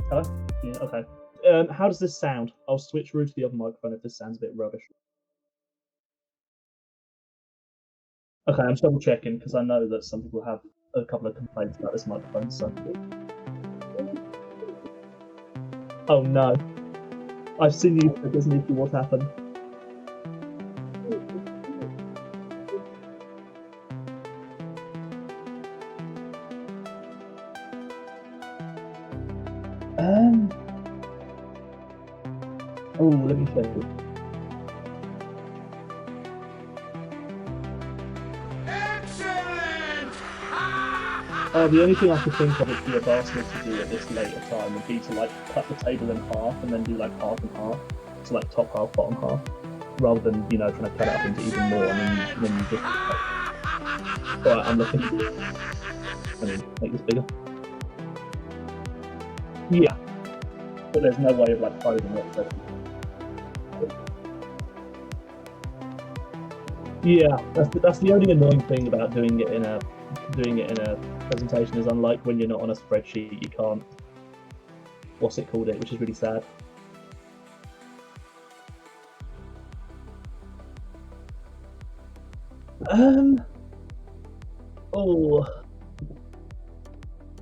Hello? Yeah, okay. How does this sound? I'll switch through to the other microphone if this sounds a bit rubbish. Okay, I'm just double checking because I know that some people have a couple of complaints about this microphone. So, oh no, I've seen you. It doesn't need to what happened. Um. Oh, let me check it. Excellent! The only thing I could think of it be a bastard to do at this later time would be to like cut the table in half and then do like half and half, so like top half, bottom half, rather than trying to cut it up into even more and then you just. Alright, I'm looking. I mean, make this bigger. Yeah, but there's no way of like closing it. So. Yeah, that's the only annoying thing about doing it in a presentation is unlike when you're not on a spreadsheet, you can't what's it called which is really sad.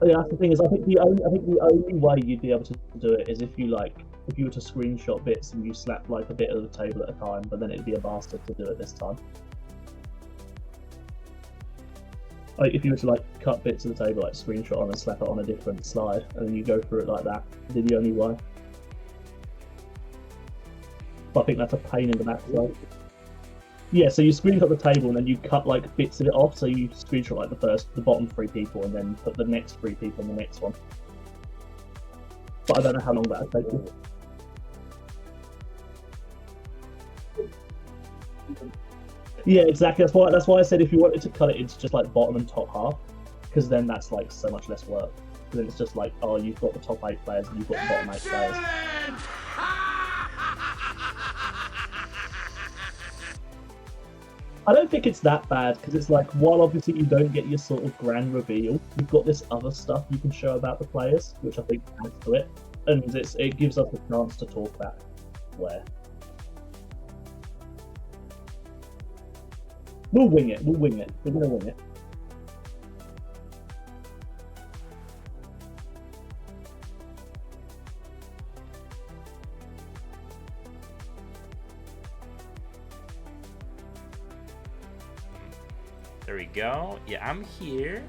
Yeah, that's the thing is I think the only way you'd be able to do it is if you were to screenshot bits and you slap like a bit of the table at a time, but then it'd be a bastard to do it this time. Like if you were to like cut bits of the table, like screenshot on and slap it on a different slide, and then you go through it like that, it'd be the only way. But I think that's a pain in the backside. Yeah, so you screenshot the table and then you cut like bits of it off. So you screenshot like the bottom 3 people, and then put the next 3 people in the next one. But I don't know how long that'll take you. Yeah, exactly. That's why I said if you wanted to cut it into just like bottom and top half, because then that's like so much less work. Then it's just like, oh, you've got the top 8 players and you've got the bottom 8 players. I don't think it's that bad because it's like, while obviously you don't get your sort of grand reveal, you've got this other stuff you can show about the players, which I think adds to it, and it gives us a chance to talk about where. We'll wing it. We're gonna wing it. There we go. Yeah, I'm here.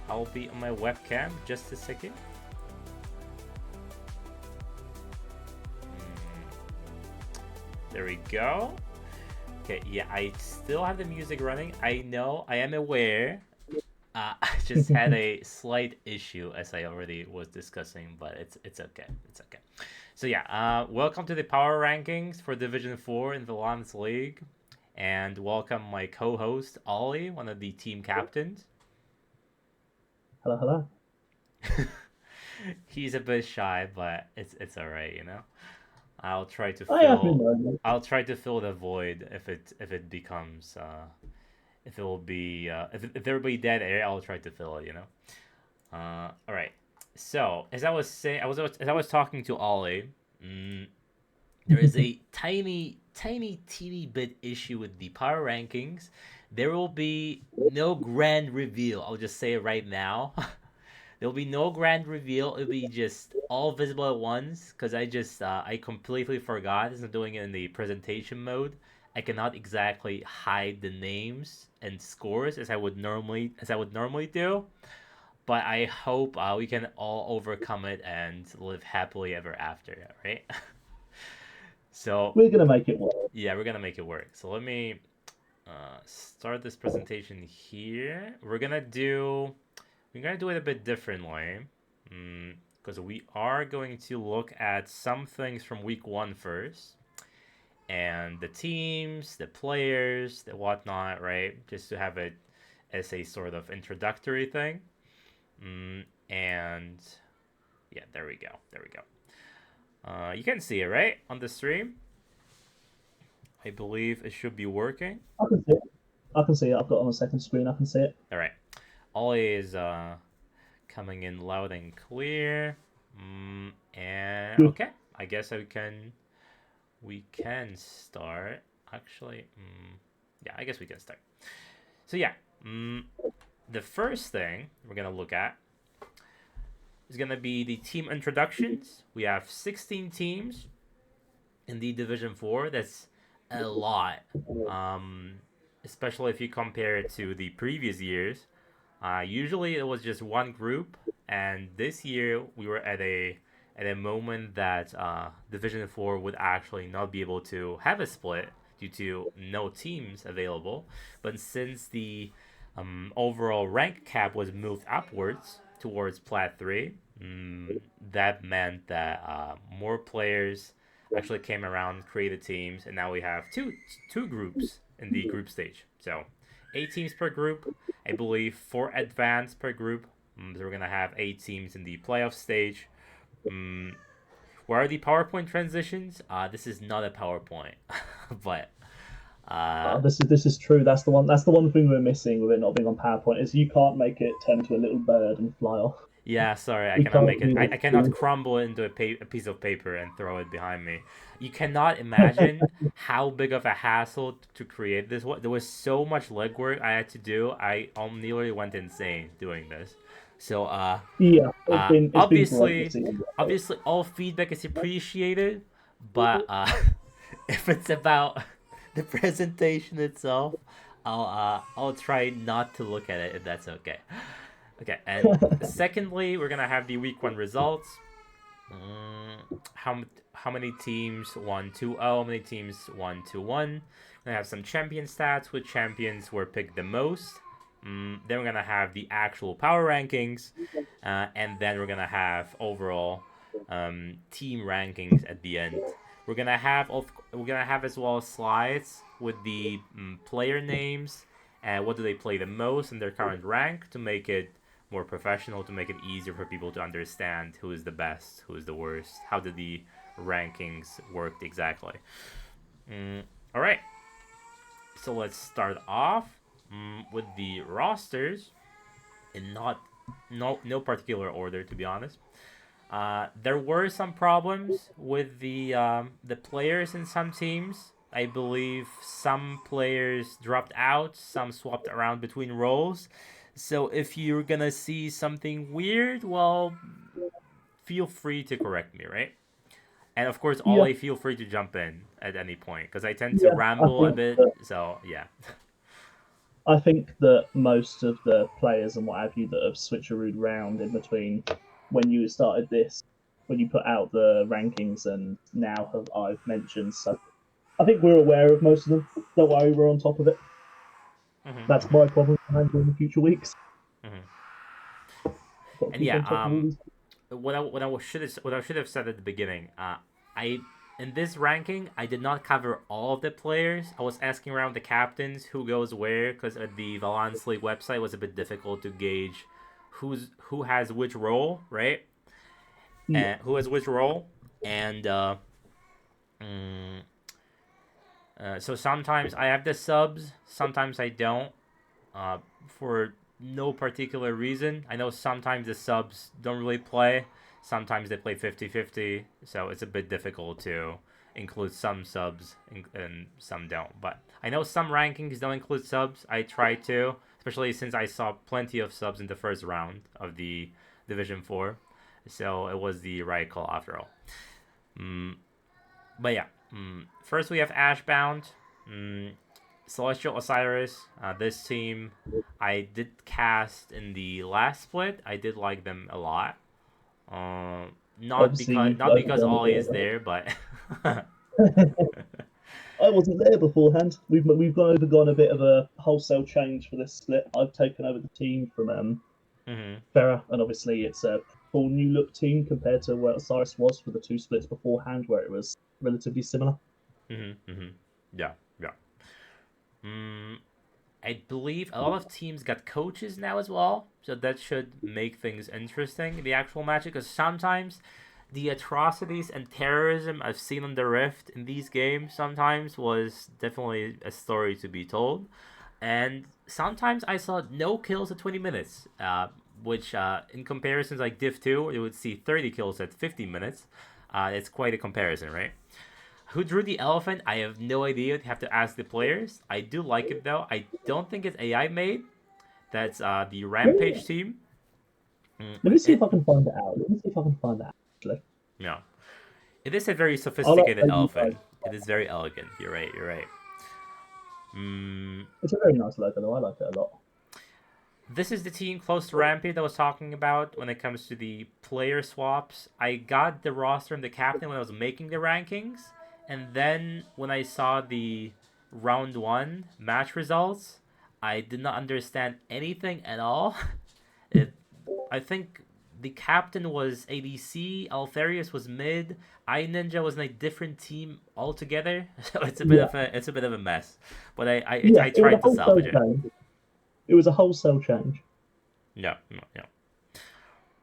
I'll be on my webcam just a second. There we go. Okay, yeah, I still have the music running. I know, I am aware. I just had a slight issue as I already was discussing, but it's okay. It's okay. So yeah, welcome to the power rankings for Division 4 in the Valanths League. And welcome my co-host, Ollie, one of the team captains. Hello. He's a bit shy, but it's alright, you know. I'll try to fill the void if it becomes if it will be if there will be dead air. I'll try to fill it, you know. All right. So as I was saying, as I was talking to Ollie, there is a teeny bit issue with the power rankings. There will be no grand reveal. I'll just say it right now. There will be no grand reveal. It'll be just all visible at once because I completely forgot. As I'm doing it in the presentation mode, I cannot exactly hide the names and scores as I would normally do. But I hope we can all overcome it and live happily ever after, right? So we're gonna make it work. Yeah, we're gonna make it work. So let me start this presentation here. We're gonna do it a bit differently, because we are going to look at some things from week 1 first, and the teams, the players, the whatnot, right? Just to have it as a sort of introductory thing. And yeah, there we go. You can see it, right, on the stream. I believe it should be working. I can see it. I've got it on the second screen. I can see it. All right. Ollie is coming in loud and clear. And okay, I guess we can start. Actually, yeah, I guess we can start. So yeah, the first thing we're gonna look at is gonna be the team introductions. We have 16 teams in the Division 4. That's a lot, um, especially if you compare it to the previous years. Usually it was just one group, and this year we were at a moment that Division 4 would actually not be able to have a split due to no teams available. But since the overall rank cap was moved upwards towards Plat 3, that meant that more players actually came around, created teams, and now we have two groups in the group stage. So 8 teams per group, I believe 4 advanced per group. So we're gonna have 8 teams in the playoff stage. Where are the PowerPoint transitions? This is not a PowerPoint, but this is true. That's the one. That's the one thing we're missing with it not being on PowerPoint is you can't make it turn into a little bird and fly off. yeah, sorry, I We cannot can't make it. do I this. cannot crumble it into a piece of paper and throw it behind me. You cannot imagine how big of a hassle to create this. What there was so much legwork I had to do. I nearly went insane doing this. So Yeah, it's been great to obviously, see. obviously, all feedback is appreciated, but if it's about the presentation itself, I'll try not to look at it if that's okay. Okay, and secondly, we're gonna have the week 1 results. How many teams won 2-0? How many teams won 2-1? We're gonna have some champion stats, which champions were picked the most. Then we're gonna have the actual power rankings, and then we're gonna have overall team rankings at the end. We're gonna have as well slides with the player names and what do they play the most in their current rank to make it more professional, to make it easier for people to understand who is the best, who is the worst, how did the rankings work exactly. All right, so let's start off with the rosters in no particular order, to be honest. There were some problems with the players in some teams. I believe some players dropped out, some swapped around between roles. So if you're gonna see something weird, well, feel free to correct me, right? And of course, Yeah, Ollie, feel free to jump in at any point because I tend to yeah. ramble a bit. So yeah. I think that most of the players and what have you that have switcherooed round in between when you started this, when you put out the rankings and now have I've mentioned. So I think we're aware of most of them. Don't worry, we're on top of it. That's my problem for handling in future weeks. Got to And keep yeah, on top of all these. what I should have said at the beginning, I in this ranking I did not cover all of the players. I was asking around the captains who goes where because at the Valanths League website it was a bit difficult to gauge who has which role, right? Yeah. And who has which role, and mm, so sometimes I have the subs, sometimes I don't, for no particular reason. I know sometimes the subs don't really play, sometimes they play 50-50, so it's a bit difficult to include some subs and some don't. But I know some rankings don't include subs. I try to, especially since I saw plenty of subs in the first round of the Division 4. So it was the right call after all. But yeah, first we have Ashbound, Celestial Osiris. This team I did cast in the last split. I did like them a lot. Obviously, Not because Ollie is there, but I wasn't there beforehand. We've undergone a bit of a wholesale change for this split. I've taken over the team from Farah, and obviously it's a full new look team compared to where Osiris was for the 2 splits beforehand, where it was relatively similar. Yeah, yeah. I believe a lot of teams got coaches now as well, so that should make things interesting, the actual match, because sometimes the atrocities and terrorism I've seen on the Rift in these games sometimes was definitely a story to be told. And sometimes I saw no kills at 20 minutes. which in comparison to like Div 2, you would see 30 kills at 50 minutes. It's quite a comparison, right? Who drew the elephant? I have no idea. You have to ask the players. I do like it though. I don't think it's AI made. That's the Rampage team. Let me see if I can find it out. Let me see if I can find that actually. Yeah. It is a very sophisticated elephant. It is very elegant. You're right. You're right. It's a very nice logo though. I like it a lot. This is the team close to Rampage that I was talking about when it comes to the player swaps. I got the roster and the captain when I was making the rankings. And then when I saw the round 1 match results, I did not understand anything at all. I think the captain was ADC, Altharius was mid, iNinja was in a different team altogether. So it's a bit of a mess. But I tried to salvage it. It was a wholesale change. Yeah.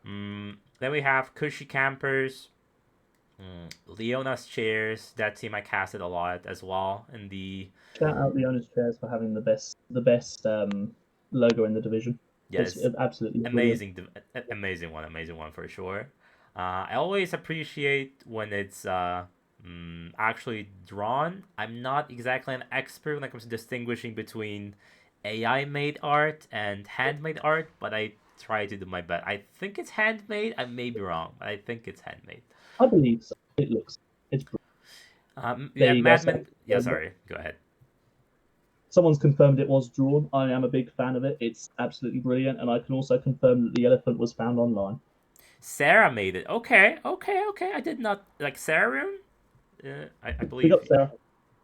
Then we have Cushy Campers, Leona's Chairs. That team I casted a lot as well. In the shout out Leona's Chairs for having the best logo in the division. Yeah, it's absolutely amazing one for sure. I always appreciate when it's actually drawn. I'm not exactly an expert when it comes to distinguishing between AI made art and handmade art, but I try to do my best. I think it's handmade. I may be wrong, but I think it's handmade. I believe so. It's Madman. Yeah, sorry. Go ahead. Someone's confirmed it was drawn. I am a big fan of it. It's absolutely brilliant, and I can also confirm that the elephant was found online. Sarah made it. Okay. I did not like Sarah. I believe. Pick up Sarah.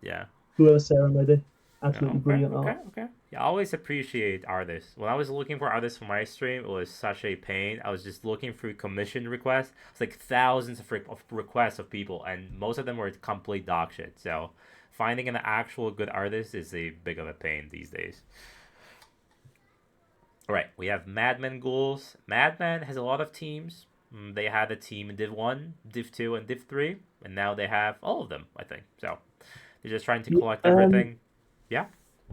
Yeah. Whoever Sarah made it. Absolutely brilliant art. Okay. Yeah, I always appreciate artists. When I was looking for artists for my stream, it was such a pain. I was just looking through commission requests. It's like thousands of requests of people, and most of them were complete dog shit. So finding an actual good artist is a big of a pain these days. All right, we have Madman Ghouls. Madman has a lot of teams. They had a team in Div 1, Div 2, and Div 3, and now they have all of them, I think. So they're just trying to collect everything. Yeah.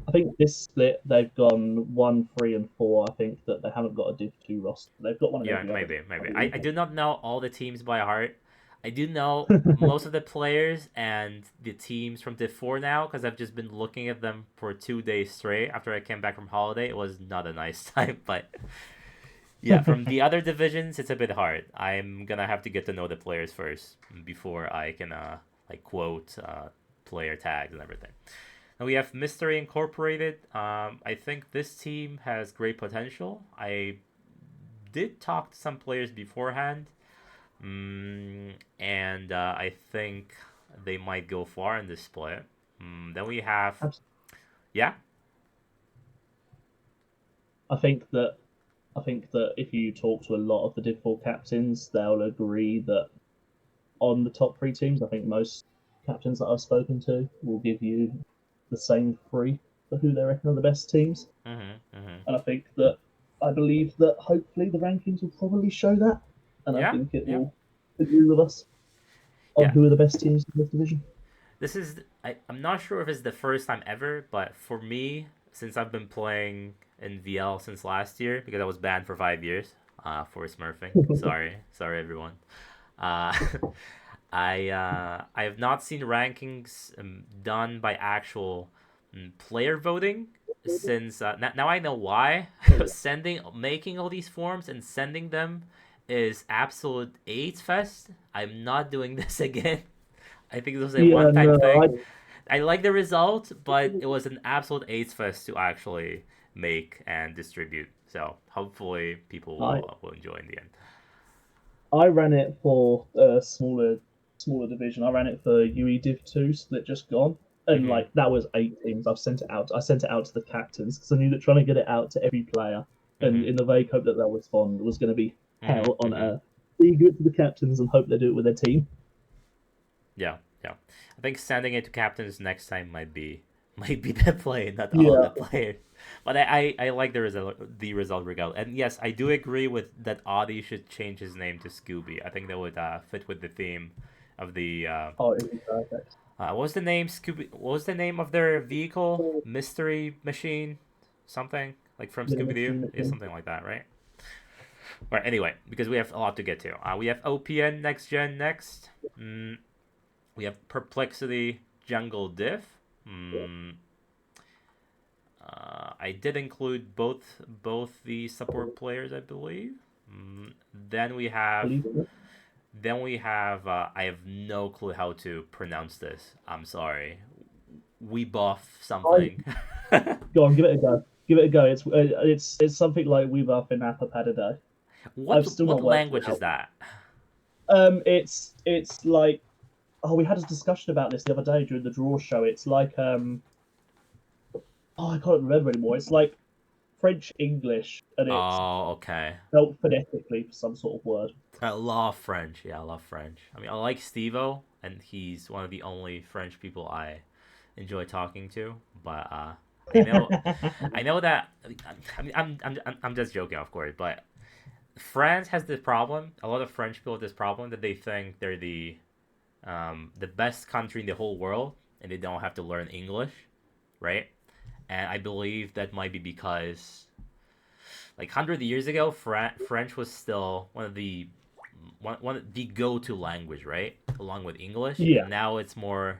I think this split they've gone 1, 3, and 4. I think that they haven't got a Div 2 roster. They've got one. Yeah, maybe. I do not know all the teams by heart. I do know most of the players and the teams from Div 4 now because I've just been looking at them for 2 days straight after I came back from holiday. It was not a nice time, but yeah, from the other divisions, it's a bit hard. I'm gonna have to get to know the players first before I can quote player tags and everything. Now we have Mystery Incorporated. I think this team has great potential. I did talk to some players beforehand, and I think they might go far in this split. Then we have, yeah. I think that if you talk to a lot of the Div 4 captains, they'll agree that on the top 3 teams, I think most captains that I've spoken to will give you the same 3 for who they reckon are the best teams. And I believe that hopefully the rankings will probably show that, and I think it will agree with us on who are the best teams in this division. This is I'm not sure if it's the first time ever, but for me, since I've been playing in VL since last year because I was banned for 5 years for smurfing. sorry everyone. I have not seen rankings done by actual player voting since now I know why. Making all these forms and sending them is absolute AIDS fest. I'm not doing this again. I think this was a one-time thing. I like the result, but it was an absolute AIDS fest to actually make and distribute. So hopefully people will enjoy in the end. I ran it for a smaller division. I ran it for UE Div 2 split just gone. And that was 8 teams. I sent it out to the captains because I knew that trying to get it out to every player and in the vague hope that they'll respond was going to be hell on earth. So you give it to the captains and hope they do it with their team. Yeah. I think sending it to captains next time might be the play, not all the players. But I like the result regardless. And yes, I do agree with that. Audie should change his name to Scooby. I think that would fit with the theme of the. It would be perfect. What was the name? Scooby. What was the name of their vehicle? Mystery Machine, something like from Scooby Doo. Yeah, something like that, right? Right. Anyway, because we have a lot to get to. We have OPN next gen next. We have Perplexity Jungle Div. I did include both the support players, I believe. Then we have I have no clue how to pronounce this. I'm sorry. We buff something. Go on, give it a go. Give it a go. It's something like we buff in Apapadidae. What language is that? It's like, we had a discussion about this the other day during the draw show. It's like I can't remember anymore. It's like French English, and it's okay. spelled phonetically for some sort of word. I love French. Yeah, I love French. I mean, I like Stevo, and he's one of the only French people I enjoy talking to. But I know that. I mean, I'm just joking, of course. But France has this problem. A lot of French people have this problem that they think they're the best country in the whole world, and they don't have to learn English, right? And I believe that might be because, like 100 years ago, French was still one of the go-to language, right? Along with English. Yeah. And now it's more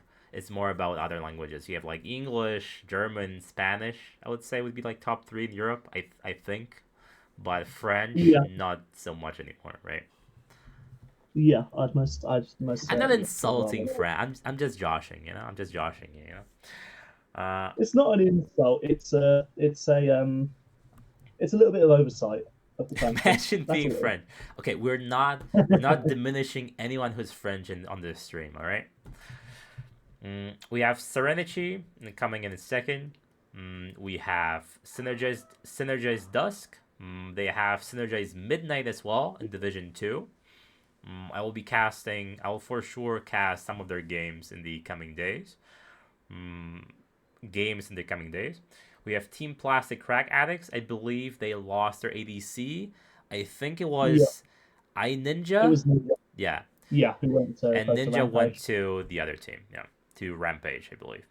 about other languages. You have like English, German, Spanish. I would say would be like top 3 in Europe. I think, but French not so much anymore, right? Yeah, I'd most. I'm not insulting French. I'm just joshing. I'm just joshing. It's not an insult. It's a little bit of oversight of the country. Imagine being French. Okay, we're not diminishing anyone who's French on this stream. All right. We have Serenity coming in second. We have Synergized Dusk. They have Synergized Midnight as well in Division 2. I will for sure cast some of their games in the coming days. We have Team Plastic Crack Addicts. I believe they lost their ADC. I think it was iNinja. It was Ninja. Yeah. Yeah, who went to and Ninja went to the other team. Yeah, to Rampage, I believe.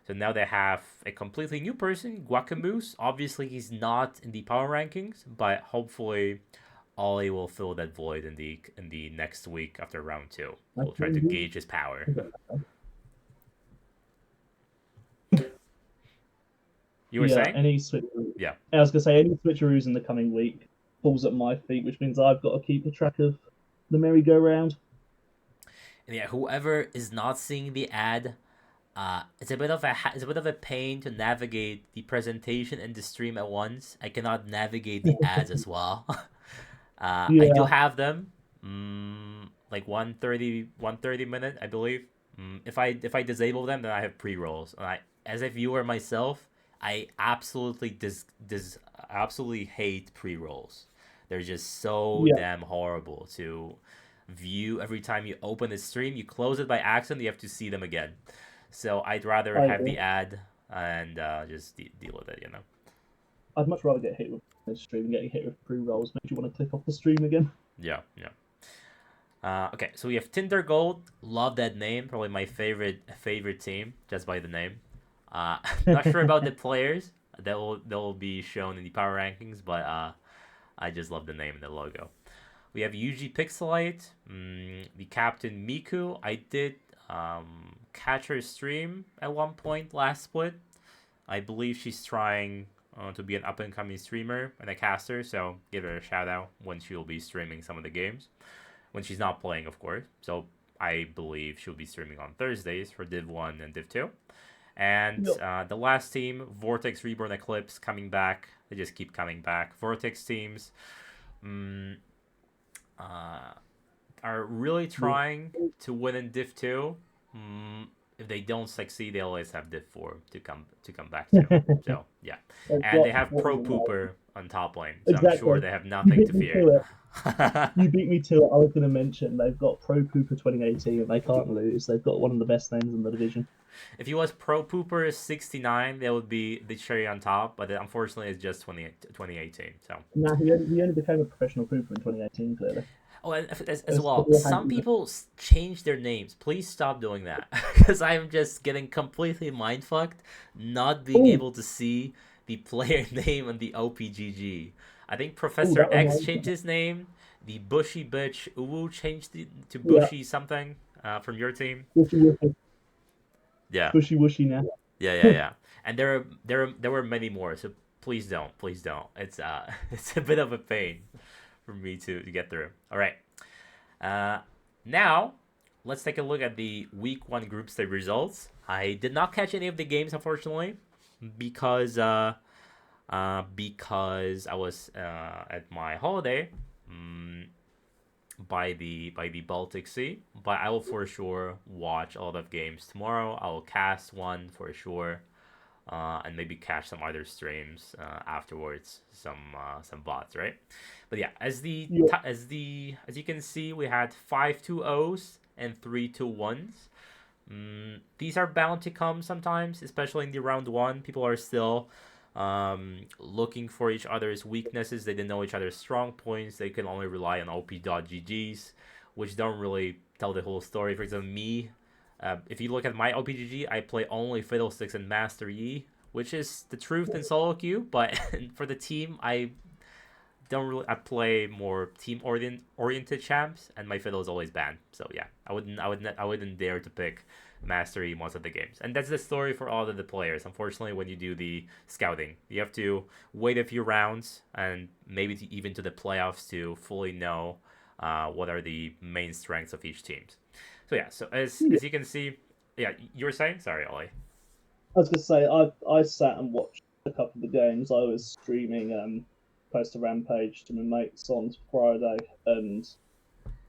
So now they have a completely new person, Guacamoose. Obviously, he's not in the power rankings, but hopefully, Ollie will fill that void in the next week after round 2. We'll try to gauge his power. You were saying? Any switcheroos. Yeah. I was gonna say any switcheroos in the coming week falls at my feet, which means I've got to keep a track of the merry-go-round. And yeah, whoever is not seeing the ad, it's a bit of a pain to navigate the presentation and the stream at once. I cannot navigate the ads as well. I do have them, like 130 minute, I believe. If I disable them, then I have pre-rolls. And as a viewer myself, I absolutely absolutely hate pre-rolls. They're just so damn horrible to view. Every time you open the stream, you close it by accident, you have to see them again. So I'd rather have the ad and just deal with it, I'd much rather get hit with the stream. Getting hit with pre-rolls makes you want to click off the stream again. Yeah. Okay, so we have Tinder Gold. Love that name. Probably my favorite team, just by the name. Not sure about the players. They'll be shown in the power rankings, but I just love the name and the logo. We have Yuji Pixelite, the captain Miku. I did catch her stream at one point last split. I believe she's trying to be an up-and-coming streamer and a caster, so give her a shout-out when she'll be streaming some of the games. When she's not playing, of course. So I believe she'll be streaming on Thursdays for Div 1 and Div 2. And the last team, Vortex Reborn Eclipse, coming back. They just keep coming back. Vortex teams are really trying to win in Div 2. If they don't succeed, they always have Div 4 to come back to. So, yeah. And they have Pro Pooper on top lane. So exactly. I'm sure they have nothing to fear. You beat me to it. I was going to mention they've got Pro Pooper 2018 and they can't lose. They've got one of the best names in the division. If he was Pro Pooper 69, that would be the cherry on top, but unfortunately it's just 2018. So no, he only became a professional Pooper in 2018, clearly. Oh, as well, some people change their names. Please stop doing that, because I'm just getting completely mindfucked, not being able to see the player name on the OPGG. I think Oh, Professor that X reminds me. changed his name. The Bushy bitch Uwu changed to Yeah, Bushy something from your team. wishy wishy, Yeah, swishy wishy now. yeah. And there were many more. So please don't. It's it's a bit of a pain for me to get through. All right. Uh, now let's take a look at the week one group stage results. I did not catch any of the games unfortunately because because I was at my holiday by the Baltic Sea. But I will for sure watch all the games tomorrow. I will cast one for sure, and maybe catch some other streams afterwards. Some bots, right? But yeah, Yeah, as you can see, we had 5 2-0s and 3 2-1s. These are bound to come sometimes, especially in the round one. People are still looking for each other's weaknesses. They didn't know each other's strong points. They can only rely on OP.GGs, which don't really tell the whole story. For example, me, if you look at my OPGG, I play only Fiddlesticks and Master Yi, which is the truth in solo queue. But for the team, I don't really. I play more team oriented champs, and my fiddle is always banned. So yeah, I wouldn't dare to pick mastery most of the games, and that's the story for all of the players. Unfortunately, when you do the scouting, you have to wait a few rounds and maybe even to the playoffs to fully know what are the main strengths of each team. So yeah, so yeah. as you can see, yeah, you were saying, sorry, Ollie. I was gonna say I sat and watched a couple of the games. I was streaming Post to Rampage to my mates on Friday, and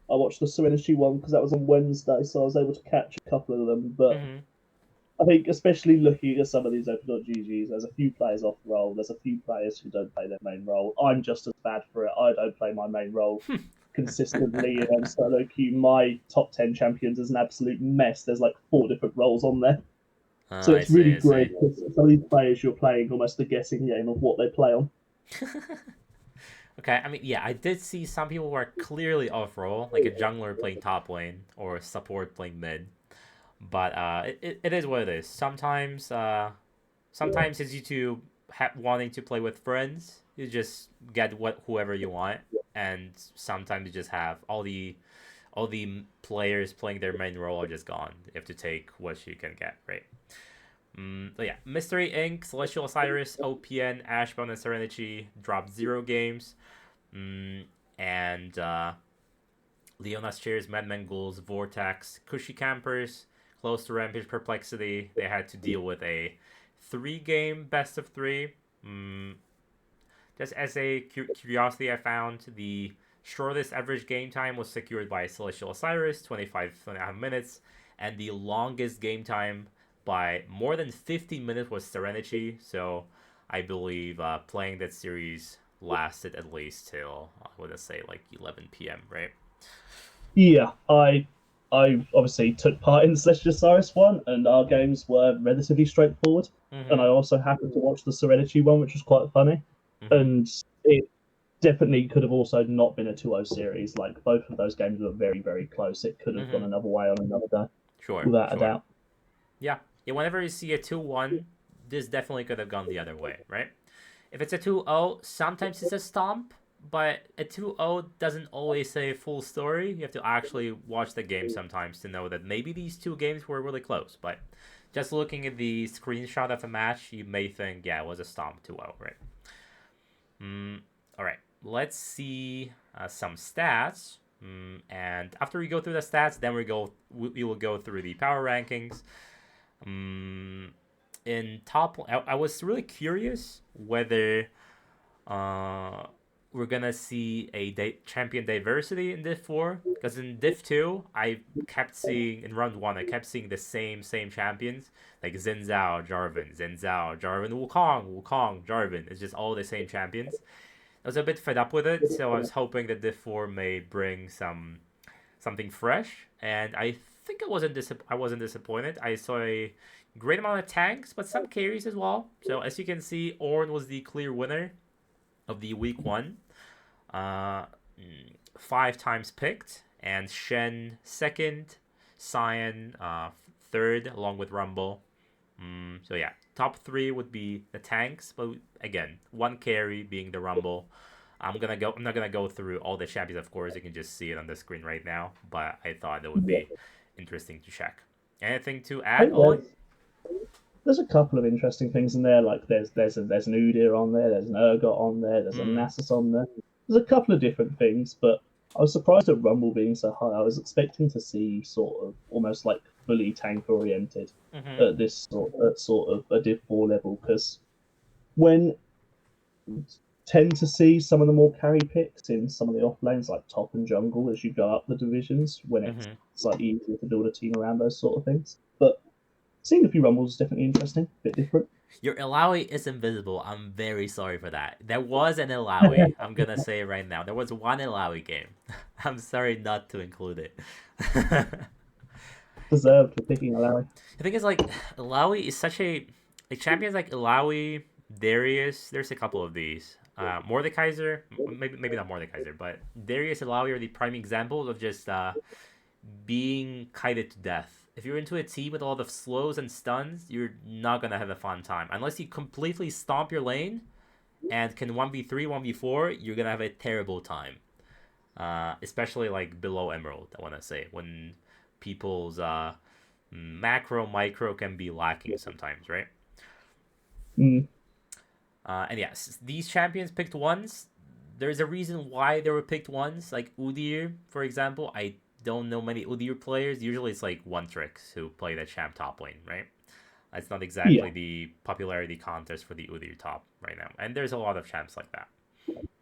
I watched the Serenity one because that was on Wednesday, so I was able to catch a couple of them. But Mm-hmm. I think, especially looking at some of these Open.GGs, there's a few players off role. There's a few players who don't play their main role. I'm just as bad for it. I don't play my main role consistently in solo queue. My top 10 champions is an absolute mess. There's like 4 different roles on there. So I it's see, really I see. great because some of these players you're playing almost a guessing game of what they play on. Okay, I mean, yeah, I did see some people who are clearly off role, like a jungler playing top lane or a support playing mid. But it is what it is. Sometimes it's you to wanting to play with friends. You just get whoever you want, and sometimes you just have all the players playing their main role are just gone. You have to take what you can get, right? But yeah, Mystery Inc., Celestial Osiris, OPN, Ashbound, and Serenity dropped 0 games. And Leona's Chairs, Madman Ghouls, Vortex, Cushy Campers, close to Rampage Perplexity. They had to deal with a 3-game best of 3. Just as a curiosity, I found the shortest average game time was secured by Celestial Osiris, 25.5 minutes, and the longest game time by more than 15 minutes was Serenity. So I believe playing that series lasted at least till I would say like 11 p.m. Right? Yeah, I obviously took part in the Celestial Osiris one, and our games were relatively straightforward. And I Mm-hmm. also happened to watch the Serenity one, which was quite funny. Mm-hmm. And it definitely could have also not been a 2-0 series. Like both of those games were very, very close. It could have gone Mm-hmm. another way on another day, Sure. without a Sure. doubt. Yeah. Yeah. Whenever you see a 2-1, this definitely could have gone the other way, right? If it's a 2-0, sometimes it's a stomp, but a 2-0 doesn't always say a full story. You have to actually watch the game sometimes to know that maybe these 2 games were really close. But just looking at the screenshot of a match, you may think, yeah, it was a stomp 2-0, right? All right, let's see some stats. And after we go through the stats, then we will go through the power rankings. In top, I was really curious whether uh, we're gonna see a champion diversity in Div 4, because in Div 2 I kept seeing in round 1 I kept seeing the same champions like Xin Zhao, Jarvan, Xin Zhao, Jarvan, Wukong, Jarvan. It's just all the same champions. I was a bit fed up with it, so I was hoping that Div 4 may bring something fresh, and I think I wasn't disappointed. I saw a great amount of tanks, but some carries as well. So as you can see, Ornn was the clear winner of the week 1, uh, 5 times picked, and Shen second, Cyan third, along with Rumble. So yeah, top 3 would be the tanks, but again, 1 carry being the Rumble. I'm not gonna go through all the champions, of course. You can just see it on the screen right now. But I thought it would Yeah. be interesting to check. Anything to I add, think Ollie? there's a couple of interesting things in there. Like there's an Udyr on there, there's an Urgot on there, there's a Nasus on there. There's a couple of different things, but I was surprised at Rumble being so high. I was expecting to see sort of almost like fully tank oriented at this sort of a Div 4 level, because when tend to see some of the more carry picks in some of the off lanes like top and jungle as you go up the divisions when it's slightly easier to build a team around those sort of things. But seeing a few rumbles is definitely interesting, a bit different. Your Illaoi is invisible. I'm very sorry for that. There was an Illaoi. I'm gonna say it right now. There was one Illaoi game. I'm sorry not to include it. Deserved for picking Illaoi. I think it's like Illaoi is such a champions like Illaoi, Darius. There's a couple of these. Mordekaiser, maybe not Mordekaiser, but Darius, Illaoi are the prime examples of just being kited to death. If you're into a team with a lot of slows and stuns, you're not gonna have a fun time unless you completely stomp your lane and can 1v3, 1v4. You're gonna have a terrible time. Especially like below Emerald, I want to say, when people's macro micro can be lacking sometimes, right? And yes, these champions picked ones. There's a reason why they were picked ones. Like Udyr, for example, I don't know many Udyr players. Usually it's like one tricks who play the champ top lane, right? It's not exactly the popularity contest for the Udyr top right now. And there's a lot of champs like that.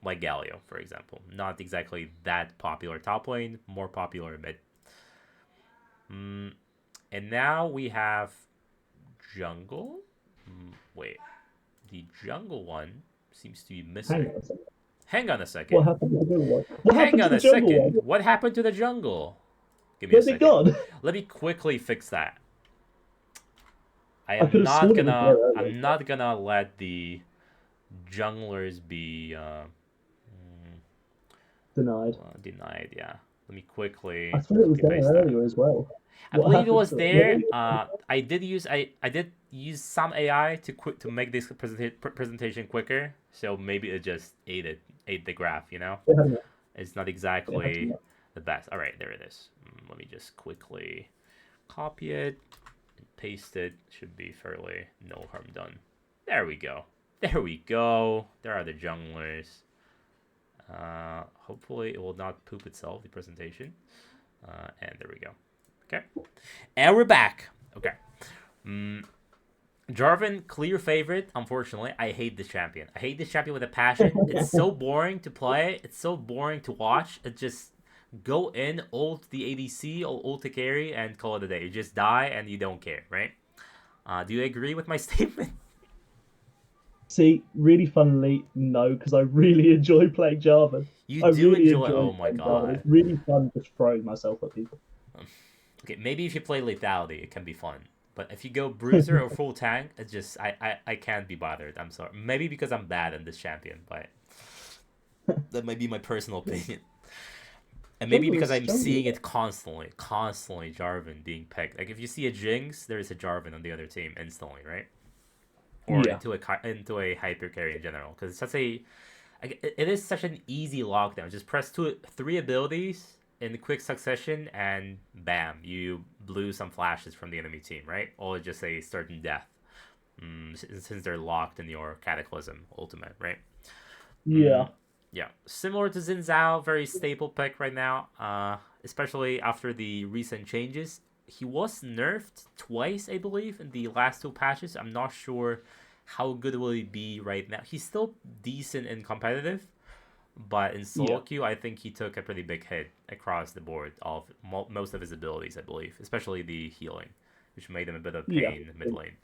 Like Galio, for example. Not exactly that popular top lane, more popular mid. And now we have jungle. Wait, the jungle one seems to be missing. Hang on a second. What happened to the jungle one? What happened to the jungle? Give me Where's a second. it gone? Let me quickly fix that. I'm not gonna let the junglers be denied. Denied, yeah. Let me quickly. I thought it was there earlier as well. I believe it was there. I did use some AI to make this presentation quicker, so maybe it just ate the graph. You know, it's not exactly the best. All right, there it is. Let me just quickly copy it and paste it. Should be fairly no harm done. There we go. There we go. There are the junglers. Hopefully it will not poop itself, the presentation. And there we go. Okay. And we're back. Okay. Jarvan, clear favorite. Unfortunately, I hate this champion. I hate this champion with a passion. It's so boring to play. It's so boring to watch. It just go in, ult the ADC, or ult the carry, and call it a day. You just die and you don't care, right? Do you agree with my statement? See, really funnily, no, because I really enjoy playing Jarvan. You do enjoy. Oh my god! It's really fun just throwing myself at people. Okay, maybe if you play lethality, it can be fun. But if you go bruiser or full tank, it's just I can't be bothered. I'm sorry. Maybe because I'm bad in this champion, but that might be my personal opinion. And maybe because I'm seeing it constantly, Jarvan being picked. Like if you see a Jinx, there is a Jarvan on the other team instantly, right? Or into a hyper carry in general, because it's such a it is such an easy lockdown. Just press 3 abilities in quick succession, and bam, you blew some flashes from the enemy team, right? Or just a certain death, since they're locked in your Cataclysm ultimate, right? Yeah. Yeah. Similar to Xin Zhao, very staple pick right now, especially after the recent changes. He was nerfed twice, I believe, in the last 2 patches. I'm not sure how good will he be right now. He's still decent and competitive, but in solo queue, I think he took a pretty big hit across the board of most of his abilities, I believe, especially the healing, which made him a bit of pain mid lane.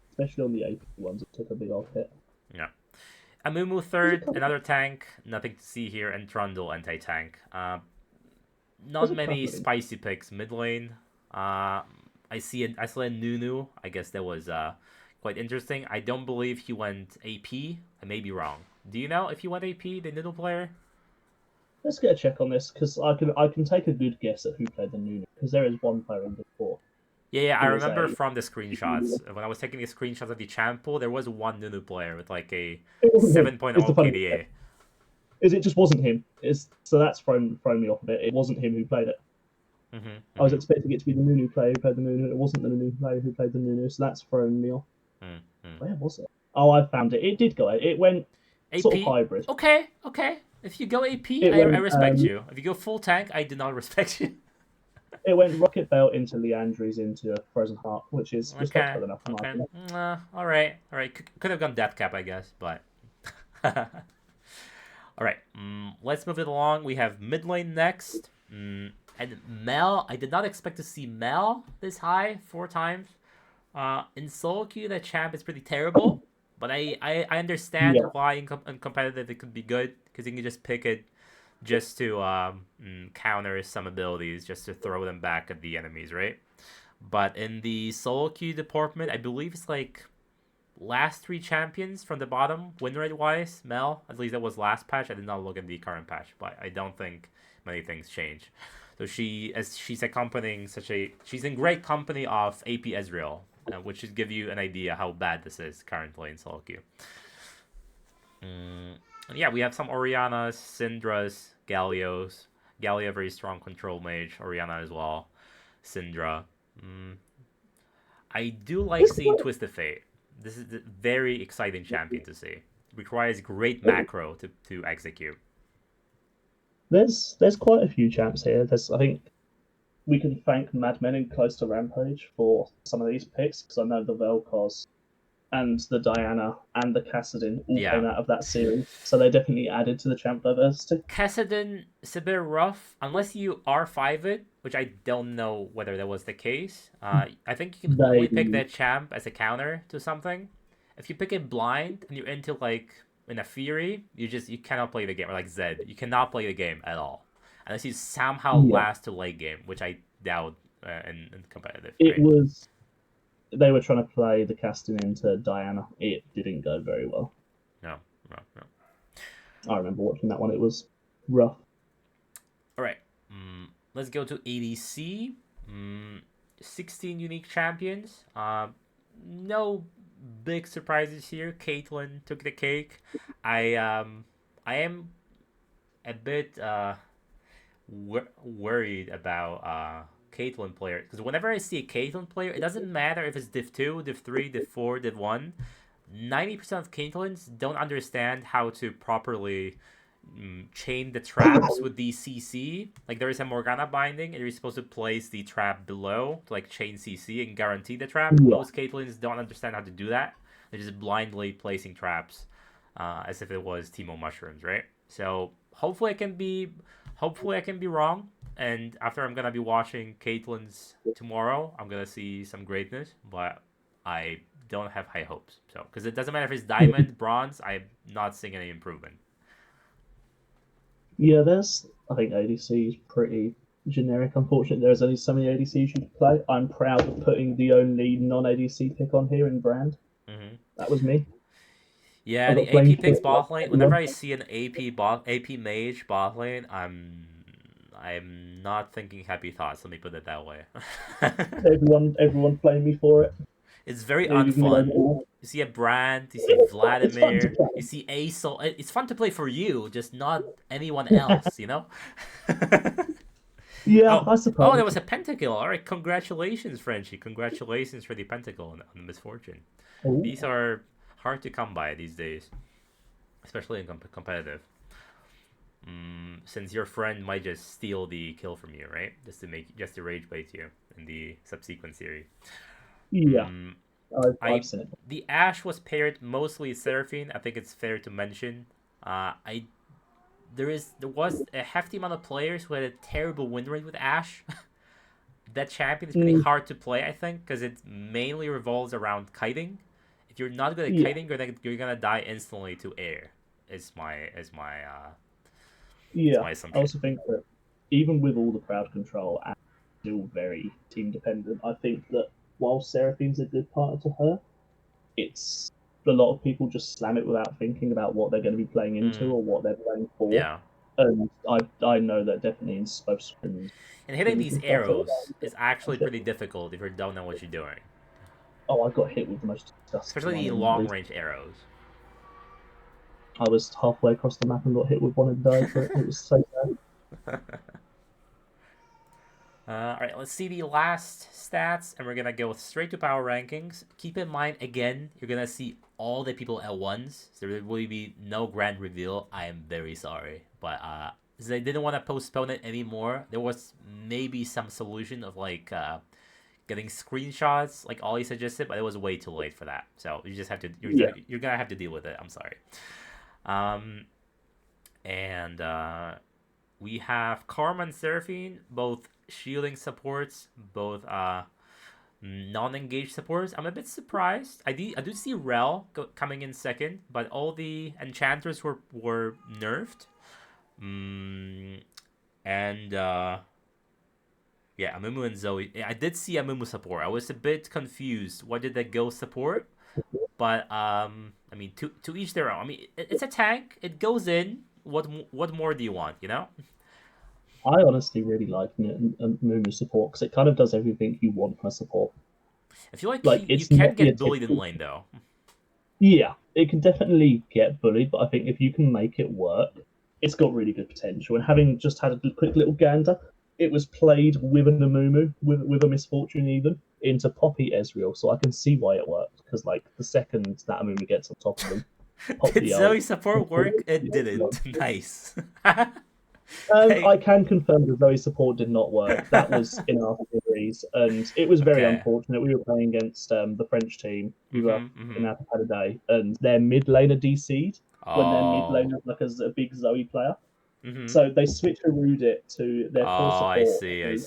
Especially on the AP ones, it took a big off hit. Yeah. Amumu third, another tank. Nothing to see here. And Trundle anti-tank. Not many spicy picks mid lane. I saw a Nunu. I guess that was quite interesting. I don't believe he went AP. I may be wrong. Do you know if he went AP, the Nunu player? Let's get a check on this, because I can take a good guess at who played the Nunu, because there is one player in before. Yeah, I remember from the screenshots. When I was taking the screenshots of the champ pool, there was one Nunu player with like a 7.0 KDA. it just wasn't him. So that's thrown me off a bit. It wasn't him who played it. I was expecting it to be the Nunu player who played the Nunu. It wasn't the Nunu player who played the Nunu, so that's thrown me off. Where was it? Oh, I found it. It did go. It went AP? Sort of hybrid. Okay. If you go AP, I respect you. If you go full tank, I do not respect you. It went Rocket Belt into Leandry's into Frozen Heart, which is respectable enough. Okay. All right. Could have gone Death Cap, I guess, but. All right. Let's move it along. We have mid lane next. And Mel, I did not expect to see Mel this high 4 times. In solo queue, that champ is pretty terrible. But I understand why in competitive it could be good, because you can just pick it just to counter some abilities, just to throw them back at the enemies, right? But in the solo queue department, I believe it's like last 3 champions from the bottom, win rate wise, Mel, at least that was last patch. I did not look at the current patch, but I don't think many things change. So she's accompanying she's in great company of AP Ezreal, which should give you an idea how bad this is currently in solo queue. Yeah, we have some Orianas, Syndras, Gallios. Gallia, very strong control mage. Oriana as well. Syndra. I do like seeing Twisted Fate. This is a very exciting champion to see. Requires great macro to execute. There's quite a few champs here. I think we can thank Madmen and Close to Rampage for some of these picks, because I know the Vel'Koz and the Diana and the Kassadin all came out of that series, so they definitely added to the champ diversity. Kassadin is a bit rough, unless you R5 it, which I don't know whether that was the case. I think you can only pick that champ as a counter to something. If you pick it blind and you're into in a Fury, you cannot play the game, or like Zed. You cannot play the game at all. Unless you somehow last to late game, which I doubt in competitive. They were trying to play the casting into Diana. It didn't go very well. No. I remember watching that one. It was rough. All right. Let's go to ADC. 16 unique champions. No big surprises here. Caitlyn took the cake. I am a bit worried about Caitlyn player, because whenever I see a Caitlyn player, it doesn't matter if it's Div 2, Div 3, Div 4, Div 1. 90% of Caitlyns don't understand how to properly chain the traps with the CC. Like, there is a Morgana binding, and you're supposed to place the trap below to chain CC and guarantee the trap. Most Caitlyns don't understand how to do that. They're just blindly placing traps as if it was Teemo mushrooms, right? So hopefully I can be wrong. And after I'm going to be watching Caitlyn's tomorrow, I'm going to see some greatness, but I don't have high hopes. So, because it doesn't matter if it's diamond, bronze, I'm not seeing any improvement. Yeah, I think ADC is pretty generic. Unfortunately, there's only so many ADCs you can play. I'm proud of putting the only non-ADC pick on here in Brand. That was me. Yeah, the AP picks bot lane. Whenever I see an AP mage bot lane, I'm not thinking happy thoughts. Let me put it that way. everyone blamed me for it. It's very unfun. You see a Brand, you see Vladimir, you see Aesol. It's fun to play for you, just not anyone else, you know? Yeah, I suppose. Oh, there was a pentakill. All right, congratulations, Frenchie. Congratulations for the pentakill on the misfortune. Ooh. These are hard to come by these days, especially in competitive. Since your friend might just steal the kill from you, right? Just to rage bait you in the subsequent series. Yeah. I've seen it. The Ashe was paired mostly with Seraphine. I think it's fair to mention. There was a hefty amount of players who had a terrible win rate with Ashe. That champion is pretty hard to play, I think, because it mainly revolves around kiting. If you're not good at kiting, you're gonna die instantly to air. Is my assumption. I also think that even with all the crowd control, Ashe is still very team dependent. I think that while Seraphine's a good partner to her, it's a lot of people just slam it without thinking about what they're going to be playing into or what they're playing for. Yeah. And I know that definitely in both screens. And hitting these arrows is actually pretty difficult if you don't know what you're doing. Oh, I got hit with the most disgusting. Especially the long range arrows. I was halfway across the map and got hit with one and died for it. It was so bad. All right, let's see the last stats, and we're gonna go straight to power rankings. Keep in mind, again, you're gonna see all the people at once, so there will be no grand reveal. I am very sorry, but since I didn't want to postpone it anymore, there was maybe some solution of like getting screenshots, like Ollie suggested, but it was way too late for that. So you just have to, you're gonna have to deal with it. I'm sorry. And we have Karma and Seraphine, both shielding supports, both non-engaged supports. I'm a bit surprised. I do see Rel coming in second, but all the enchanters were nerfed. And yeah, Amumu and Zoe. I did see Amumu support. I was a bit confused. Why did they go support? But I mean, to each their own. I mean, it's a tank. It goes in. What more do you want? You know. I honestly really like Mumu support because it kind of does everything you want from a support. I feel like you it's can not get bullied in lane though. Yeah, it can definitely get bullied, but I think if you can make it work, it's got really good potential. And having just had a quick little gander, it was played with an Amumu, with a misfortune even, into Poppy Ezreal, so I can see why it worked. Because like the second that Amumu gets on top of them, Did Zoe support work? It didn't. Nice. I can confirm that Zoe support did not work. That was in our series, and it was very unfortunate. We were playing against the French team. We were in our day, and their mid laner DC'd when their mid laner like as a big Zoe player. So they switcherooed it to their full support. I see.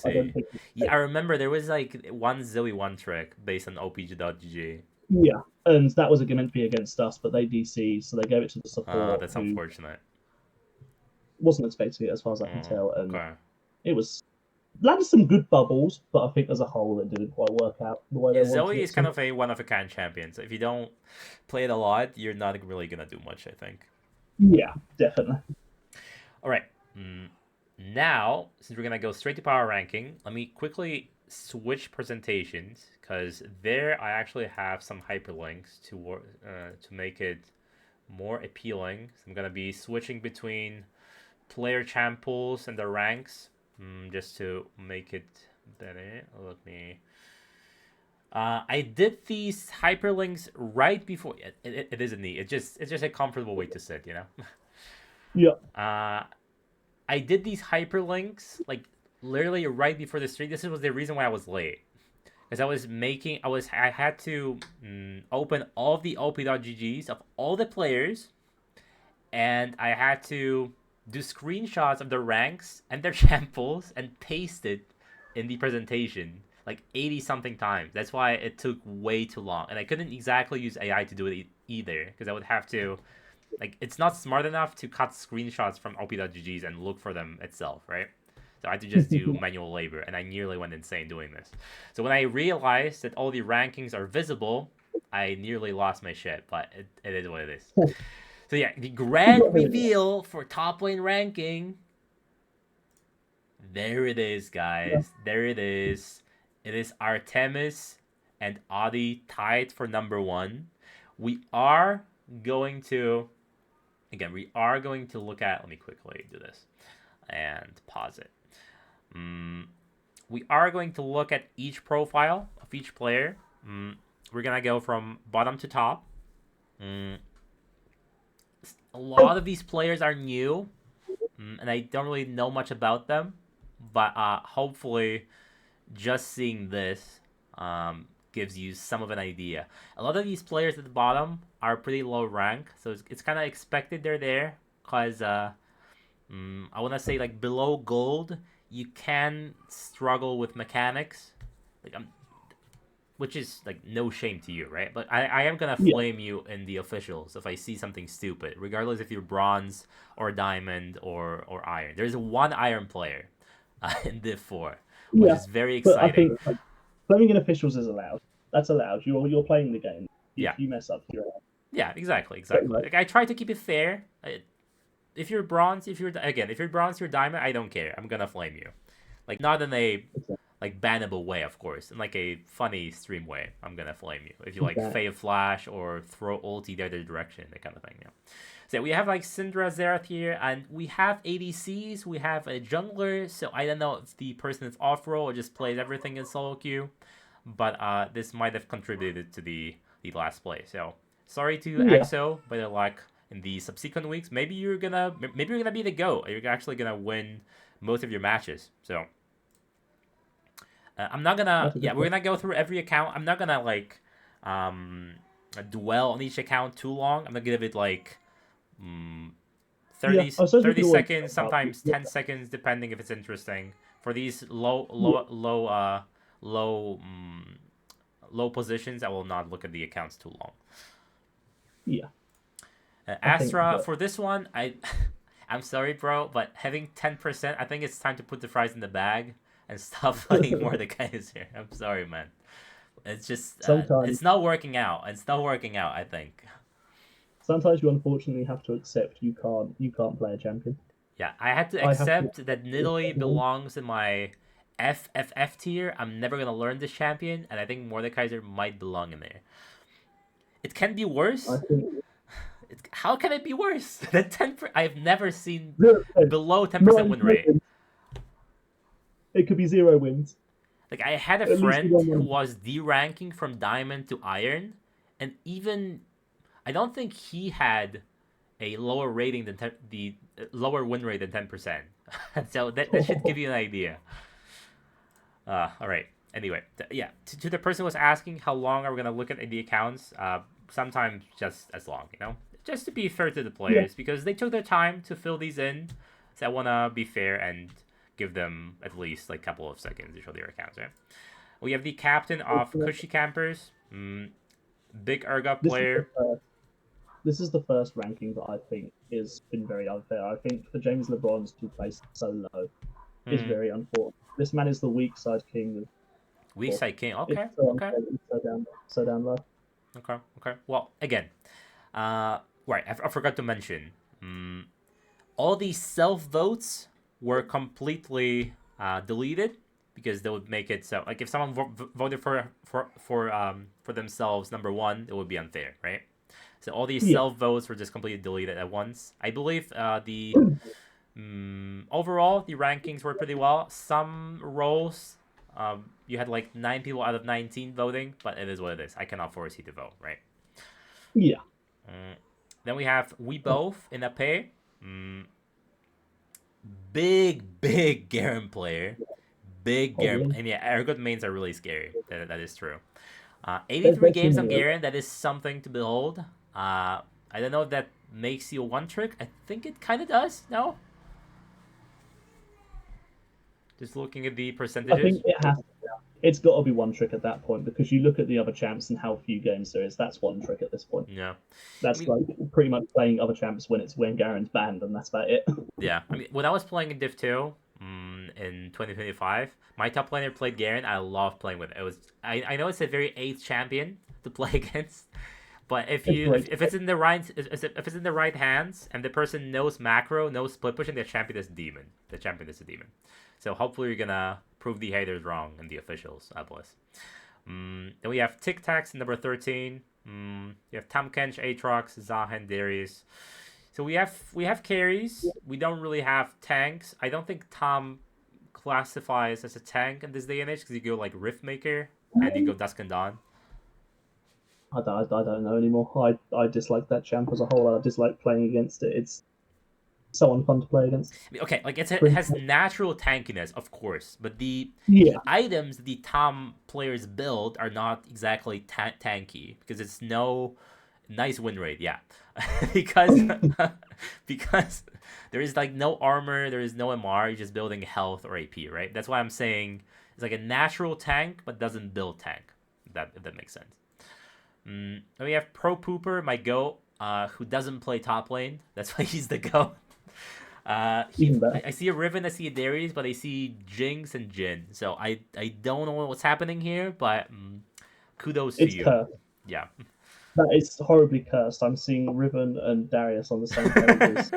Yeah, I remember there was like one Zoe one trick based on OPG.gg. Yeah, and that was meant to be against us, but they DC'd, so they gave it to the support. That's unfortunate. Wasn't expecting it as far as I can tell, and it was landed some good bubbles, but I think as a whole it didn't quite work out the way they wanted. Zoe is kind of a one-of-a-kind champion, so if you don't play it a lot, you're not really gonna do much, I think. Yeah, definitely. All right, now since we're gonna go straight to power ranking, let me quickly switch presentations because there I actually have some hyperlinks to make it more appealing. So I'm gonna be switching between player champ pools and the ranks just to make it better. Let me I did these hyperlinks right before it isn't neat. It's just a comfortable way to sit, you know. Yeah. I did these hyperlinks like literally right before the stream. This was the reason why I was late, because I had to open all of the op.ggs of all the players, and I had to do screenshots of the ranks and their samples and paste it in the presentation like 80 something times. That's why it took way too long, and I couldn't exactly use AI to do it either, because I would have to, like, it's not smart enough to cut screenshots from op.ggs and look for them itself, right? So I had to just do manual labor, and I nearly went insane doing this. So when I realized that all the rankings are visible, I nearly lost my shit, but it is what it is. So yeah, the grand reveal for top lane ranking. There it is, guys. Yeah. There it is. It is Artemis and Adi tied for number 1. We are going to look at, let me quickly do this and pause it. We are going to look at each profile of each player. We're going to go from bottom to top. A lot of these players are new, and I don't really know much about them, but hopefully just seeing this gives you some of an idea. A lot of these players at the bottom are pretty low rank, so it's kind of expected they're there, because I want to say, like, below gold, you can struggle with mechanics, like which is like no shame to you, right? But I am gonna flame you in the officials if I see something stupid, regardless if you're bronze or diamond or iron. There's one iron player in Div 4, which is very exciting. But I think flaming in officials is allowed. That's allowed. You're playing the game. If you mess up, you're allowed. Yeah, exactly. Like, I try to keep it fair. If you're bronze, if you're bronze, you're diamond, I don't care. I'm gonna flame you, like, not in a like bannable way, of course, in like a funny stream way. I'm gonna flame you if you like fade flash or throw ulti the other direction, that kind of thing. Yeah. So we have like Syndra, Xerath here, and we have ADCs, we have a jungler, so I don't know if the person is off-roll or just plays everything in solo queue, but this might have contributed to the last play. So sorry to EXO, but like in the subsequent weeks, maybe you're gonna be the GOAT. You're actually gonna win most of your matches. So I'm not gonna we're gonna go through every account. I'm not gonna like dwell on each account too long. I'm gonna give it like 30 seconds, sometimes 10 seconds, depending if it's interesting. For these low positions, I will not look at the accounts too long. Yeah. Astra, for this one, I'm sorry, bro, but having 10%, I think it's time to put the fries in the bag and stop playing Mordekaiser. I'm sorry, man. It's just it's not working out. It's not working out, I think. Sometimes you unfortunately have to accept you can't play a champion. Yeah, I had to accept that Nidalee belongs in my FFF tier. I'm never gonna learn this champion, and I think Mordekaiser might belong in there. It can be worse. How can it be worse than 10%? I've never seen below 10% win rate. It could be 0 wins. Like, I had a friend who was deranking from Diamond to Iron, and even I don't think he had a lower rating than the lower win rate than 10%. So that should give you an idea. All right. Anyway, to the person who was asking how long are we gonna look at the accounts, sometimes just as long, just to be fair to the players, because they took their time to fill these in. So I wanna be fair and give them at least like a couple of seconds to show their accounts. Right? We have the captain of Cushy Campers, big Urgot player. This is the first ranking that I think has been very unfair. I think for James LeBron's to place so low is very unfortunate. This man is the weak side king. Weak side king. Okay. So down low. Okay. Well, again, right. I forgot to mention, all these self votes were completely deleted because they would make it so like if someone voted for themselves number one, it would be unfair, right? So all these self votes were just completely deleted at once. I believe the overall the rankings were pretty well. Some roles you had like 9 people out of 19 voting, but it is what it is. I cannot force you to vote, right? Yeah. Then we have We Both in a pay. Big Garen player. Big Garen. And yeah, Urgot mains are really scary. That is true. 83 games on Garen. That is something to behold. I don't know if that makes you one trick. I think it kind of does. No? Just looking at the percentages. I think it has. It's got to be one trick at that point because you look at the other champs and how few games there is. That's one trick at this point. Yeah, that's like pretty much playing other champs when Garen's banned, and that's about it. Yeah, I mean, when I was playing in Div 2 in 2025, my top laner played Garen. I love playing with it. I know it's a very 8th champion to play against, but if it's in the right hands and the person knows macro, knows split pushing, the champion is demon. The champion is a demon. So hopefully you're gonna prove the haters wrong and the officials, bless. Then we have Tic Tacs number 13. You have Tam Kench, Aatrox, Zahen, Darius. So we have carries. We don't really have tanks. I don't think Tom classifies as a tank in this day and age because you go like Riftmaker and you go Dusk and Dawn. I don't know anymore. I dislike that champ as a whole. I dislike playing against it. It's so unfun to play against. Okay, like it has natural tankiness, of course, but the items the Tom players build are not exactly tanky because it's no nice win rate. Yeah, because there is like no armor, there is no MR. You're just building health or AP, right? That's why I'm saying it's like a natural tank but doesn't build tank. If that makes sense. Then we have Pro Pooper, my GOAT, who doesn't play top lane. That's why he's the GOAT. I see a Riven, I see a Darius, but I see Jinx and Jhin. So I don't know what's happening here, but kudos to you. Cursed. Yeah. That is horribly cursed. I'm seeing Riven and Darius on the same pages.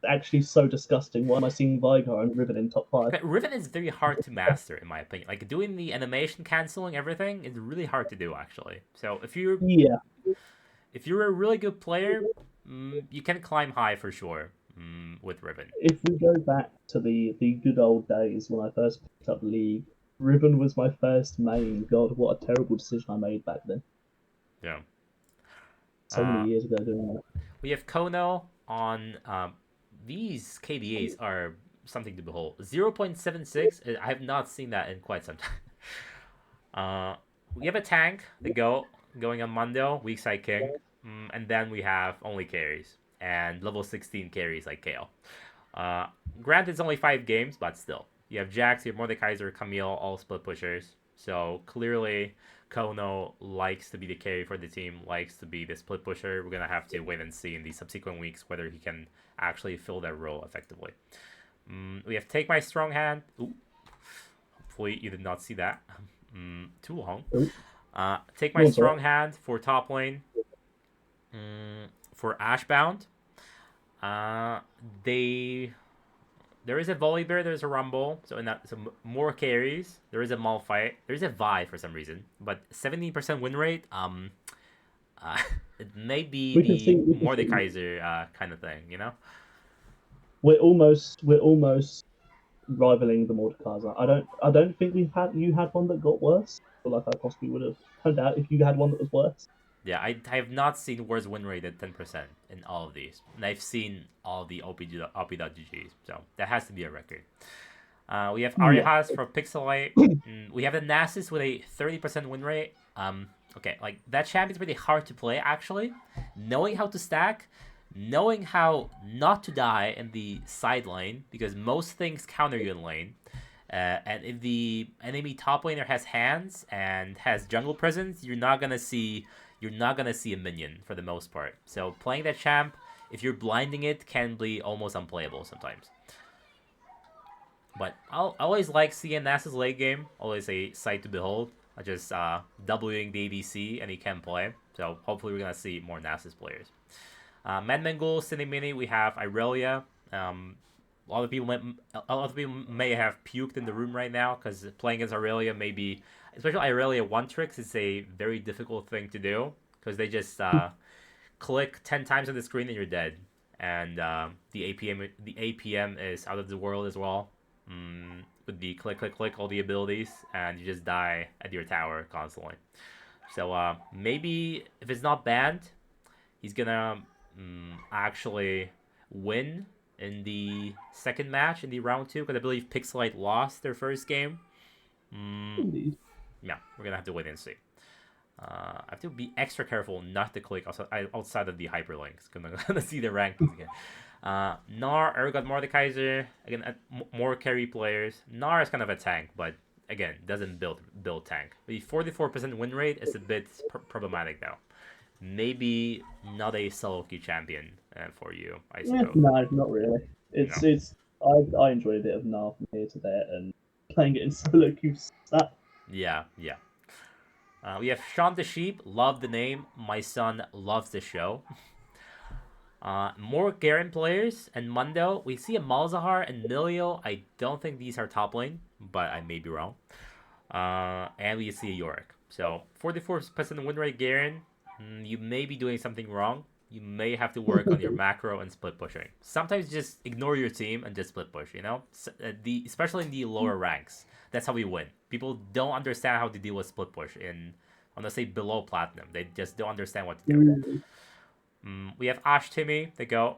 Actually so disgusting. Why am I seeing Vigar and Riven in top 5? Okay, Riven is very hard to master, in my opinion. Like, doing the animation canceling, everything, is really hard to do, actually. So, if you're a really good player, you can climb high for sure with Ribbon. If we go back to the good old days when I first picked up League, Ribbon was my first main. God, what a terrible decision I made back then. Yeah. So many years ago doing that. We have Kono on. These KDAs are something to behold. 0.76. I have not seen that in quite some time. We have a tank, the goat, going on Mundo, weak side king. And then we have only carries. And level 16 carries like Kale. Granted, it's only 5 games, but still. You have Jax, you have Mordekaiser, Camille, all split pushers. So clearly, Kono likes to be the carry for the team, likes to be the split pusher. We're going to have to wait and see in the subsequent weeks whether he can actually fill that role effectively. We have Take My Strong Hand. Ooh. Hopefully you did not see that. Too long. Take My Strong Hand for top lane. For Ashbound. There is a Volibear, there's a Rumble, so more carries. There is a Malphite, there's a Vi for some reason, but 70% win rate. It may be the Mordekaiser kind of thing, you know. We're almost rivaling the Mordekaiser. I don't think you had one that got worse. I feel like I possibly would have turned out if you had one that was worse. Yeah, I have not seen worse win rate at 10% in all of these. And I've seen all the OP.GGs, so that has to be a record. We have Arihas from Pixelite. We have the Nasus with a 30% win rate. Okay, like that champion's really hard to play, actually. Knowing how to stack, knowing how not to die in the side lane, because most things counter you in lane. And if the enemy top laner has hands and has jungle presence, you're not gonna see a minion for the most part. So playing that champ, if you're blinding it, can be almost unplayable sometimes. But I always like seeing Nasus late game. Always a sight to behold. Just doubling the ADC and he can play. So hopefully we're gonna see more Nasus players. Manmangul, Cinemini, we have Irelia. A lot of people may have puked in the room right now because playing as Irelia may be, especially Irelia one tricks, is a very difficult thing to do because they just click 10 times on the screen and you're dead, and the APM is out of the world as well. With the click all the abilities, and you just die at your tower constantly. So maybe if it's not banned, he's gonna actually win in the second match in the round 2, because I believe Pixelite lost their first game. Yeah, we're gonna have to wait and see. I have to be extra careful not to click outside of the hyperlinks. Gonna see the rankings again. Gnar, Ergot, Mordekaiser, again, more carry players. Gnar is kind of a tank, but again, doesn't build tank. The 44% win rate is a bit problematic though. Maybe not a solo queue champion for you, I suppose. No, not really. I enjoy a bit of Gnar from here to there, and playing it in solo queue. Yeah. We have Sean the Sheep. Love the name. My son loves the show. More Garen players and Mundo. We see a Malzahar and Milio. I don't think these are top lane, but I may be wrong. And we see a Yorick. So 44% win rate Garen. You may be doing something wrong. You may have to work on your macro and split pushing. Sometimes just ignore your team and just split push, you know? Especially in the lower ranks. That's how we win. People don't understand how to deal with split push I'm going to say below platinum. They just don't understand what to do. We have Ash Timmy, the GOAT.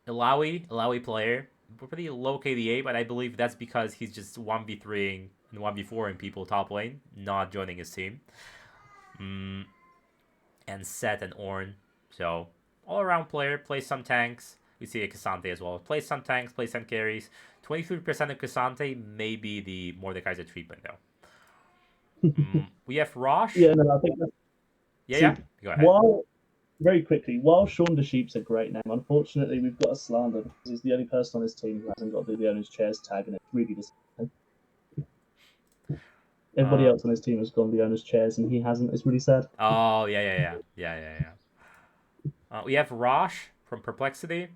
Ilawi player. Pretty low KDA, but I believe that's because he's just 1v3ing and 1v4ing people top lane, not joining his team. And Seth and Ornn. So, all-around player, plays some tanks. We see a Cassante as well. Plays some tanks, plays some carries. 23% of Cassante may be the Mordekaiser treatment, though. We have Rosh. Yeah, no, I think that's... Yeah. Go ahead. Very quickly, while Sean the Sheep's a great name, unfortunately we've got a slander because he's the only person on his team who hasn't got the owner's chairs tag, and it's really disappointing. Everybody else on his team has gone the owner's chairs, and he hasn't. It's really sad. Oh, yeah. We have Rosh from Perplexity.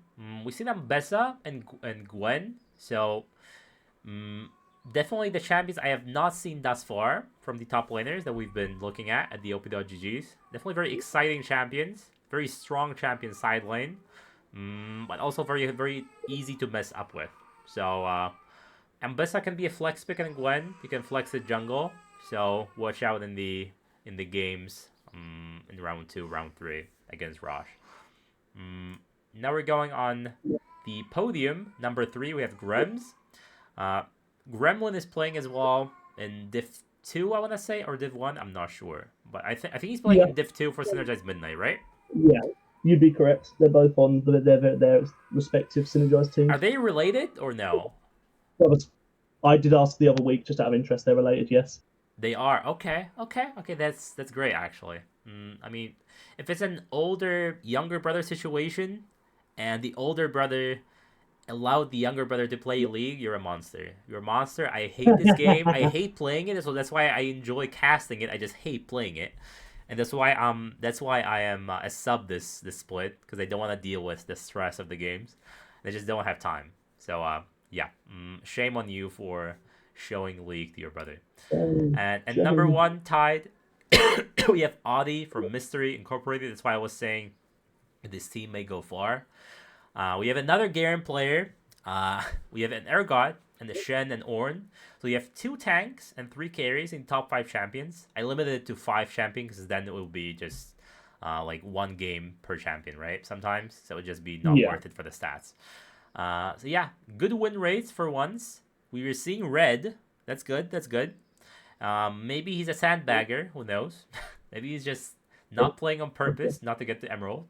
We see them Bessa and Gwen. So, definitely the champions I have not seen thus far from the top laners that we've been looking at the OP.GGs. Definitely very exciting champions. very strong champion side lane, but also very very easy to mess up with. So Ambessa can be a flex pick and Gwen. You can flex the jungle, so watch out in the games in round 2, round 3 against Rosh. Now we're going on the podium. Number 3, we have Grems. Gremlin is playing as well in Div 2, I want to say, or Div 1. I'm not sure, but I think he's playing in Div 2 for Synergized Midnight, right? Yeah, you'd be correct. They're both on their respective Synergized teams. Are they related or no? I did ask the other week, just out of interest. They're related, yes. They are. Okay. That's great, actually. I mean, if it's an older younger brother situation, and the older brother allowed the younger brother to play League, you're a monster. You're a monster. I hate this game. I hate playing it. So that's why I enjoy casting it. I just hate playing it, and that's why I am a sub this split, because I don't want to deal with the stress of the games. I just don't have time. So yeah, shame on you for showing League to your brother. And number 1 tied, we have Audi from Mystery Incorporated. That's why I was saying this team may go far. We have another Garen player. We have an Ergot and a Shen and Ornn. So we have 2 tanks and 3 carries in top 5 champions. I limited it to 5 champions because then it will be just like 1 game per champion, right? Sometimes. So it would just be not worth it for the stats. So yeah, good win rates for once. We were seeing red. That's good. Maybe he's a sandbagger. Who knows? Maybe he's just not playing on purpose, not to get the emerald.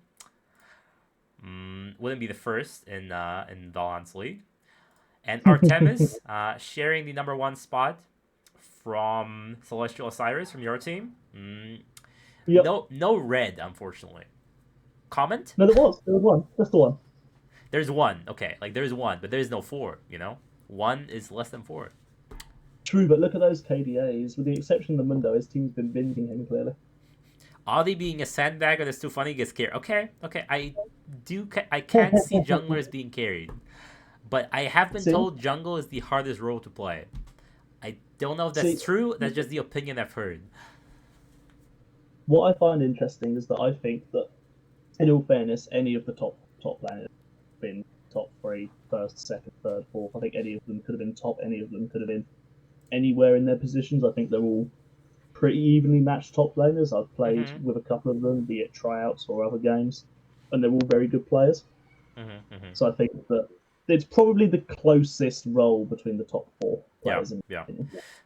Wouldn't be the first in Valanths League. And Artemis sharing the number 1 spot from Celestial Osiris from your team. No red, unfortunately. Comment? No, there was one. That's the one. There's 1. Okay, like there's 1, but there's no 4. 1 is less than 4. True, but look at those KDAs. With the exception of the Mundo, his team's been binging him clearly. Audi being a sandbagger that's too funny gets carried. Okay. I can see junglers being carried, but I have been told jungle is the hardest role to play. I don't know if that's true. That's just the opinion I've heard. What I find interesting is that I think that, in all fairness, any of the top laners have been top 3, first, second, third, fourth. I think any of them could have been top. Any of them could have been anywhere in their positions. I think they're all pretty evenly matched top laners. I've played with a couple of them, be it tryouts or other games, and they're all very good players. So I think that it's probably the closest role between the top 4 players. Yeah.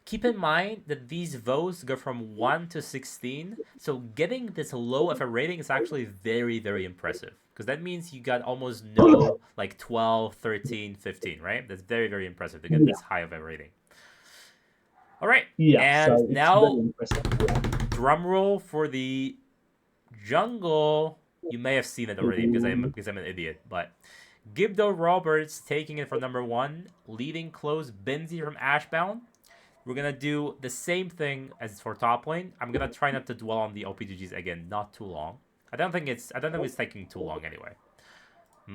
Keep in mind that these votes go from 1 to 16, so getting this low of a rating is actually very, very impressive, because that means you got almost no, like 12, 13, 15, right? That's very, very impressive to get this high of a rating. All right, and so now drum roll for the jungle. You may have seen it already because I'm an idiot, but Gibdo Roberts taking it for number 1, leading close Benzi from Ashbound. We're gonna do the same thing as for top lane. I'm gonna try not to dwell on the OPGGs again, not too long. I don't think it's taking too long anyway.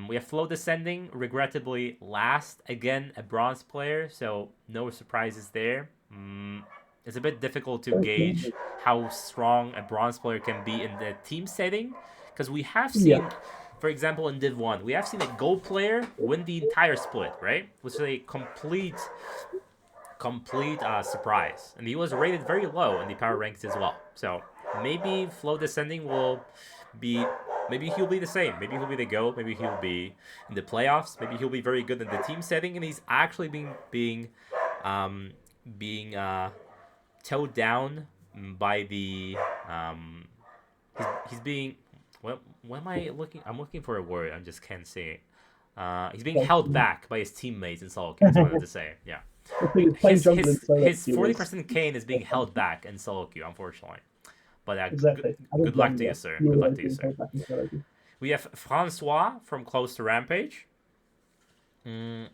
We have Flow descending, regrettably last, again a bronze player, so no surprises there. It's a bit difficult to gauge how strong a bronze player can be in the team setting, because we have seen, for example, in Div 1, we have seen a gold player win the entire split, right? Which is a complete surprise. And he was rated very low in the power ranks as well. So maybe Flow descending will be, maybe he'll be the same. Maybe he'll be the GOAT. Maybe he'll be in the playoffs. Maybe he'll be very good in the team setting, and he's actually being towed down by the he's being, what am I looking? I'm looking for a word. I just can't say it. He's being held back by his teammates in solo queue. That's what I wanted to say. Yeah. His 40% cane is being held back in solo queue, unfortunately. But good luck to you, sir. Good luck to you, sir. We have Francois from Close to Rampage, who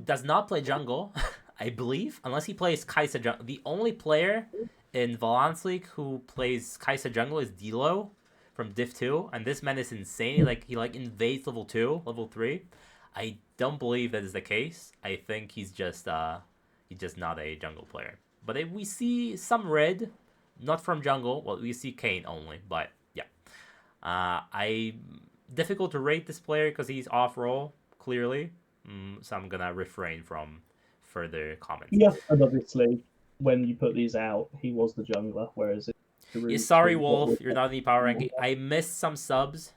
does not play jungle, I believe, unless he plays Kai'Sa jungle. The only player in Valanths League who plays Kai'Sa jungle is Dilo from Div 2, and this man is insane. He invades level 2, level 3. I don't believe that is the case. I think he's just not a jungle player. But if we see some red, not from jungle. Well, we see Kayn only, but yeah. I difficult to rate this player because he's off role clearly, so I'm gonna refrain from further comments. Yeah, and obviously when you put these out, he was the jungler, whereas Yeah, sorry, Wolf, you're not in the power ranking. I missed some subs,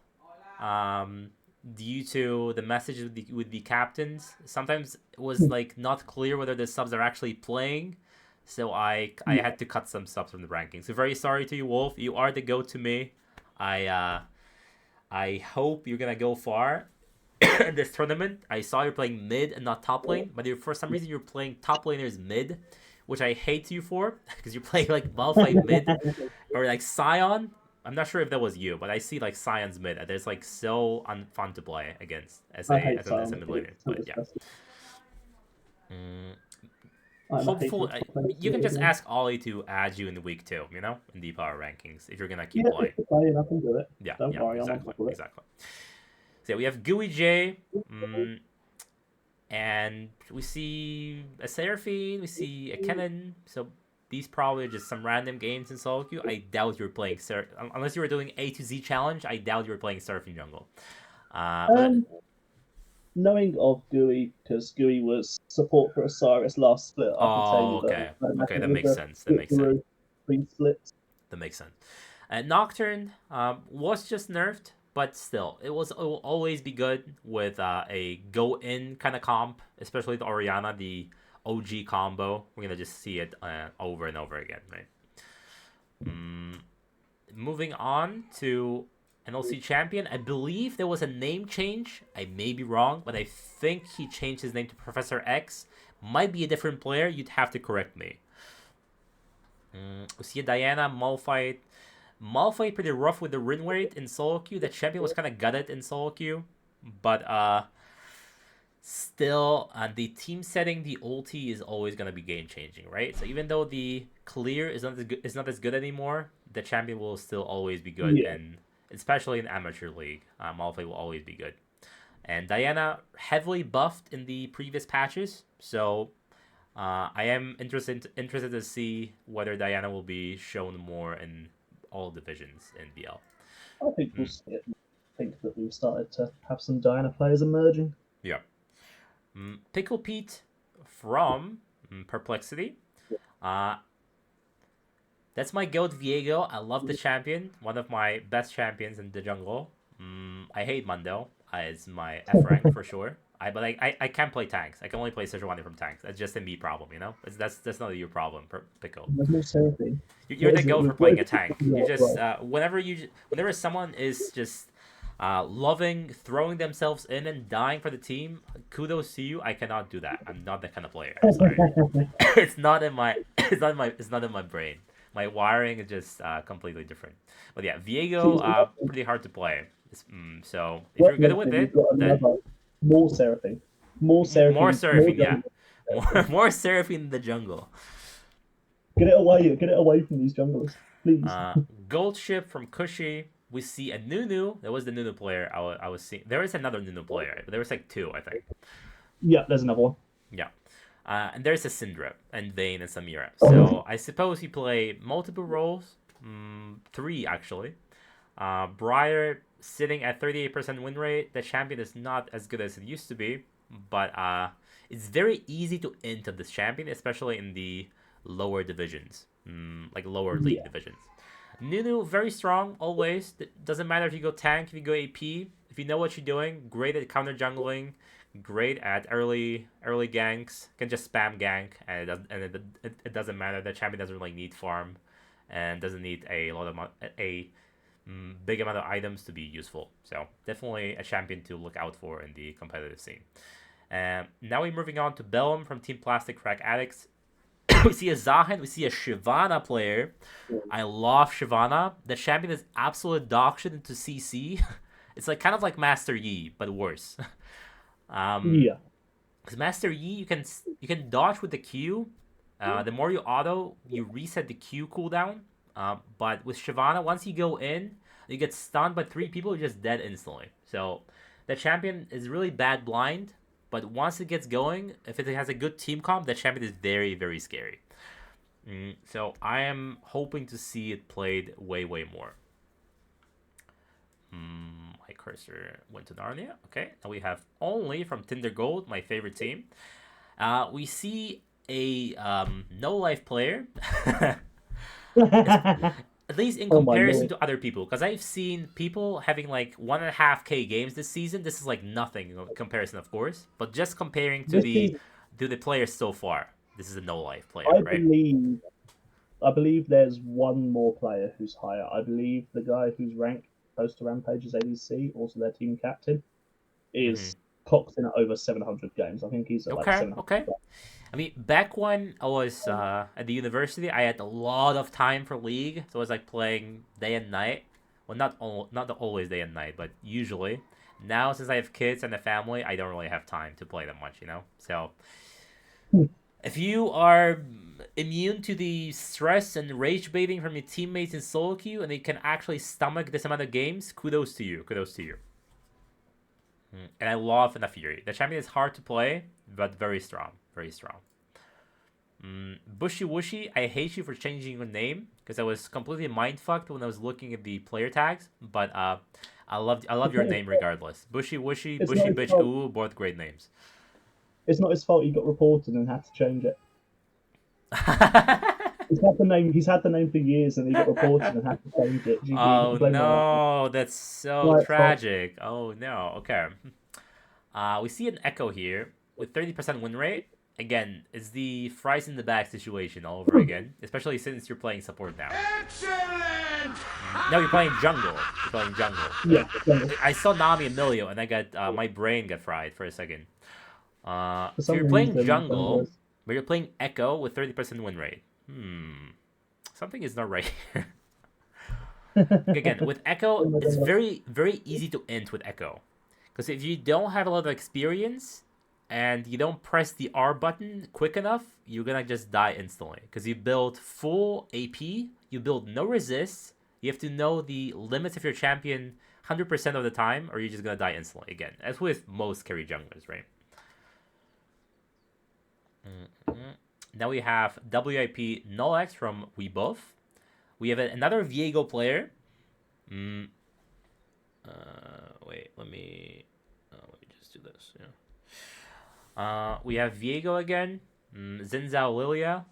due to the message with the captains. Sometimes it was like not clear whether the subs are actually playing, so I had to cut some subs from the rankings. So very sorry to you, Wolf. You are the goat to me. I hope you're gonna go far in this tournament. I saw you're playing mid and not top lane, but for some reason you're playing top laners mid, which I hate you for because you're playing like Malphite mid or like Sion. I'm not sure if that was you, but I see like Sion's mid. And it's like so unfun to play against as a mid laner. But yeah. Hopefully, you can just ask Ollie to add you in week 2. You know, in the power rankings if you're gonna keep playing. I can do it. Yeah, Don't worry, exactly. So we have Gooey J, and we see a Seraphine, we see a Kennen. So these probably are just some random games in solo queue. I doubt you're playing unless you were doing A to Z challenge. I doubt you were playing Seraphine jungle. Knowing of Gooey, because Gooey was support for Osiris last split, I can tell you that. Okay, that makes sense. That makes sense. That makes sense. Nocturne was just nerfed, but still, it will always be good with a go in kind of comp, especially the Orianna, the OG combo. We're gonna just see it over and over again, right? Moving on to NLC champion. I believe there was a name change. I may be wrong, but I think he changed his name to Professor X. Might be a different player. You'd have to correct me. We see a Diana, Malphite. Malphite pretty rough with the win rate in solo queue. The champion was kind of gutted in solo queue. But still, the team setting, the ulti is always going to be game changing, right? So even though the clear is not as good anymore, the champion will still always be good. Yeah. And especially in Amateur League, Malphite will always be good. And Diana heavily buffed in the previous patches, so I am interested to see whether Diana will be shown more in all divisions in BL. I think we'll see it. I think that we've started to have some Diana players emerging. Yeah. Pickle Pete from Perplexity. That's my goat Viego. I love the champion. One of my best champions in the jungle. I hate Mundo. It's my F rank for sure. But I can't play tanks. I can only play Sejuani from tanks. That's just a me problem, you know? That's not your problem, Pickle. You're the goat for playing a tank. You just whenever someone is just loving throwing themselves in and dying for the team, kudos to you. I cannot do that. I'm not that kind of player. I'm sorry. It's not in my brain. My wiring is just completely different. But yeah, Viego, pretty hard to play. So if you're good with it, then more Seraphine. More Seraphine, yeah. More Seraphine in the jungle. Get it away from these junglers, please. Gold ship from Cushy. We see a Nunu. That was the Nunu player I was seeing. There is another Nunu player, but there was like 2, I think. Yeah, there's another one. Yeah. And there's a Syndra and Vayne and Samira. So I suppose you play multiple roles. 3, actually. Briar sitting at 38% win rate. The champion is not as good as it used to be. But it's very easy to enter this champion, especially in the lower divisions. Like lower league divisions. Nunu, very strong, always. Doesn't matter if you go tank, if you go AP. If you know what you're doing, great at counter jungling. Great at early ganks. Can just spam gank, and it doesn't matter. The champion doesn't really need farm, and doesn't need a big amount of items to be useful. So definitely a champion to look out for in the competitive scene. Now we're moving on to Bellum from Team Plastic Crack Addicts. We see a Zahen, we see a Shyvana player. I love Shyvana. The champion is absolute dog shit into CC. It's like kind of like Master Yi, but worse. Because Master Yi, you can dodge with the Q. The more you auto, you reset the Q cooldown. But with Shyvana, once you go in, you get stunned by 3 people, you're just dead instantly. So the champion is really bad blind, but once it gets going, if it has a good team comp, the champion is very, very scary. So I am hoping to see it played way, way more. My cursor went to Narnia. Okay, and we have only from Tinder Gold, my favorite team. We see a no life player. At least in comparison to other people, because I've seen people having like 1.5K games this season. This is like nothing in comparison, of course, but just comparing to the players so far, this is a no life player, right? I believe there's one more player who's higher. I believe the guy who's ranked close to Rampage's ADC, also their team captain, is clocked in at over 700 games. I think he's at like 700. Okay. I mean, back when I was at the university, I had a lot of time for League, so I was like playing day and night. Well, not always day and night, but usually. Now, since I have kids and a family, I don't really have time to play that much, you know? So, if you are immune to the stress and rage baiting from your teammates in solo queue and they can actually stomach this amount of games, kudos to you. And I love the Fury. The champion is hard to play, but very strong. Bushy Wushy, I hate you for changing your name because I was completely mindfucked when I was looking at the player tags. But I love your name regardless. Bushy Wushy, Bushy Bitch, ooh, both great names. It's not his fault he got reported and had to change it. He's had the name for years and he got reported and had to change it. Oh no, that's so tragic. Oh no, okay. We see an Echo here with 30% win rate. Again, it's the fries in the bag situation all over again, especially since you're playing support now. Excellent! No, you're playing jungle. Yeah. I saw Nami and Milio, and I got my brain got fried for a second. So you're playing jungle, but you're playing Echo with 30% win rate. Something is not right here. Again, with Echo, it's very, very easy to end with Echo. Because if you don't have a lot of experience and you don't press the R button quick enough, you're gonna just die instantly. Because you build full AP, you build no resist, you have to know the limits of your champion 100% of the time, or you're just gonna die instantly again. As with most carry junglers, right? Now we have WIP Nolex from We Both. We have another Viego player. Wait, let me just do this. Yeah. We have Viego again. Zinzao Lilia.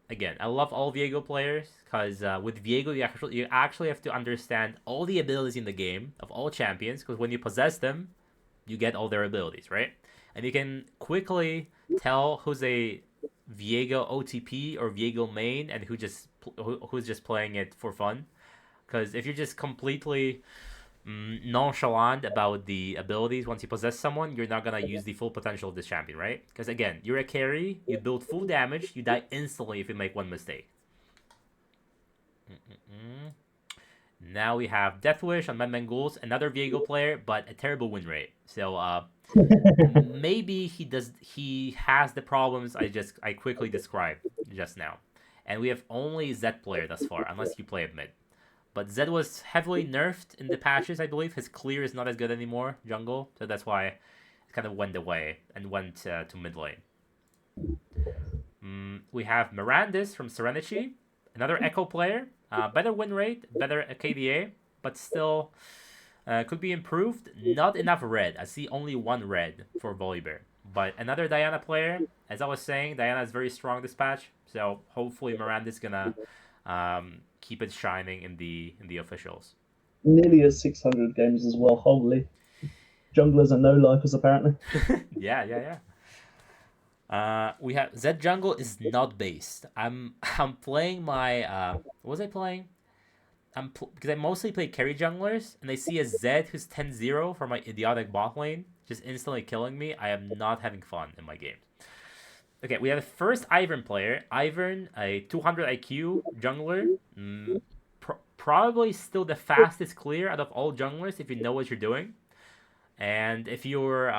Again, I love all Viego players because with Viego you actually have to understand all the abilities in the game of all champions, because when you possess them, you get all their abilities, right? And you can quickly tell who's a Viego OTP or Viego main and who's just playing it for fun. Because if you're just completely nonchalant about the abilities once you possess someone, you're not gonna use the full potential of this champion, right? Because again, you're a carry, you build full damage, you die instantly if you make one mistake. Now we have Deathwish on Mad Men Ghouls, another Viego player, but a terrible win rate. So maybe he has the problems I quickly described just now. And we have only Zed player thus far, unless you play at mid. But Zed was heavily nerfed in the patches, I believe. His clear is not as good anymore, jungle. So that's why it kind of went away and went to mid lane. We have Mirandis from Serenity, another Echo player. Better win rate, better KDA, but still could be improved. Not enough red. I see only one red for Volibear. But another Diana player. As I was saying, Diana is very strong this patch. So hopefully Mirandis gonna keep it shining in the officials. Nearly as 600 games as well. Holy. Junglers are no lifers apparently. Yeah. We have Zed jungle is not based. I'm playing my what was I playing? Because I mostly play carry junglers, and I see a Zed who's 10-0 for my idiotic bot lane, just instantly killing me. I am not having fun in my game. Okay, we have the first Ivern player. Ivern, a 200 IQ jungler. Probably still the fastest clear out of all junglers if you know what you're doing. And if you're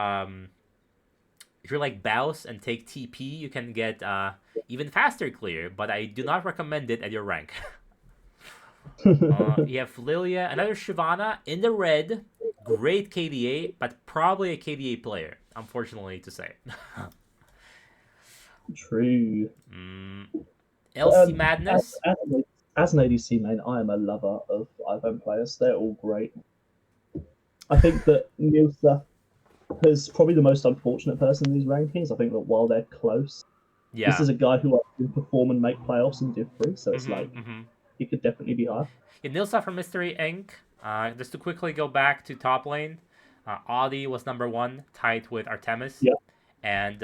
like Baus and take TP, you can get even faster clear, but I do not recommend it at your rank. You have Lilia, another Shyvana in the red. Great KDA, but probably a KDA player, unfortunately to say. True. LC Madness. As an ADC main, I am a lover of Ivern players. They're all great. I think that Nilsa is probably the most unfortunate person in these rankings. I think that while they're close, this is a guy who can perform and make playoffs in Div 3, so it's he could definitely be higher. Yeah, Nilsa from Mystery Inc. Just to quickly go back to top lane, Audi was number 1, tied with Artemis. Yeah. And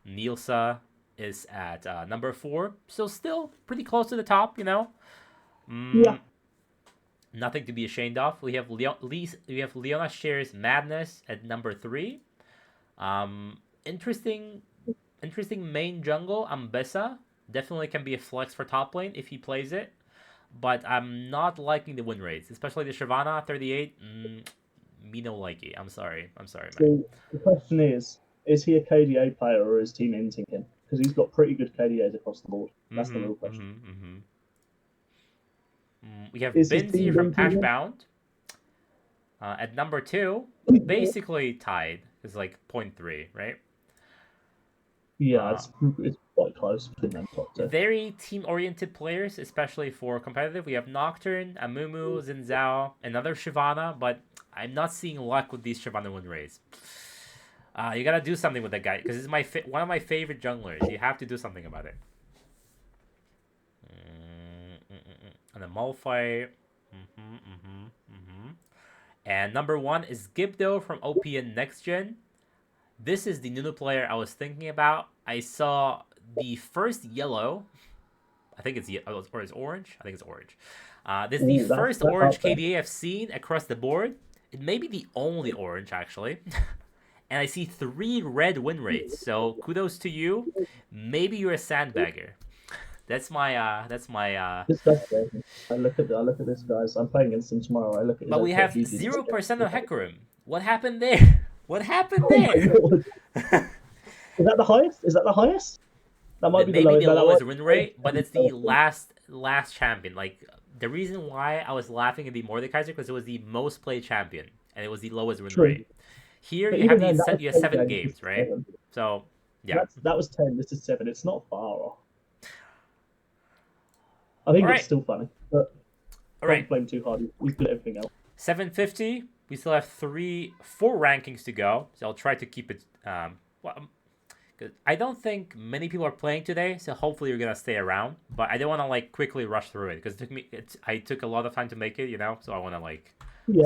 Nilsa is at number 4, so still pretty close to the top, you know. Yeah. Nothing to be ashamed of. We have Leona shares Madness at number 3. Interesting main jungle. Ambessa definitely can be a flex for top lane if he plays it, but I'm not liking the win rates, especially the Shyvana 38. Me no likey. I'm sorry, man. So the question is he a KDA player or is team inting him? Because he's got pretty good KDAs across the board. That's the real question. We have Benzi from Ashbound at number 2, basically tied. It's like 0.3, right? Yeah, it's quite close between them top 2. Very team-oriented players, especially for competitive. We have Nocturne, Amumu, Zinzao, another Shyvana, but I'm not seeing luck with these Shyvana win rates. You gotta do something with that guy, because it's one of my favorite junglers. You have to do something about it. And the Malphite. And number 1 is Gibdo from OPN Next Gen. This is the Nunu player I was thinking about. I saw the first yellow. I think it's or it's orange. I think it's orange. This is the first orange KDA I've seen across the board. It may be the only orange, actually. And I see 3 red win rates. So kudos to you. Maybe you're a sandbagger. That's my This guy's crazy. I look at this guy's. I'm playing against him tomorrow. I look at. But we have 0% of Hecarim. What happened there? What happened there? Is that the highest? That might be the lowest win rate, but it's the last champion. Like the reason why I was laughing at the Mordekaiser because it was the most played champion and it was the lowest win rate. Here you have 7 games, right? 7. So yeah, that was 10. This is 7. It's not far off. I think it's still funny, but don't blame too hard. We've got everything else. 750. We still have 4 rankings to go, so I'll try to keep it. Cause I don't think many people are playing today, so hopefully you're gonna stay around. But I don't want to like quickly rush through it because I took a lot of time to make it, you know. So I want to like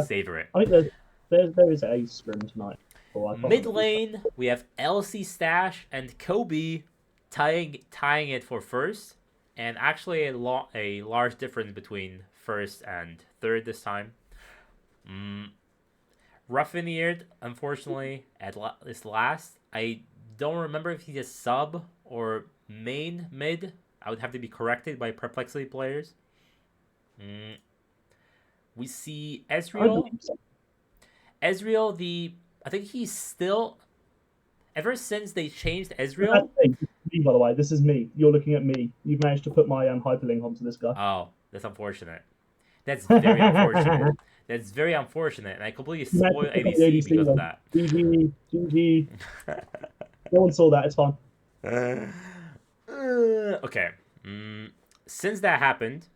savor it. I think there is a scrim tonight. Mid lane, we have LC Stash and Kobe tying it for first, and actually a large difference between first and third this time. Raffineered, unfortunately, at this last. I don't remember if he's a sub or main mid. I would have to be corrected by Perplexity players. We see Ezreal. I think he's still... Ever since they changed Ezreal... By the way, this is me. You're looking at me. You've managed to put my hyperlink onto this guy. Oh, that's unfortunate. That's very unfortunate. That's very unfortunate, and I completely spoiled ADC because of that. GG. No one saw that. It's fine. Okay. Since that happened,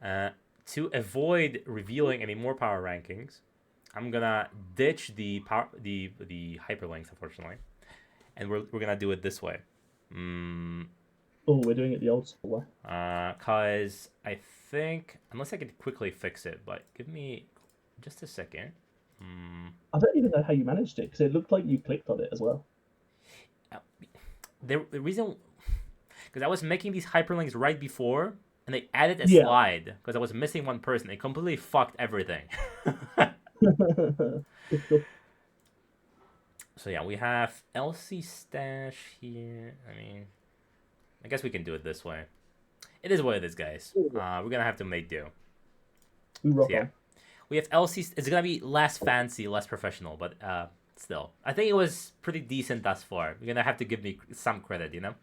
to avoid revealing any more power rankings, I'm gonna ditch the hyperlinks, unfortunately, and we're gonna do it this way. Oh, we're doing it the old school way. Cause I think unless I can quickly fix it, but give me just a second. I don't even know how you managed it because it looked like you clicked on it as well. The reason, because I was making these hyperlinks right before, and they added a slide because I was missing one person. It completely fucked everything. So yeah, we have LC Stash here. I mean, I guess we can do it this way. It is what it is, guys. We're gonna have to make do. So, yeah, we have LC. It's gonna be less fancy, less professional, but still, I think it was pretty decent thus far. You're gonna have to give me some credit, you know.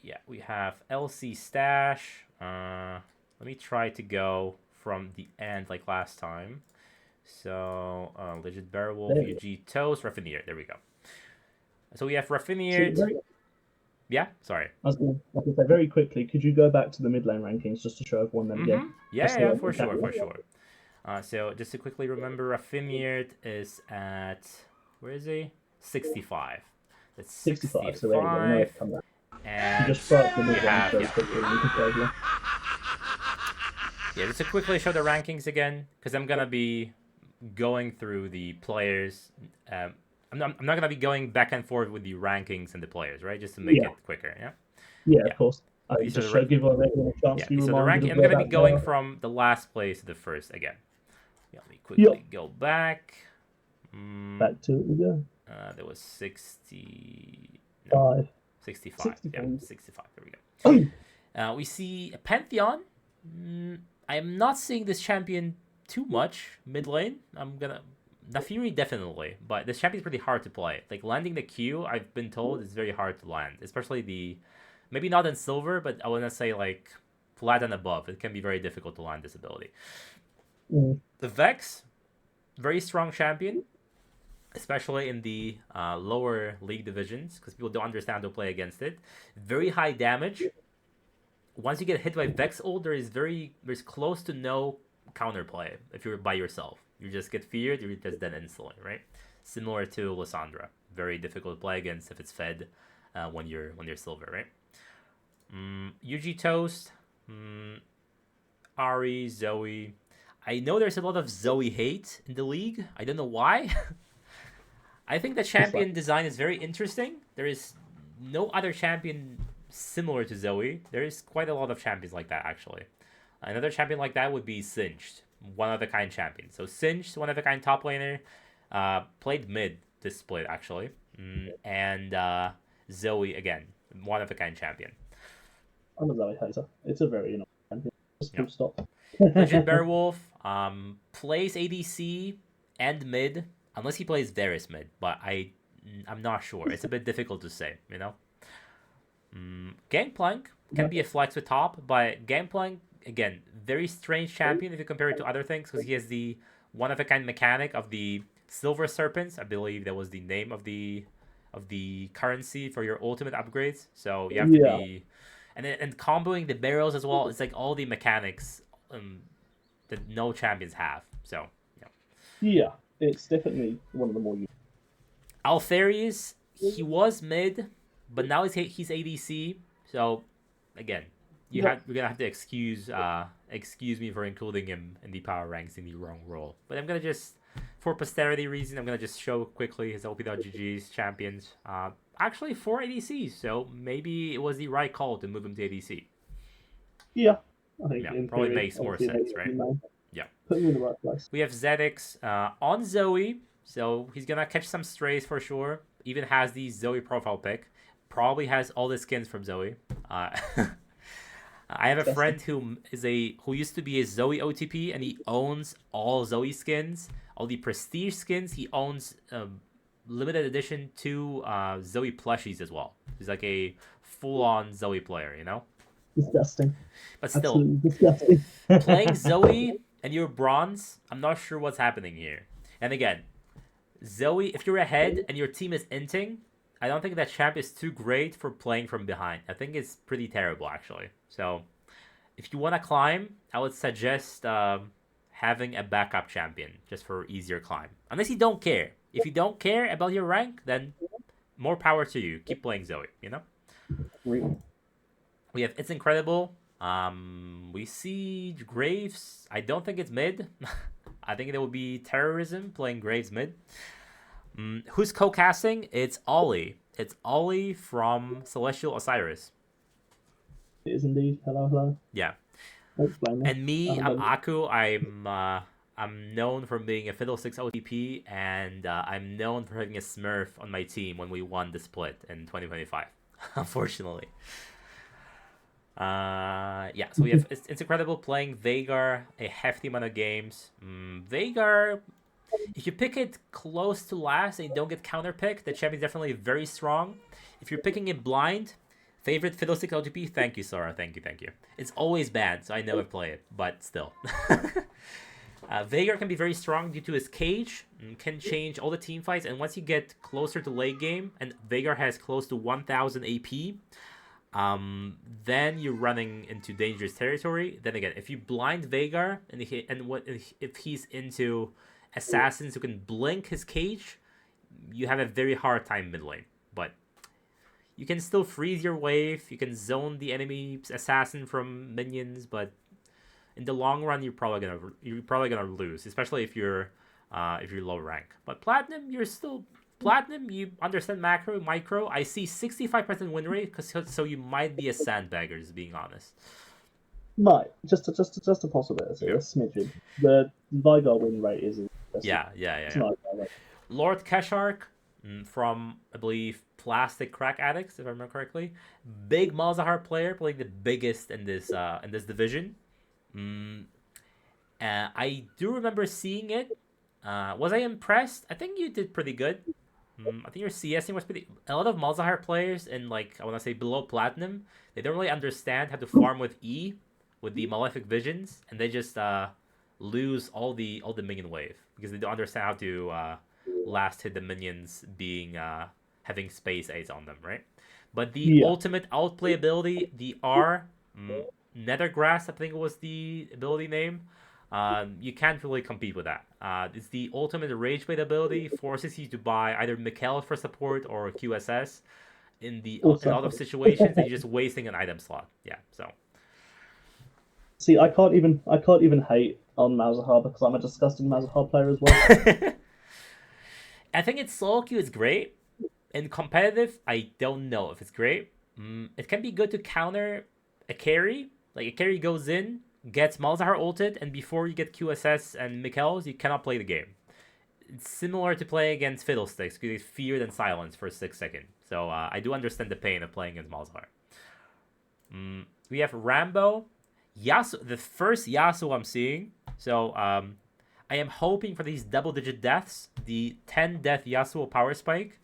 Yeah, we have LC Stash. Let me try to go from the end like last time. So, Legit Bearwolf, UG Toast, Raffineered. There we go. So we have Raffineered. Yeah, sorry. I was going to say very quickly, could you go back to the mid lane rankings just to show everyone them again? Yeah, for sure. So just to quickly remember, Rafimiert is at, where is he? 65. That's 65. So there you go. Now come back. And you just start the have, very quickly. And you can play them. Yeah, just to quickly show the rankings again, because I'm gonna be going through the players. I'm not gonna be going back and forth with the rankings and the players, right? Just to make it quicker. Yeah. Yeah, of course. Just give everyone a chance to be reminded. I'm gonna be going from the last place to the first again. Yeah, let me quickly go back. Back to it we go. There was 65. 65. Yeah, 65. There we go. We see a Pantheon. I am not seeing this champion too much mid lane. Nafiri definitely, but this champion is pretty hard to play. Like landing the Q, I've been told is very hard to land, especially maybe not in silver, but I want to say like flat and above. It can be very difficult to land this ability. The Vex, very strong champion, especially in the lower league divisions, because people don't understand how to play against it. Very high damage. Once you get hit by Vex ult, there's close to no counterplay if you're by yourself. You just get feared, you're just dead instantly, right? Similar to Lysandra. Very difficult to play against if it's fed when you're silver, right? Yuji Toast, Ari, Zoe. I know there's a lot of Zoe hate in the league. I don't know why. I think the champion design is very interesting. There is no other champion similar to Zoe. There is quite a lot of champions like that, actually. Another champion like that would be Singed, one-of-a-kind champion. So Singed, one-of-a-kind top laner, played mid this split, actually. And Zoe, again, one-of-a-kind champion. I'm a Zoe hater. It's a very champion. Just stop. Legend Beowulf plays ADC and mid, unless he plays Varus mid, but I'm not sure. It's a bit difficult to say, you know? Gangplank can be a flex with top, but Gangplank, again, very strange champion if you compare it to other things, because he has the one-of-a-kind mechanic of the Silver Serpents. I believe that was the name of the currency for your ultimate upgrades. So you have to be... And comboing the barrels as well. It's like all the mechanics that no champions have. So, yeah, it's definitely one of the more useful. Alpharius, he was mid, but now he's ADC. So, again, you're gonna have to excuse me for including him in the power ranks in the wrong role. But I'm gonna just, for posterity reason, I'm gonna just show quickly his LP.GG's champions. Actually 4 ADCs, so maybe it was the right call to move him to ADC. Yeah, I think probably makes more sense, right? Yeah. Put him in the right place. We have Zedix on Zoe, so he's gonna catch some strays for sure. Even has the Zoe profile pic. Probably has all the skins from Zoe. I have a friend who used to be a Zoe OTP, and he owns all Zoe skins, all the prestige skins. He owns limited edition 2 Zoe plushies as well. He's like a full-on Zoe player, you know? Disgusting. But still, disgusting. playing Zoe and you're bronze, I'm not sure what's happening here. And again, Zoe, if you're ahead and your team is inting, I don't think that champ is too great for playing from behind. I think it's pretty terrible, actually. So, if you want to climb, I would suggest having a backup champion just for easier climb. Unless you don't care. If you don't care about your rank, then more power to you. Keep playing Zoe, you know? We have It's Incredible. We see Graves. I don't think it's mid. I think it would be Terrorism playing Graves mid. Who's co-casting? It's Ollie. It's Ollie from Celestial Osiris. It is indeed. Hello. Yeah. Explain that. And me, I'm Aku. I'm known for being a Fiddlesticks OTP, and I'm known for having a Smurf on my team when we won the split in 2025. Unfortunately. So we have It's Incredible playing Veigar a hefty amount of games. Veigar, if you pick it close to last and you don't get counterpicked, the champion is definitely very strong. If you're picking it blind, favorite Fiddlesticks OTP, thank you, Sora. Thank you. It's always bad, so I never play it, but still. Veigar can be very strong due to his cage, and can change all the team fights, and once you get closer to late game, and Veigar has close to 1000 AP, Then you're running into dangerous territory. Then again, if you blind Vhagar if he's into assassins who can blink his cage, you have a very hard time mid lane. But you can still freeze your wave. You can zone the enemy assassin from minions, but in the long run, you're probably gonna lose, especially if you're low rank. But platinum, you're still platinum. You understand macro, micro. I see 65% win rate, so you might be a sandbagger, just being honest. Might just a possibility. A smidgen. The Vhagar win rate is. Yeah. Lord Keshark from, I believe, Plastic Crack Addicts, if I remember correctly. Big Malzahar player, playing the biggest in this division. I do remember seeing it. Was I impressed? I think you did pretty good. I think your CSing was pretty. A lot of Malzahar players in, like, I want to say below platinum, they don't really understand how to farm with E, with the Malefic Visions, and they just lose all the minion wave because they don't understand how to last hit the minions being having space aids on them, right? But the ultimate outplay ability, the R, Nethergrass, I think it was the ability name. You can't really compete with that. It's the ultimate rage bait ability, forces you to buy either Mikkel for support or QSS. In a lot of situations, and you're just wasting an item slot. Yeah, so. See, I can't even hate on Malzahar because I'm a disgusting Malzahar player as well. I think its solo queue is great. In competitive, I don't know if it's great. It can be good to counter a carry. Like, a carry goes in, gets Malzahar ulted, and before you get QSS and Mikkels, you cannot play the game. It's similar to play against Fiddlesticks, because it's feared and silenced for 6 seconds. So I do understand the pain of playing against Malzahar. We have Rambo. Yasuo, the first Yasuo I'm seeing. So I am hoping for these double-digit deaths. The 10-death Yasuo power spike.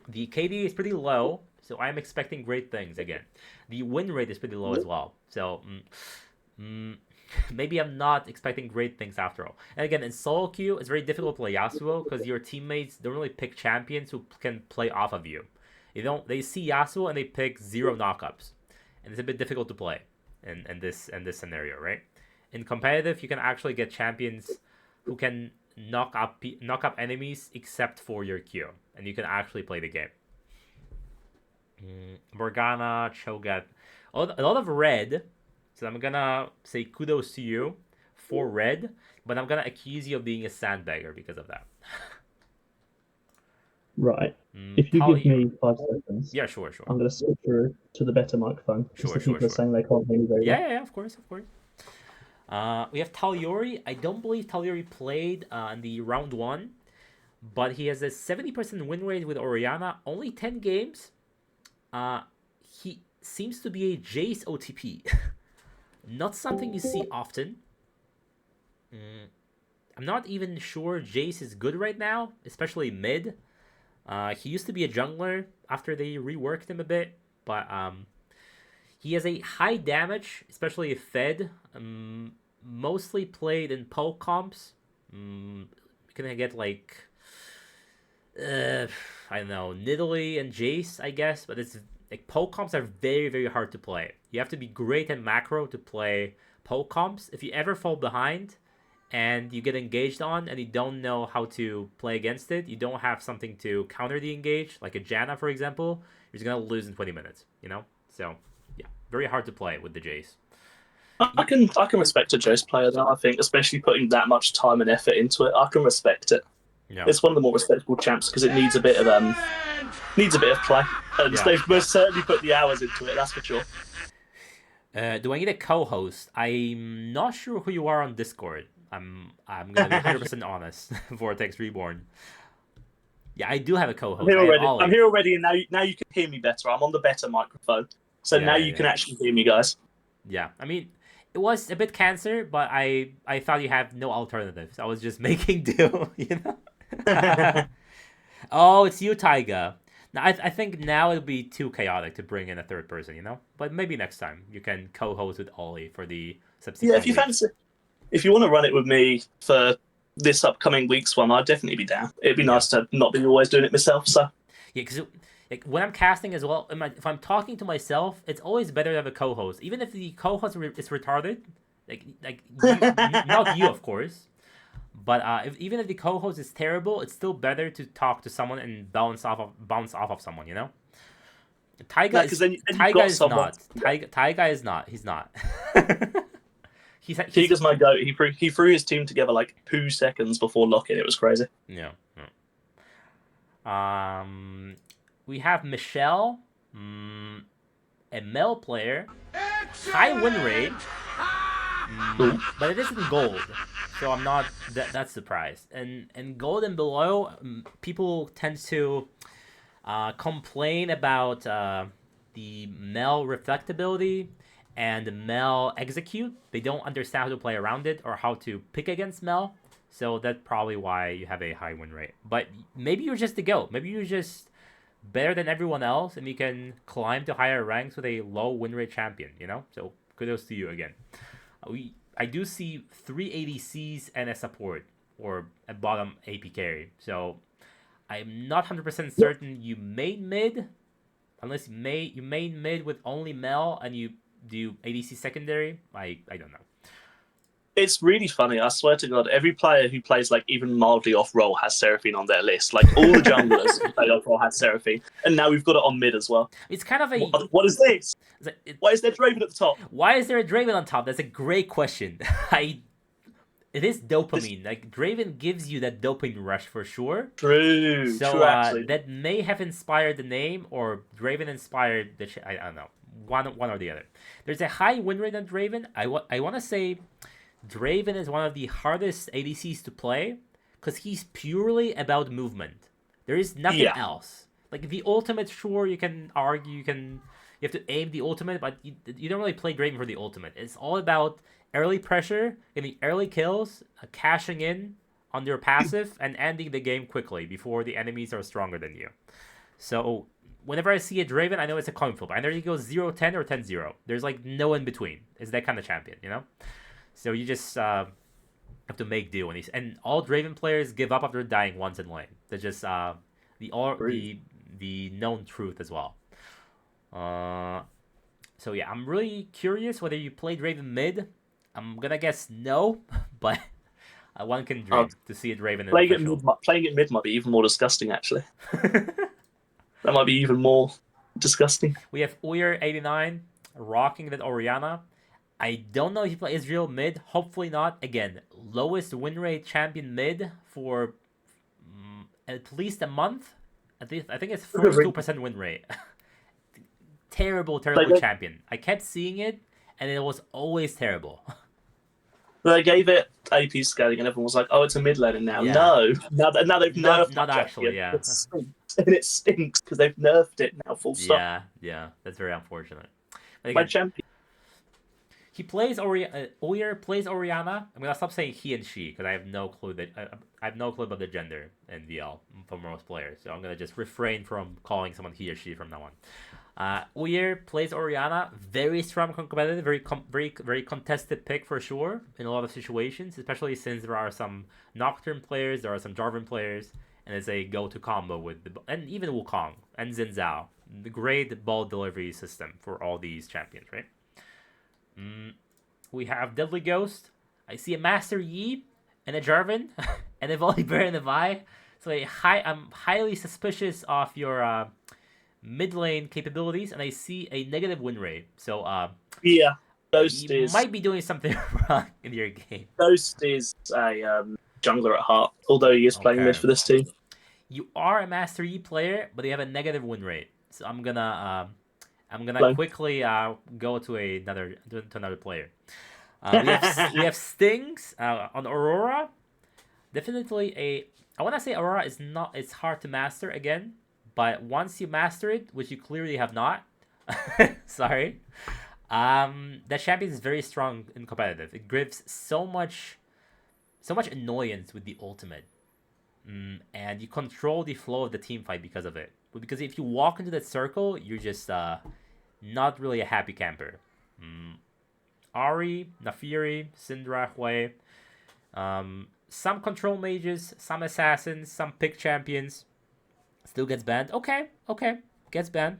The KD is pretty low, so I'm expecting great things again. The win rate is pretty low as well. So maybe I'm not expecting great things after all. And again, in solo queue, it's very difficult to play Yasuo because your teammates don't really pick champions who can play off of you. They see Yasuo and they pick 0 knockups, and it's a bit difficult to play in this scenario, right? In competitive, you can actually get champions who can knock up enemies except for your Q, and you can actually play the game. Morgana, Cho'Gath, a lot of red. So I'm gonna say kudos to you for red, but I'm gonna accuse you of being a sandbagger because of that. Right. If you give me 5 seconds, yeah, sure. I'm gonna switch through to the better microphone. Sure. People are saying they can't hear me very well. Yeah, of course. We have Talyori. I don't believe Talyori played in the round 1, but he has a 70% win rate with Orianna. Only 10 games. He seems to be a Jace OTP. Not something you see often. I'm not even sure Jace is good right now, especially mid. He used to be a jungler after they reworked him a bit, but he has a high damage, especially if fed. Mostly played in poke comps. You can get like I don't know, Nidalee and Jace, I guess, but it's like poke comps are very, very hard to play. You have to be great at macro to play poke comps. If you ever fall behind and you get engaged on and you don't know how to play against it, you don't have something to counter the engage, like a Janna, for example, you're just going to lose in 20 minutes, you know? So, yeah, very hard to play with the Jace. I can respect a Jace player, though, I think, especially putting that much time and effort into it. I can respect it. Yeah. It's one of the more respectable champs because it needs a bit of play. And they've most certainly put the hours into it, that's for sure. Do I need a co-host? I'm not sure who you are on Discord. I'm gonna be 100% honest. Vortex Reborn. Yeah, I do have a co-host. I'm here already, and now you can hear me better. I'm on the better microphone, so now you can actually hear me, guys. Yeah, I mean, it was a bit cancer, but I thought you have no alternatives. I was just making do, you know. Oh, it's you, Taiga. Now, I think now it'll be too chaotic to bring in a third person, you know? But maybe next time you can co-host with Ollie for the subsequent if you fancy, if you want to run it with me for this upcoming week's one, I'd definitely be down. It'd be nice to not be always doing it myself, so. Yeah, because Like when I'm casting as well, if I'm talking to myself, it's always better to have a co-host, even if the co-host is retarded. Not you, of course, but even if the co-host is terrible, it's still better to talk to someone and bounce off of someone. You know. Taiga is not. Taiga is not. He's not. Taiga's my goat. He threw his team together like 2 seconds before lock-in. It was crazy. Yeah. We have Michelle, a male player, high win rate, but it isn't gold, so I'm not that surprised. And gold and below, people tend to complain about the male reflectability and the male execute. They don't understand how to play around it or how to pick against male. So that's probably why you have a high win rate. But maybe you're just the GOAT. Maybe you're just better than everyone else and you can climb to higher ranks with a low win rate champion, you know? So kudos to you again. I do see 3 ADCs and a support or a bottom AP carry. So I'm not 100% certain you made mid, unless you made mid with only Mel and you do ADC secondary. I don't know. It's really funny. I swear to God, every player who plays like even mildly off role has Seraphine on their list. Like all the junglers who play off role have Seraphine, and now we've got it on mid as well. It's kind of a what is this? Why is there Draven at the top? Why is there a Draven on top? That's a great question. It is dopamine. Like Draven gives you that dopamine rush for sure. True. So true, actually. That may have inspired the name, or Draven inspired the. I don't know. One or the other. There's a high win rate on Draven. I want to say Draven is one of the hardest ADCs to play because he's purely about movement. There is nothing else. Like the ultimate, sure, you can argue, you have to aim the ultimate, but you don't really play Draven for the ultimate. It's all about early pressure, getting early kills, cashing in on your passive, and ending the game quickly before the enemies are stronger than you. So whenever I see a Draven, I know it's a coin flip. Either he goes 0-10 or 10-0. There's like no in between. It's that kind of champion, you know? So you just have to make do. And all Draven players give up after dying once in lane. That's just the known truth as well. So yeah, I'm really curious whether you played Draven mid. I'm gonna guess no, but one can dream to see a Draven. Playing it mid might be even more disgusting, actually. That might be even more disgusting. We have Uyer89 rocking that Orianna. I don't know if he plays Israel mid. Hopefully not. Again, lowest win rate champion mid for at least a month. I think it's 42% win rate. terrible champion. I kept seeing it, and it was always terrible. They gave it AP scaling, and everyone was like, "Oh, it's a mid laner now." Yeah. No, now they've nerfed. Not actually, yeah. It stinks because they've nerfed it now. Full stop. Yeah, that's very unfortunate. Again, my champion. He plays Uyer plays Orianna. I'm gonna stop saying he and she because I have no clue about the gender in VL for most players. So I'm gonna just refrain from calling someone he or she from now on. Uyer plays Orianna. Very strong competitive, very contested pick for sure in a lot of situations, especially since there are some Nocturne players, there are some Jarvan players, and it's a go-to combo with and even Wukong and Xin Zhao. The great ball delivery system for all these champions, right? We have Deadly Ghost. I see a Master Yi and a Jarvan and a Volibear and a Vi. So I'm highly suspicious of your mid lane capabilities, and I see a negative win rate. So Ghost might be doing something wrong in your game. Ghost is a jungler at heart, although he is playing mid for this team. You are a Master Yi player, but you have a negative win rate. So I'm gonna quickly go to another player. We have Stings on Aurora. Definitely I want to say Aurora it's hard to master again, but once you master it, which you clearly have not, sorry, that champion is very strong and competitive. It gives so much annoyance with the ultimate, and you control the flow of the team fight because of it. Because if you walk into that circle, you're just not really a happy camper. Ahri, Naafiri, Syndra, Hui. Some control mages, some assassins, some pick champions. Still gets banned. Okay. gets banned.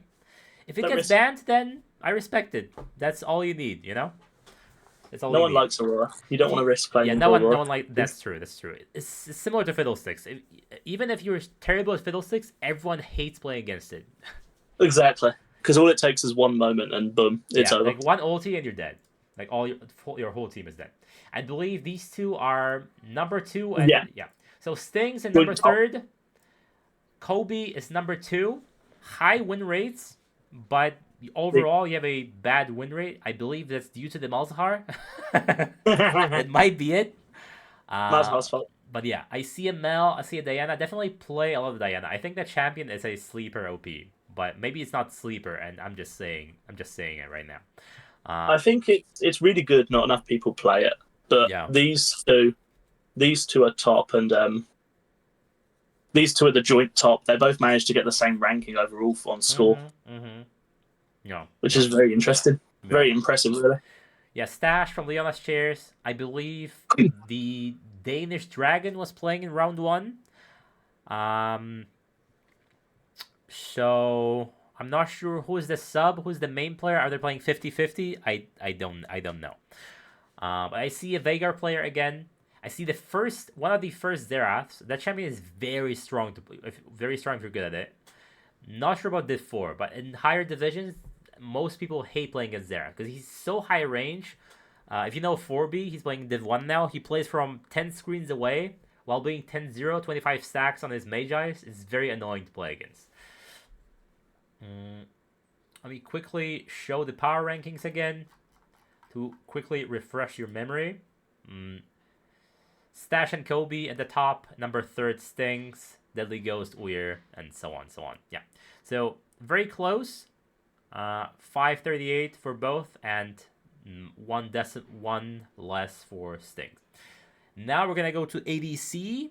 If it Don't gets risk. banned, then I respect it. That's all you need, you know? That's all No you one need. likes Aurora. You don't want to risk playing Yeah, into no Aurora. one like. That's true. That's true. It's similar to Fiddlesticks. Even if you're terrible at Fiddlesticks, everyone hates playing against it. Exactly. Because all it takes is one moment and boom, it's over. Like one ulti and you're dead. Like your whole team is dead. I believe these two are number 2 and yeah. So Stings in number 3rd. Kobe is number 2. High win rates, but overall you have a bad win rate. I believe that's due to the Malzahar. It might be it. Malzahar's fault. But yeah, I see a Mel, I see a Diana. Definitely play a lot of Diana. I think the champion is a sleeper OP, but maybe it's not sleeper, and I'm just saying it right now. I think it's really good. Not enough people play it, but these two are top, and these two are the joint top. They both managed to get the same ranking overall on score, which is very interesting. Very impressive, really. Yeah, Stash from Leona's Chairs. I believe the Danish Dragon was playing in round 1. So I'm not sure who is the sub, who's the main player. Are they playing 50-50? I don't know. But I see a Veigar player again. I see one of the first Zeraths. That champion is very strong if you're good at it. Not sure about Div 4, but in higher divisions, most people hate playing against Zerath because he's so high range. If you know 4B, he's playing Div 1 now. He plays from 10 screens away while being 10-0, 25 stacks on his Magi. It's very annoying to play against. Let me quickly show the power rankings again to quickly refresh your memory. Stash and Kobe at the top, number 3rd Stings, Deadly Ghost, Weir, and so on. Yeah, so very close. 538 for both, and one less for Stings. Now we're gonna go to ADC.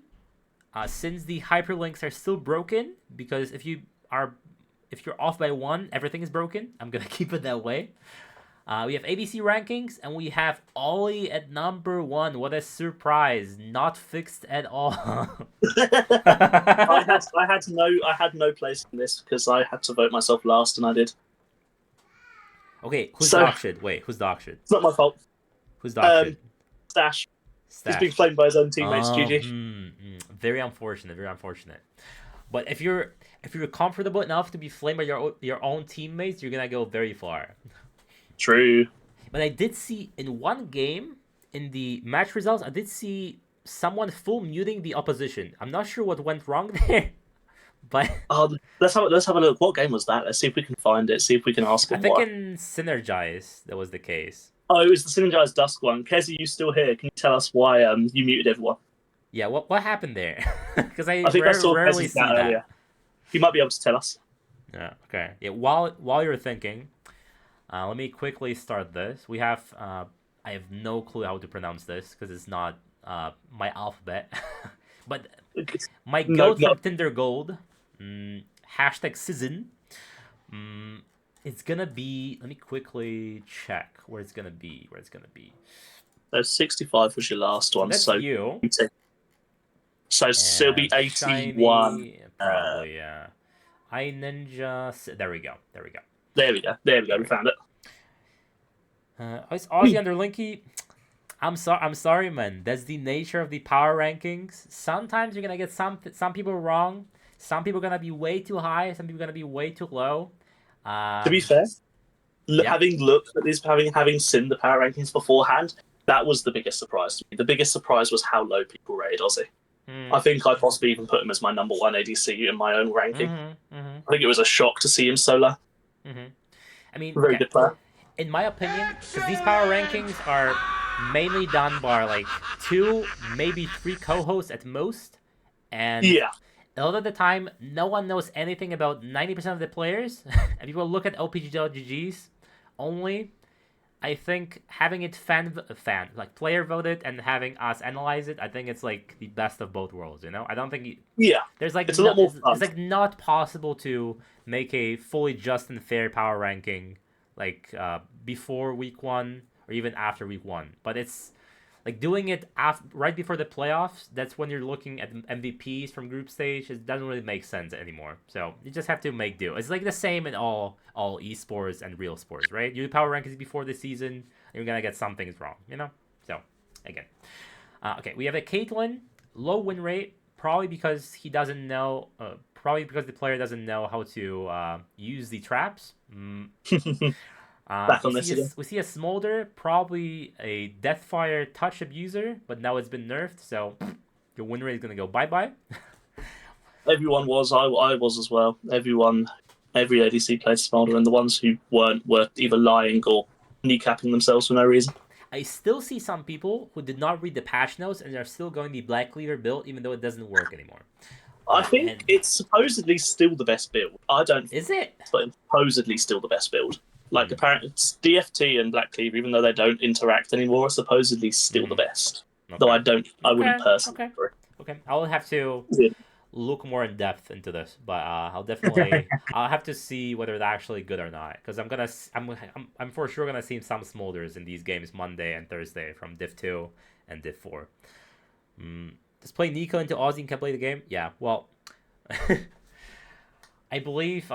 Since the hyperlinks are still broken, because if you're off by 1, everything is broken. I'm gonna keep it that way. We have ADC rankings, and we have Ollie at number 1. What a surprise! Not fixed at all. I had no place in this because I had to vote myself last, and I did. Okay, who's dog shit? Wait, who's dog shit? It's not my fault. Who's dog shit? Stash. He's being flamed by his own teammates. GG. Very unfortunate. But if you're comfortable enough to be flamed by your own teammates, you're gonna go very far. True. But I did see in one game, in the match results, I did see someone full muting the opposition. I'm not sure what went wrong there, but let's have a look. What game was that? Let's see if we can find it. See if we can ask him. I think in Synergize that was the case. Oh, it was the Synergize Dusk one. Kez, are you still here? Can you tell us why you muted everyone? Yeah, what happened there? Because I think I saw rarely see that. Earlier. You might be able to tell us. Yeah. Okay. Yeah. While you're thinking, let me quickly start this. We have I have no clue how to pronounce this because it's not my alphabet. But my goat from Tinder Gold, hashtag Season. It's gonna be. Let me quickly check where it's gonna be. So 65 was your last one. That's so you. So it'll be 81. Shiny, probably, yeah. iNinja. There we go. We found it. It's Aussie under Linky. I'm sorry, man. That's the nature of the power rankings. Sometimes you're gonna get some people wrong. Some people are gonna be way too high. Some people are gonna be way too low. To be fair, having looked at this, having seen the power rankings beforehand, that was the biggest surprise to me. The biggest surprise was how low people rated Aussie. I think I possibly even put him as my number 1 ADC in my own ranking. I think it was a shock to see him so low. I mean, very good player. In my opinion, because these power rankings are mainly done by like 2, maybe 3 co-hosts at most, and a lot of the time, no one knows anything about 90% of the players, and people look at OPG.GGs only. I think having it player voted and having us analyze it, I think it's like the best of both worlds. You know, I don't think there's like it's a lot more fun. It's like not possible to make a fully just and fair power ranking like before week 1 or even after week 1. But it's like doing it right before the playoffs, that's when you're looking at MVPs from group stage. It doesn't really make sense anymore. So you just have to make do. It's like the same in all esports and real sports, right? You do power rankings before the season, and you're gonna get some things wrong, you know. So again, okay, we have a Caitlyn, low win rate, probably because he doesn't know. Probably because the player doesn't know how to use the traps. Back on this again. We see a Smolder, probably a Deathfire touch abuser, but now it's been nerfed, so your win rate is going to go bye-bye. Everyone was, I was as well. Every ADC played Smolder, and the ones who weren't were either lying or kneecapping themselves for no reason. I still see some people who did not read the patch notes and are still going the Black Cleaver build, even though it doesn't work anymore. I think it's supposedly still the best build. I don't. Is it? But it's supposedly still the best build. Like, apparently, it's DFT and Black Cleaver, even though they don't interact anymore, are supposedly still the best. Okay. Though I wouldn't personally. Okay. I'll have to look more in depth into this, but I'll have to see whether it's actually good or not. Because I'm for sure gonna see some Smolders in these games Monday and Thursday from Div 2 and Div 4. Does play Nico into Aussie and can play the game? Yeah, well, I believe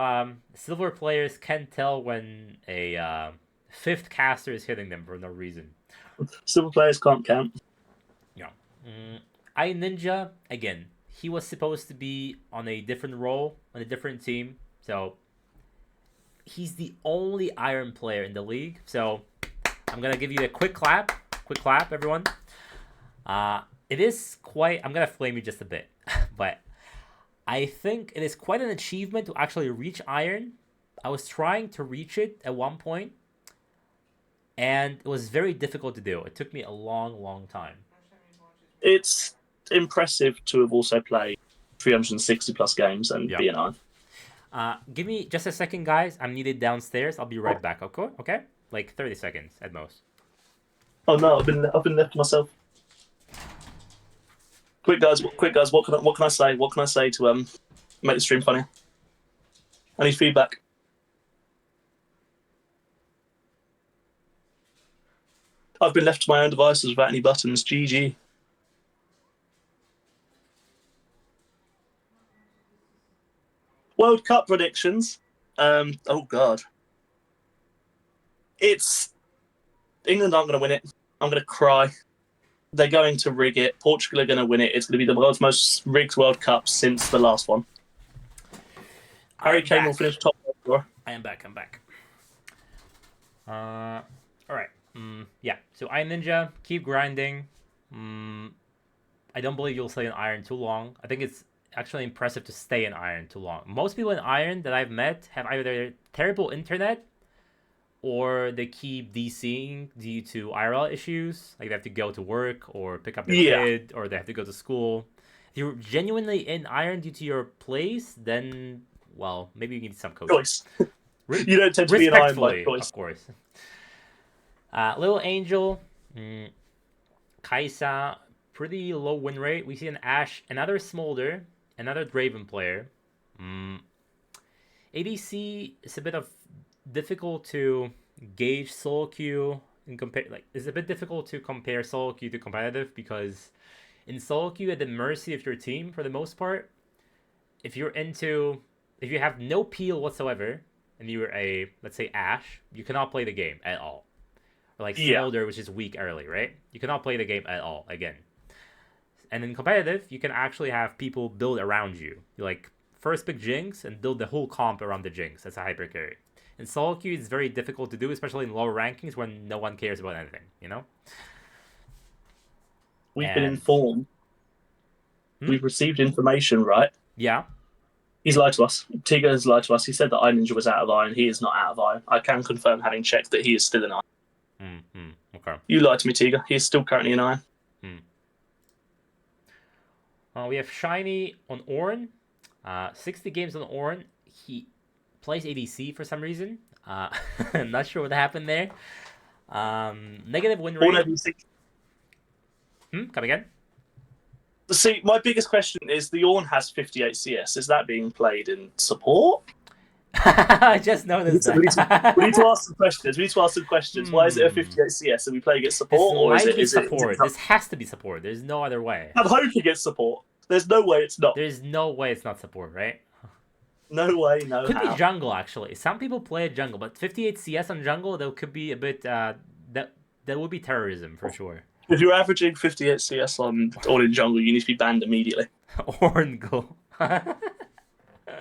silver players can tell when a fifth caster is hitting them for no reason. Silver players can't count. Yeah. I Ninja, again, he was supposed to be on a different role, on a different team, so he's the only Iron player in the league. So I'm going to give you a quick clap, everyone. It is quite, I'm going to flame you just a bit, but I think it is quite an achievement to actually reach Iron. I was trying to reach it at one point, and it was very difficult to do. It took me a long time. It's impressive to have also played 360 plus games and be an Iron. Give me just a second, guys. I'm needed downstairs. I'll be right back, okay? Like 30 seconds at most. Oh no, I've been left to myself. Quick guys, what can I say? What can I say to make the stream funny? I need feedback. I've been left to my own devices without any buttons. GG. World Cup predictions. Oh god. It's England aren't going to win it. I'm going to cry. They're going to rig it. Portugal are going to win it. It's going to be the world's most rigged World Cup since the last one. Harry Kane will finish top four. I'm back. All right. Yeah. So I Ninja, keep grinding. I don't believe you'll stay in Iron too long. I think it's actually impressive to stay in Iron too long. Most people in Iron that I've met have either terrible internet or they keep DCing due to IRL issues, like they have to go to work or pick up their kid, or they have to go to school. If you're genuinely in Iron due to your place, then, well, maybe you need some coaching. Choice. You don't tend to be an Iron by choice. Of course. Little Angel, Kaisa, pretty low win rate. We see an Ashe, another Smolder, another Draven player. ADC is a bit of difficult to gauge solo queue and compare. Like, it's a bit difficult to compare solo queue to competitive because in solo queue you're at the mercy of your team for the most part. If you have no peel whatsoever and you're a, let's say, Ashe, you cannot play the game at all. Or like Smolder, which is weak early, right? You cannot play the game at all again. And in competitive, you can actually have people build around you. You like first pick Jinx and build the whole comp around the Jinx. That's a hyper carry. In solo queue, it's very difficult to do, especially in lower rankings when no one cares about anything, you know? We've been informed. We've received information, right? Yeah. He's lied to us. Tiga has lied to us. He said that iNinja was out of Iron. He is not out of Iron. I can confirm, having checked, that he is still in Iron. Okay. You lied to me, Tiga. He is still currently in Iron. We have Shiny on Ornn. 60 games on Ornn. He plays ADC for some reason. I'm not sure what happened there. Negative win rate. Come again? See, my biggest question is the Ornn has 58 CS. Is that being played in support? I just noticed that. We need to ask some questions. Why is it a 58 CS? Are we playing it support, or is it support? This has to be support. There's no other way. I'm hoping it's support. There's no way it's not. There's no way it's not support, right? No way, no Could how. be jungle, actually. Some people play jungle, but 58 CS on jungle, that could be a bit... that would be terrorism, for sure. If you're averaging 58 CS on in jungle, you need to be banned immediately. Orngle. The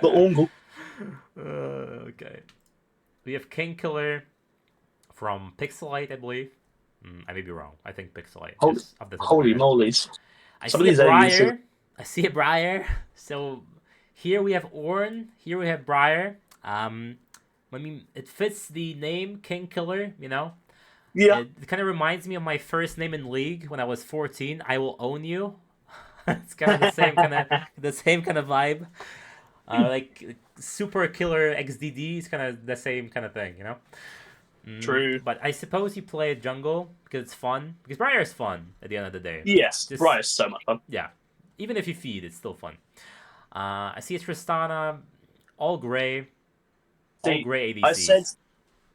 Orngle. Okay. We have King Killer from Pixelite, I believe. I may be wrong. I think Pixelite. Holy molies. I see a Briar. So here we have Ornn. Here we have Briar. I mean, it fits the name King Killer, you know? Yeah. It kind of reminds me of my first name in League when I was 14. I will own you. It's kind of the same kind of vibe. Like Super Killer XDD is kind of the same kind of thing, you know? True. But I suppose you play jungle because it's fun. Because Briar is fun at the end of the day. Yes, Briar is so much fun. Yeah. Even if you feed, it's still fun. I see a Tristana, all gray. All gray ADCs.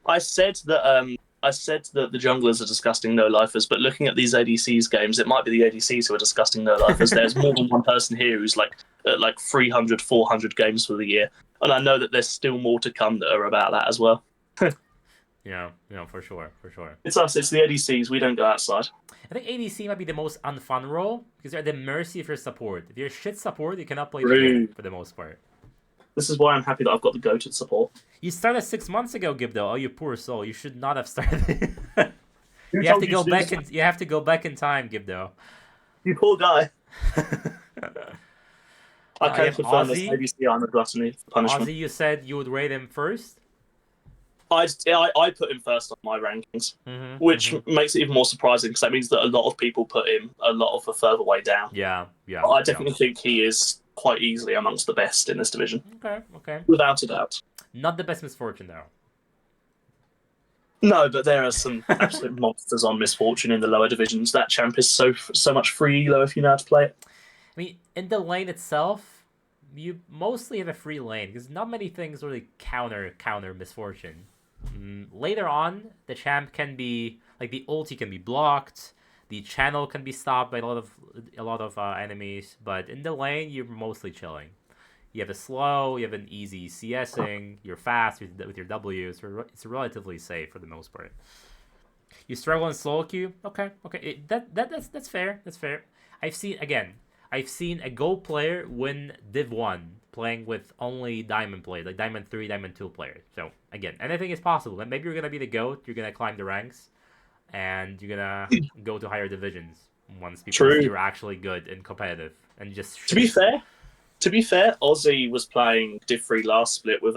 I said that the junglers are disgusting no-lifers, but looking at these ADCs games, it might be the ADCs who are disgusting no-lifers. There's more than one person here who's like at 300, 400 games for the year. And I know that there's still more to come that are about that as well. Yeah, for sure. It's us, it's the ADCs, we don't go outside. I think ADC might be the most unfun role, because you're at the mercy of your support. If you're shit support, you cannot play the game, for the most part. This is why I'm happy that I've got the goated support. You started 6 months ago, Gibdo. Oh, you poor soul. You should not have started. You have to go back in time, Gibdo. You poor guy. I can't confirm this ADC armor gluttony for punishment. Ozzy, you said you would rate him first? I put him first on my rankings, which makes it even more surprising because that means that a lot of people put him a lot of a further way down. Yeah. But I definitely think he is quite easily amongst the best in this division. Okay. Without a doubt. Not the best Misfortune, though. No, but there are some absolute monsters on Misfortune in the lower divisions. That champ is so much free elo if you know how to play it. I mean, in the lane itself, you mostly have a free lane because not many things really counter Misfortune. Later on, the champ can be like the ulti can be blocked, the channel can be stopped by a lot of enemies, but in the lane you're mostly chilling. You have a slow, you have an easy CSing, you're fast with your W, so it's relatively safe for the most part. You struggle in solo queue, okay, that's fair. I've seen a Go player win Div 1 playing with only Diamond players, like Diamond 3, Diamond 2 players. So, again, anything is possible. Maybe you're going to be the GOAT, you're going to climb the ranks, and you're going to go to higher divisions once people see you're actually good and competitive. And just To be fair, Ozzy was playing Div 3 last split with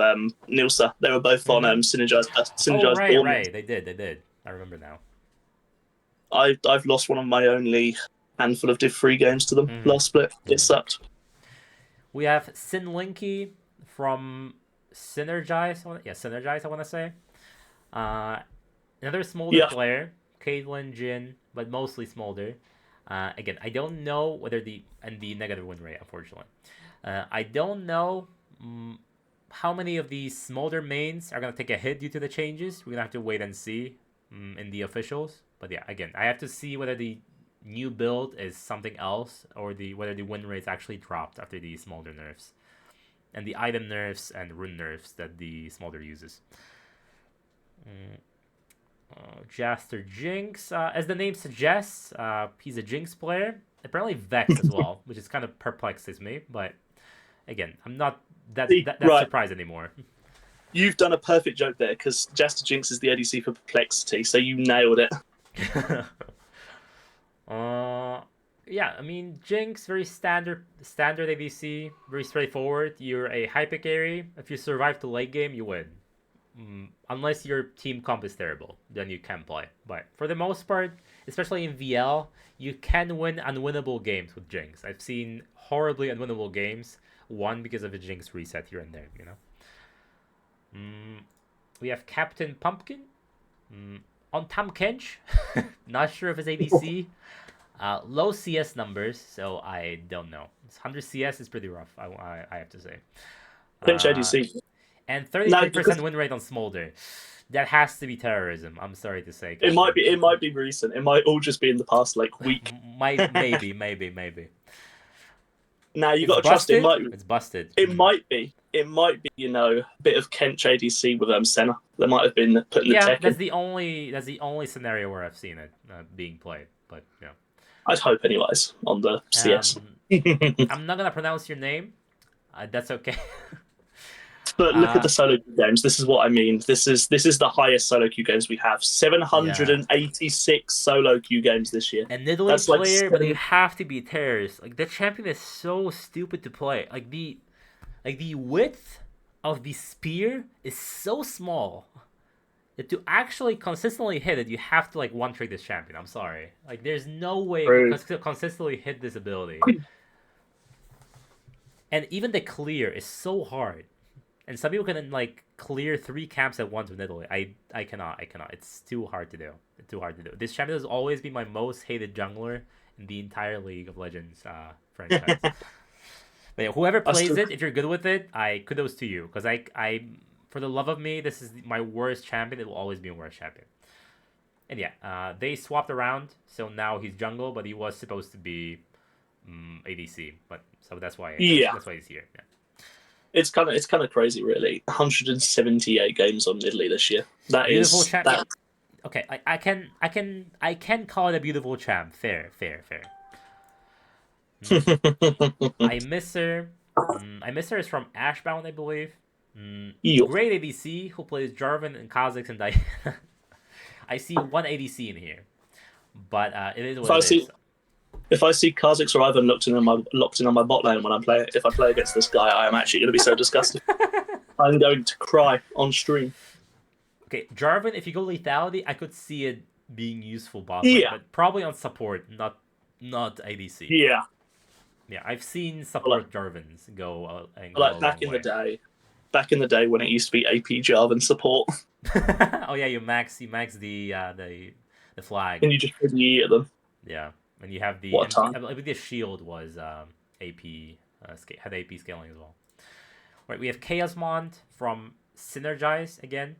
Nilsa. They were both on Synergized right. They did. I remember now. I've lost one of my only handful of Div 3 games to them last split. It sucked. We have Sinlinky from Synergize. Synergize, I want to say. Another Smolder player. Caitlyn, Jin, but mostly Smolder. Again, I don't know whether the negative win rate, unfortunately. I don't know how many of these Smolder mains are going to take a hit due to the changes. We're going to have to wait and see in the officials. But yeah, again, I have to see whether the new build is something else or whether the win rates actually dropped after the Smolder nerfs and the item nerfs and rune nerfs that the Smolder uses. Jaster Jinx, as the name suggests, he's a Jinx player. Apparently Vex as well, which is kind of perplexes me. But again, I'm not that surprised anymore. You've done a perfect joke there because Jaster Jinx is the ADC for Perplexity, so you nailed it. Yeah, I mean, Jinx, very standard ADC, very straightforward. You're a hyper carry. If you survive the late game, you win. Unless your team comp is terrible, then you can play. But for the most part, especially in VL, you can win unwinnable games with Jinx. I've seen horribly unwinnable games, one because of a Jinx reset here and there, you know. We have Captain Pumpkin on Tam Kench. Not sure if it's ADC. Low CS numbers, so I don't know. 100 CS is pretty rough, I have to say. Kench ADC. And 33% win rate on Smolder. That has to be terrorism. I'm sorry to say. It might be. It might be recent. It might all just be in the past week. maybe. Now you got to trust it. It's busted. It might be. It might be. A bit of Kench ADC with Senna. There might have been putting the tech. That's the only scenario where I've seen it being played. But yeah. I'd hope, anyways, on the CS. I'm not gonna pronounce your name. That's okay. But look at the solo queue games. This is what I mean. This is the highest solo queue games we have. 786 solo queue games this year. And Nidalee player, but you have to be terrorist. Like, the champion is so stupid to play. Like the width of the spear is so small that to actually consistently hit it, you have to one trick this champion. I'm sorry. Like, there's no way to consistently hit this ability. And even the clear is so hard. And some people can clear 3 camps at once with Nidalee. I cannot. It's too hard to do. This champion has always been my most hated jungler in the entire League of Legends franchise. But yeah, whoever plays it, if you're good with it, kudos to you. Because I for the love of me, this is my worst champion. It will always be my worst champion. And yeah, they swapped around, so now he's jungle, but he was supposed to be ADC. But so that's why he's here. Yeah. It's kind of crazy, really. 178 games on Nidalee this year. That beautiful is champ. that. Okay, I can call it a beautiful champ. Fair. I miss her. I miss her is from Ashbound, I believe. Great ADC who plays Jarvan and Kha'Zix and Diana. I see one ADC in here, but it is what it is. If I see Kha'Zix or Ivan locked in on my bot lane when if I play against this guy, I am actually going to be so disgusted. I'm going to cry on stream. Okay, Jarvan, if you go lethality, I could see it being useful bot lane, but probably on support, not ADC. Yeah, I've seen support Jarvans go back in the day when it used to be AP Jarvan support. Oh yeah, you max the flag, and you just really at them. Yeah. And you have the I believe the shield was AP had AP scaling as well. Right, we have Chaosmond from Synergize again.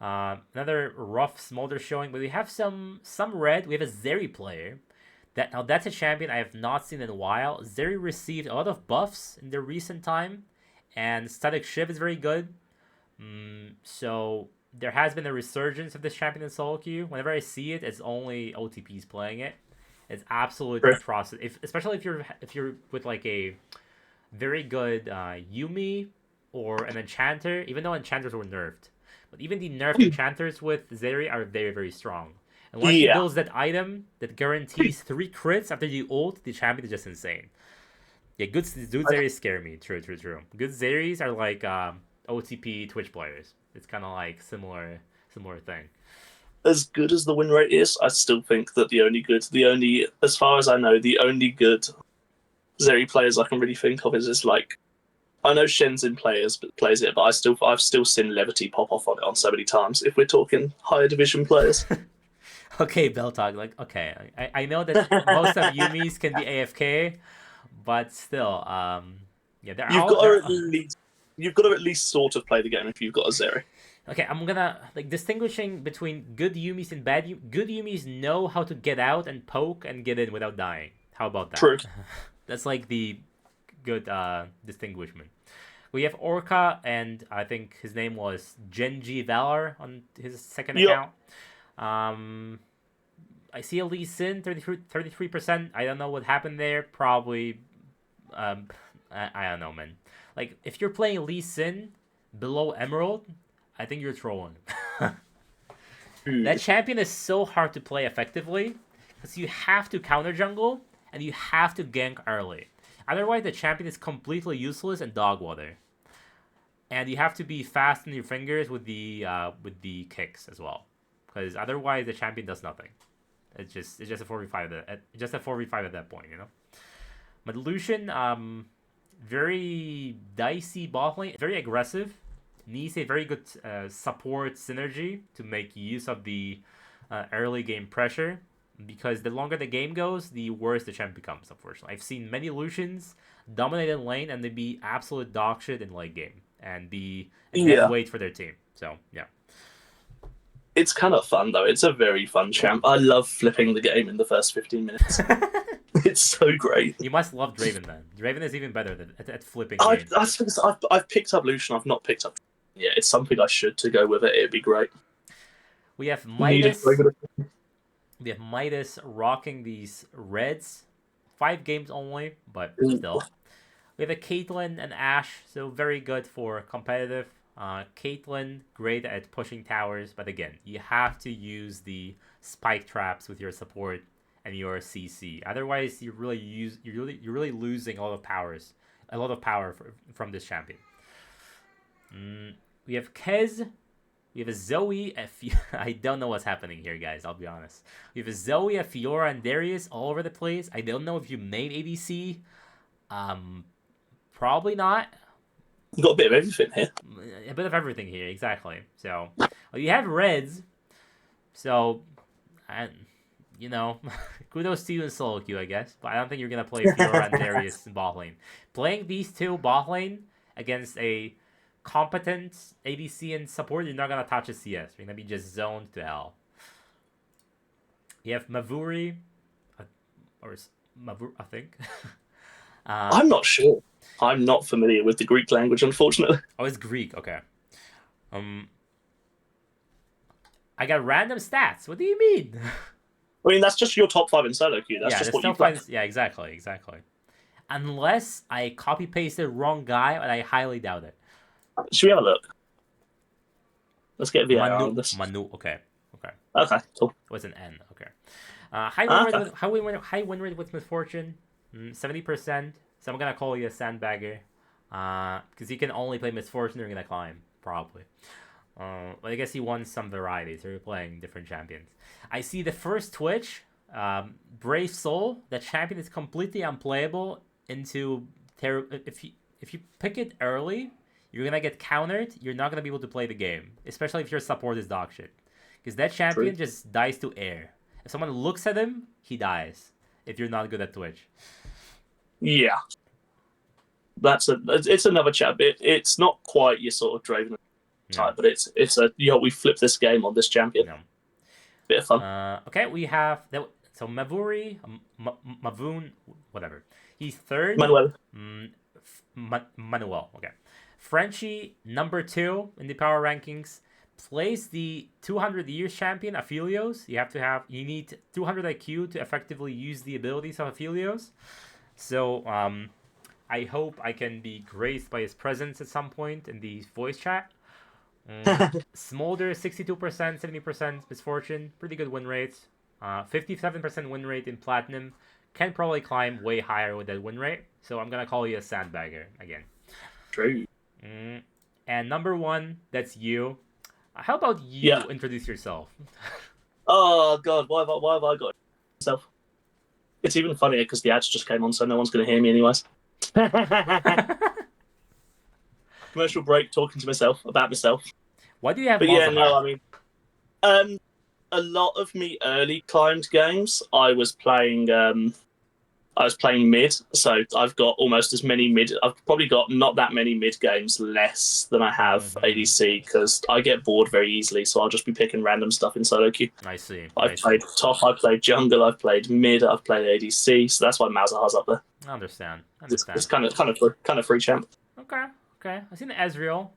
Another rough Smolder showing, but we have some red. We have a Zeri player. That's a champion I have not seen in a while. Zeri received a lot of buffs in the recent time, and Static Shiv is very good. So there has been a resurgence of this champion in solo queue. Whenever I see it, it's only OTPs playing it. It's absolutely process. Especially if you're with a very good Yuumi or an Enchanter, even though Enchanters were nerfed. But even the nerfed Enchanters with Zeri are very, very strong. And once he builds that item that guarantees 3 crits after the ult, the champion is just insane. Yeah, good Zeris scare me. True. Good Zeris are like OTP Twitch players. It's kind of like similar thing. As good as the win rate is, I still think that as far as I know, the only good Zeri players I can really think of is I know Shenzhen plays it, but I've still seen Levity pop off on it on so many times. If we're talking higher division players. Okay, Beltog, okay, I know that most of Yumi's can be AFK, but still, yeah, you've got to at least sort of play the game if you've got a Zeri. Okay, I'm gonna distinguishing between good Yumis and bad Yumis. Good Yumis know how to get out and poke and get in without dying. How about that? True. That's the good distinguishment. We have Orca, and I think his name was Genji Valor on his second account. I see a Lee Sin, 33%. I don't know what happened there. Probably, I don't know, man. If you're playing Lee Sin below Emerald, I think you're trolling. That champion is so hard to play effectively because you have to counter jungle and you have to gank early. Otherwise, the champion is completely useless and dog water. And you have to be fast in your fingers with the kicks as well, because otherwise the champion does nothing. It's just a 4v5 at that point, But Lucian, very dicey bot lane, very aggressive. Needs a very good support synergy to make use of the early game pressure, because the longer the game goes, the worse the champ becomes, unfortunately. I've seen many Lucians dominate in lane and they be absolute dog shit in late game. and then wait for their team. So yeah. It's kind of fun though. It's a very fun champ. I love flipping the game in the first 15 minutes. It's so great. You must love Draven then. Draven is even better at flipping games. I've picked up Lucian. I've not picked up. Yeah, it's something I should to go with it. It'd be great. We have Midas. We have Midas rocking these reds. 5 games only, but still. We have a Caitlyn and Ashe, so very good for competitive. Caitlyn, great at pushing towers, but again, you have to use the spike traps with your support and your CC. Otherwise, you're really losing a lot of power from this champion. We have Kez. We have a Zoe. I don't know what's happening here, guys. I'll be honest. We have a Zoe, a Fiora, and Darius all over the place. I don't know if you made ADC. Probably not. You got a bit of everything here. A bit of everything here, exactly. So, well, you have reds. So, kudos to you in solo queue, I guess. But I don't think you're gonna play Fiora and Darius in bot lane. Playing these two bot lane against a competent ADC and support, you're not gonna touch a CS. You're gonna be just zoned to hell. You have Mavuri, or Mavur, I think. I'm not sure. I'm not familiar with the Greek language, unfortunately. Oh, it's Greek. Okay. I got random stats. What do you mean? I mean, that's just your top 5 in solo queue. That's just what you play. Yeah, exactly. Unless I copy pasted wrong guy, and I highly doubt it. Should we have a look? Let's get VAR on this. Manu. Okay. Okay. Cool. What's an N? Okay. High win rate with Misfortune, 70%. So I'm gonna call you a sandbagger, because you can only play Misfortune. You're gonna climb probably. But I guess he won some variety, so you're playing different champions. I see the first Twitch, Brave Soul. The champion is completely unplayable into if you pick it early, you're gonna get countered. You're not gonna be able to play the game, especially if your support is dog shit, because that champion just dies to air. If someone looks at him, he dies. If you're not good at Twitch. Yeah, it's another chat. It's not quite your sort of Draven type, but it's we flip this game on this champion. No. Bit of fun. Okay, we have so Mavuri, Mavoon, whatever. He's third. Manuel. Manuel. Okay. Frenchie, number 2 in the power rankings. Plays the 200 years champion Aphelios. You need 200 IQ to effectively use the abilities of Aphelios. So, I hope I can be graced by his presence at some point in the voice chat. Smolder, 62%, 70% Misfortune. Pretty good win rates. 57% win rate in Platinum. Can probably climb way higher with that win rate. So I'm going to call you a sandbagger again. True. And number 1, that's you. How about you introduce yourself? Oh, God. Why have I got myself? It's even funnier because the ads just came on, so no one's going to hear me anyways. Commercial break, talking to myself about myself. Why do you have? But yeah, no, I mean, a lot of me early climbed games. I was playing mid, so I've got almost as many mid. I've probably got not that many mid games less than I have ADC because I get bored very easily. So I'll just be picking random stuff in solo queue. I see. I've played top. I've played jungle. I've played mid. I've played ADC. So that's why Malzahar's up there. I understand. It's kind of free champ. Okay. I've seen Ezreal.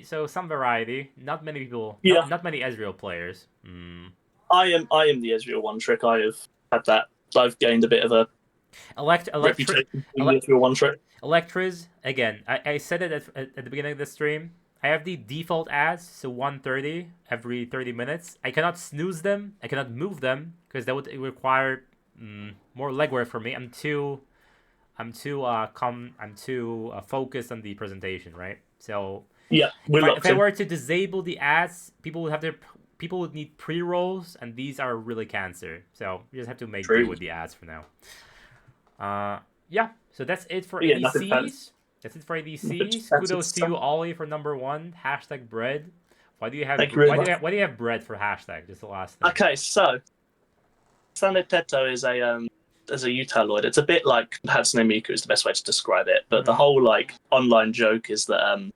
So some variety. Not many people. Yeah. Not many Ezreal players. I am the Ezreal one trick. I have had that. I've gained a bit of a reputation one trick. Electras, again, I said it at the beginning of the stream. I have the default ads, so 130 every 30 minutes. I cannot snooze them. I cannot move them because that would require more legwork for me. I'm too focused on the presentation, right? So yeah, if I were to disable the ads, people would need pre-rolls, and these are really cancer. So you just have to make do with the ads for now. So that's it for ADCs. That's it for ADCs. Kudos to you, Ollie, for number 1. # bread. Why do you have bread for hashtag? Just the last thing. Okay, so Sandetetto is a Utaloid. It's a bit like Hatsune Miku is the best way to describe it. But the whole online joke is that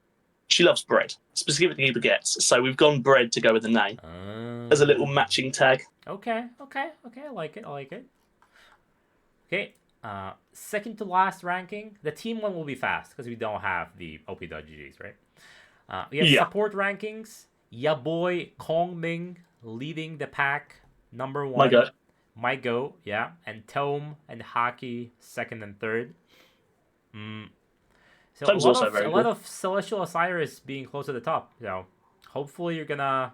She loves bread, specifically baguettes. So we've gone bread to go with the name as a little matching tag. Okay. I like it. Okay. Second to last ranking. The team one will be fast because we don't have the OP.GGs, right? We have support rankings. Ya boy Kong Ming leading the pack, number 1. My go, yeah. And Tome and Haki, second and third. So a lot of Celestial Osiris being close to the top. So hopefully you're gonna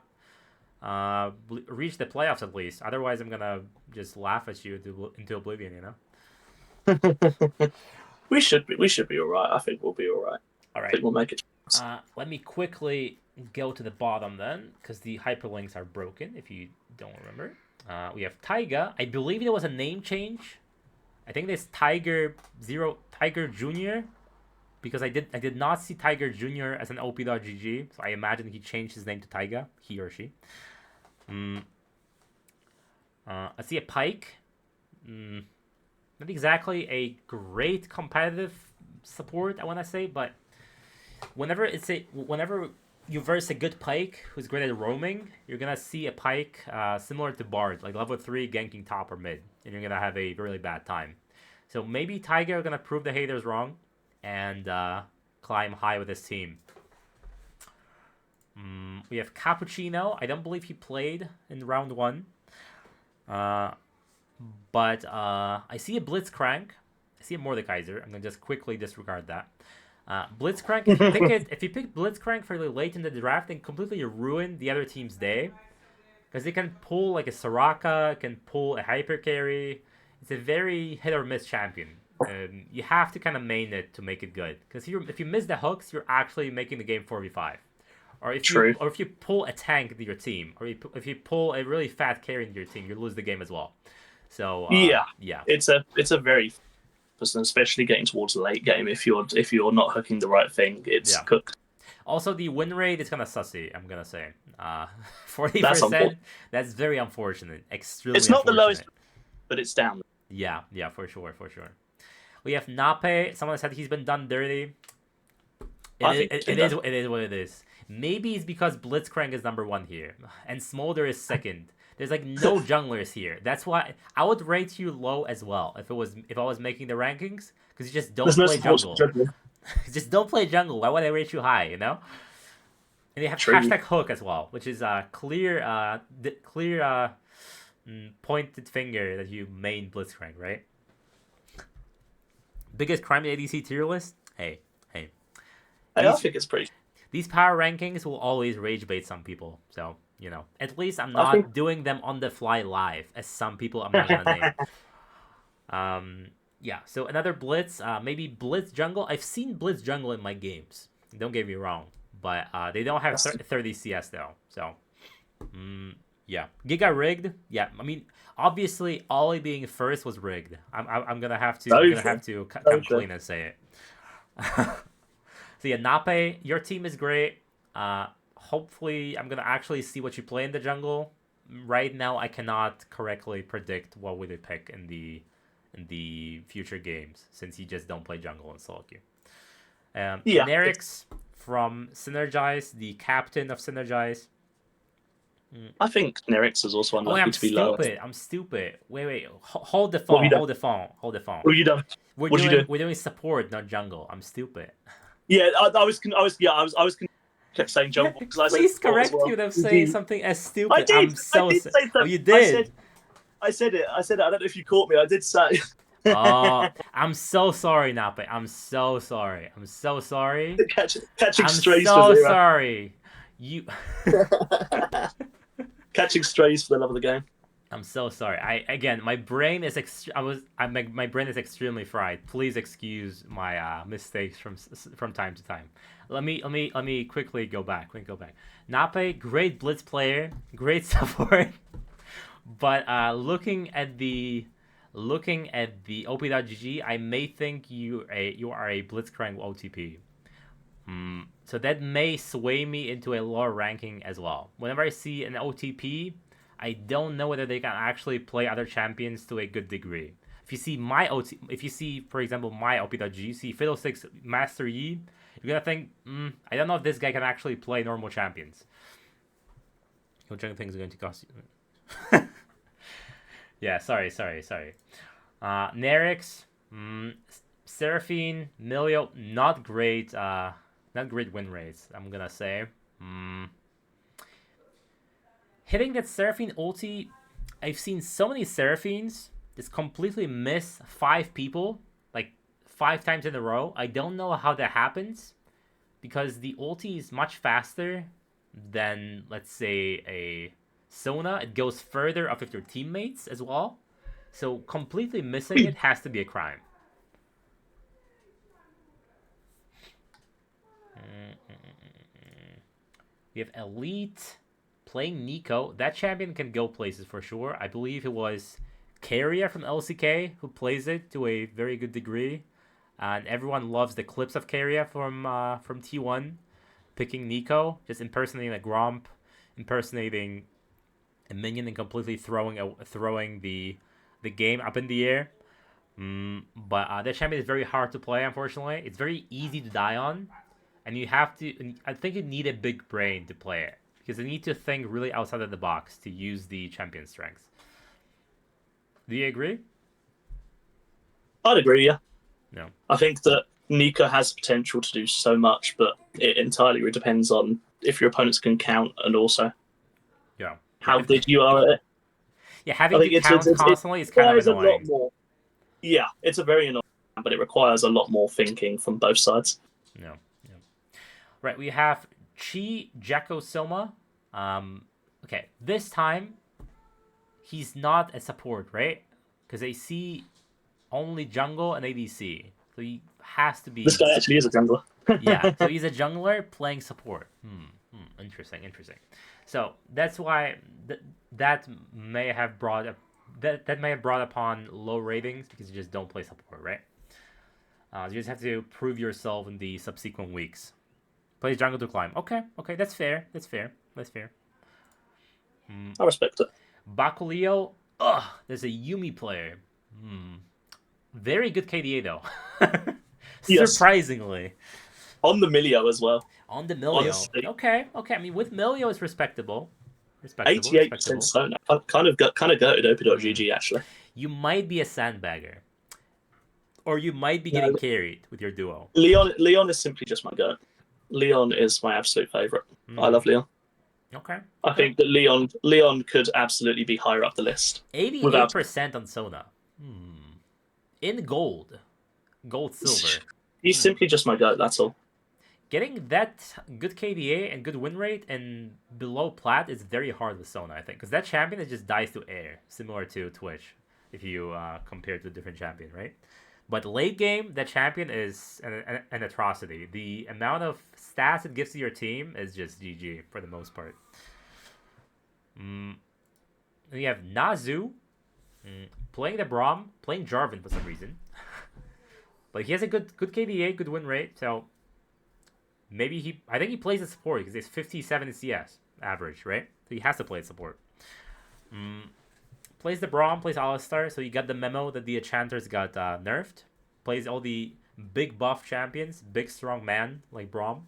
reach the playoffs at least. Otherwise, I'm gonna just laugh at you into oblivion. We should be all right. I think we'll be all right. All right. I think we'll make it. Let me quickly go to the bottom then, because the hyperlinks are broken. If you don't remember, we have Taiga. I believe there was a name change. I think this Tiger Junior. Because I did not see Tiger Jr. as an OP.GG, so I imagine he changed his name to Taiga, he or she. I see a Pike. Not exactly a great competitive support, I want to say, but whenever you verse a good Pike who's great at roaming, you're gonna see a Pike similar to Bard, like level 3 ganking top or mid, and you're gonna have a really bad time. So maybe Taiga are gonna prove the haters wrong and climb high with his team. We have Cappuccino. I don't believe he played in round 1. But I see a Blitzcrank. I see a Mordekaiser. I'm going to just quickly disregard that. Blitzcrank, if you pick Blitzcrank fairly late in the draft, then completely ruin the other team's day. Because they can pull like a Soraka, can pull a Hyper Carry. It's a very hit or miss champion. You have to kind of main it to make it good. Because if you miss the hooks, you're actually making the game 4v5. Or if you pull a tank into your team, or if you pull a really fat carry into your team, you lose the game as well. So yeah, it's a very, especially getting towards the late game. If you're not hooking the right thing, it's cooked. Also, the win rate is kind of sussy. I'm gonna say 40%. That's very unfortunate. Extremely. It's not the lowest, but it's down. Yeah, for sure. We have Nape. Someone said he's been done dirty. It is what it is. Maybe it's because Blitzcrank is number 1 here, and Smolder is second. There's like no junglers here. That's why I would rate you low as well if I was making the rankings, because you just don't play jungle. Just don't play jungle. Why would I rate you high? And they have hashtag hook as well, which is a clear pointed finger that you main Blitzcrank, right? Biggest crime ADC tier list? Hey. I think it's pretty. These power rankings will always rage bait some people. So, at least I'm not doing them on the fly live, as some people I'm not going to name. Yeah, so another Blitz. Maybe Blitz jungle. I've seen Blitz jungle in my games. Don't get me wrong. But they don't have 30 CS though. So, yeah. Giga rigged. Yeah, I mean, obviously, Ollie being first was rigged. I'm gonna have to come clean and say it. So yeah, Nape, your team is great. Hopefully, I'm gonna actually see what you play in the jungle. Right now, I cannot correctly predict what would they pick in the future games, since you just don't play jungle in solo queue. Nerix from Synergize, the captain of Synergize. I think Nerix is also unlucky to be low. I'm stupid. Wait. Hold the phone. Hold the phone. What have you done? We're doing support, not jungle. I'm stupid. Yeah, I was kept saying jungle because Please correct you without saying something as stupid. I did. I did say that. Oh, you did. I said it. I don't know if you caught me. I did say. Oh, I'm so sorry, Nape. I'm so sorry. Catching strays. I'm so sorry. You. Catching strays for the love of the game. I'm so sorry. My brain is my brain is extremely fried. Please excuse my mistakes from time to time. Let me quickly go back. Nape, great blitz player, great support. But looking at the OP.GG, I may think you are a Blitzcrank OTP. So that may sway me into a lower ranking as well. Whenever I see an OTP, I don't know whether they can actually play other champions to a good degree. If you see, for example, my OP.GG, you see Fiddlesticks Master Yi, you're You're gonna think, I don't know if this guy can actually play normal champions. Which I think is going to cost you. Yeah, sorry. Nerix, Seraphine, Milio, not great win rates, I'm gonna say. Hitting that Seraphine ulti, I've seen so many Seraphines just completely miss 5 people, like 5 times in a row. I don't know how that happens, because the ulti is much faster than, let's say, a Sona. It goes further up with your teammates as well. So completely missing it has to be a crime. We have Elite playing Nico. That champion can go places for sure. I believe it was Keria from LCK who plays it to a very good degree. And everyone loves the clips of Keria from T1. Picking Nico, just impersonating a Gromp, impersonating a minion, and completely throwing the game up in the air. But that champion is very hard to play, unfortunately. It's very easy to die on. And you have to... I think you need a big brain to play it, because you need to think really outside of the box to use the champion strengths. Do you agree? I'd agree, yeah. No. I think that Nico has potential to do so much, but it entirely depends on if your opponents can count, and also how good you are at it. Yeah, having to count constantly is kind of annoying. A lot more. Yeah, it's a very annoying, but it requires a lot more thinking from both sides. No. Right, we have Chi Jacko Soma. Okay, this time he's not a support, right? Because they see only jungle and ADC. So he has to be... This guy actually is a jungler. Yeah, so he's a jungler playing support. Interesting. So that's why that may have brought upon low ratings, because you just don't play support, right? You just have to prove yourself in the subsequent weeks. Plays jungle to climb. Okay, that's fair. I respect it. Bakulio. There's a Yumi player. Very good KDA though. Yes. Surprisingly. On the Milio as well. On the Milio. Honestly. Okay. I mean, with Milio, it's respectable. 88% Sona. Kind of gutted OP.GG actually. You might be a sandbagger. Or you might be getting carried with your duo. Leon is simply just my goat. Leon is my absolute favourite. I love Leon. Okay. I think that Leon could absolutely be higher up the list. 88% on Sona. In gold. Gold, silver. He's simply just my goat, that's all. Getting that good KDA and good win rate and below plat is very hard with Sona, I think. Because that champion just dies to air, similar to Twitch, if you compare to a different champion, right? But late game, that champion is an atrocity. The amount of stats it gives to your team is just GG for the most part. Then you have Nazu playing the Braum, playing Jarvan for some reason. But he has a good KDA, good win rate, so maybe I think he plays the support because it's 57 CS average, right? So he has to play support. Plays the Braum, plays Alistar, so you got the memo that the enchanters got nerfed. Plays all the big buff champions, big strong man like Braum,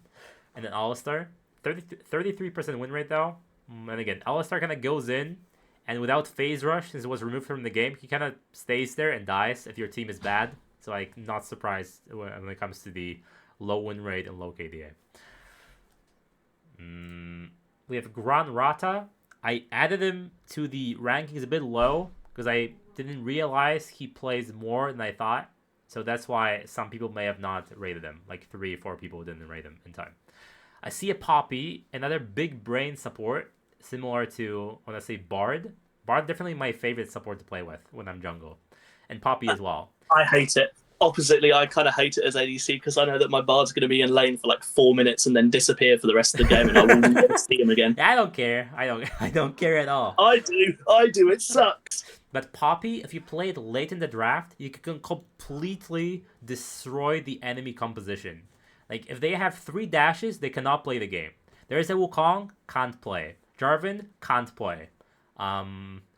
and then Alistar. 33% win rate though. And again, Alistar kind of goes in, and without phase rush, since it was removed from the game, he kind of stays there and dies if your team is bad. So I'm not surprised when it comes to the low win rate and low KDA. We have Gran Rata. I added him to the rankings a bit low because I didn't realize he plays more than I thought. So that's why some people may have not rated him. Like 3 or 4 people didn't rate him in time. I see a Poppy, another big brain support, similar to when I say Bard. Bard definitely my favorite support to play with when I'm jungle. And Poppy as well. I hate it. Oppositely, I kind of hate it as ADC because I know that my Bard's going to be in lane for like 4 minutes and then disappear for the rest of the game, and I will never see him again. I don't care. I don't care at all. I do. It sucks. But Poppy, if you play it late in the draft, you can completely destroy the enemy composition. Like if they have 3 dashes, they cannot play the game. There is a Wukong, can't play. Jarvan, can't play.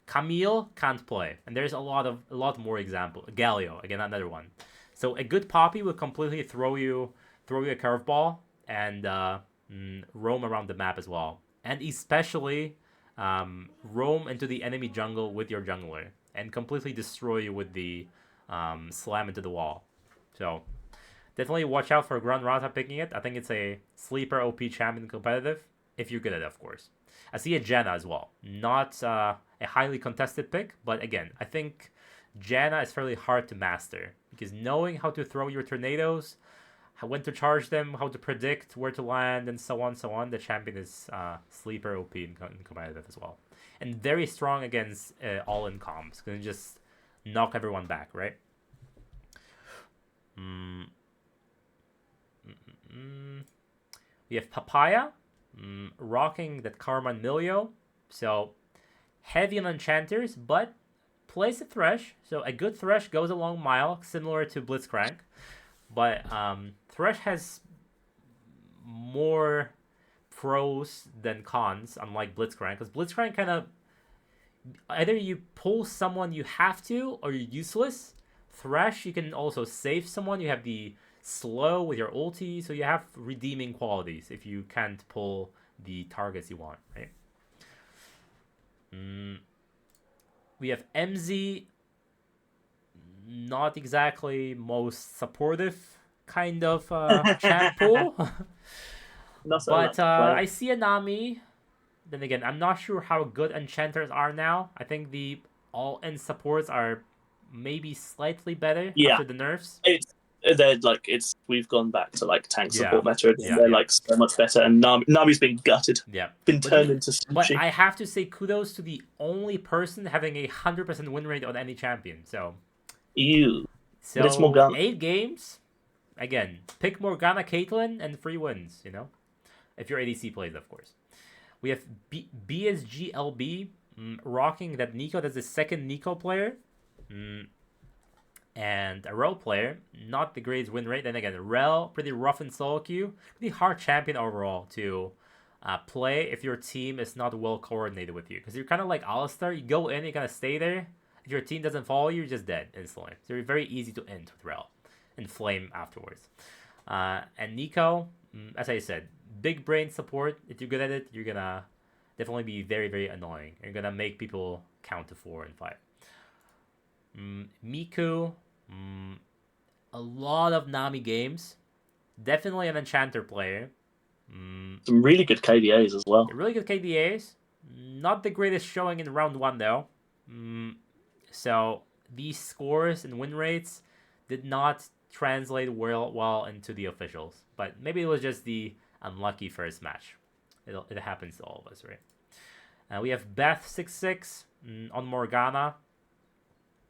Camille can't play, and there's a lot more example. Galio, again, another one. So a good Poppy will completely throw throw you a curveball and roam around the map as well. And especially roam into the enemy jungle with your jungler and completely destroy you with the slam into the wall. So definitely watch out for Grand Rata picking it. I think it's a sleeper OP champion competitive, if you're good at it, of course. I see a Janna as well. Not a highly contested pick, but again, I think Janna is fairly hard to master because knowing how to throw your tornadoes, when to charge them, how to predict where to land, and so on, the champion is sleeper OP in competitive as well. And very strong against all-in comms. Gonna just knock everyone back, right? We have Papaya, rocking that Karma and Milio. So, heavy on enchanters, but plays a Thresh. So, a good Thresh goes a long mile, similar to Blitzcrank. But Thresh has more pros than cons, unlike Blitzcrank. Because Blitzcrank kind of, either you pull someone you have to, or you're useless. Thresh, you can also save someone. You have the slow with your ulti, so you have redeeming qualities if you can't pull the targets you want, right? We have MZ, not exactly most supportive kind of champ pool. But I see a Nami. Then again, I'm not sure how good enchanters are now. I think the all-in supports are maybe slightly better after the nerfs. We've gone back to like tank support meta again. They're like so much better, and Nami's been gutted. Yeah, been turned into sushi. But I have to say kudos to the only person having a 100% win rate on any champion. So, but it's Morgana. 8 games. Again, pick Morgana, Caitlyn, and free wins. You know, if your ADC plays, of course. We have BSGLB rocking that Nico. That's the second Nico player. And a Rel player, not the greatest win rate. Then again, Rel, pretty rough in solo queue. Pretty hard champion overall to play if your team is not well coordinated with you. Because you're kind of like Alistar. You go in, you're going to stay there. If your team doesn't follow you, you're just dead instantly. So you're very easy to end with Rel and Flame afterwards. And Nico, as I said, big brain support. If you're good at it, you're going to definitely be very, very annoying. You're going to make people count to 4 and 5. Miku, a lot of Nami games. Definitely an enchanter player. Some really good KDAs as well. Really good KDAs. Not the greatest showing in round 1 though. So these scores and win rates did not translate well into the officials. But maybe it was just the unlucky first match. It happens to all of us, right? We have Beth66 on Morgana.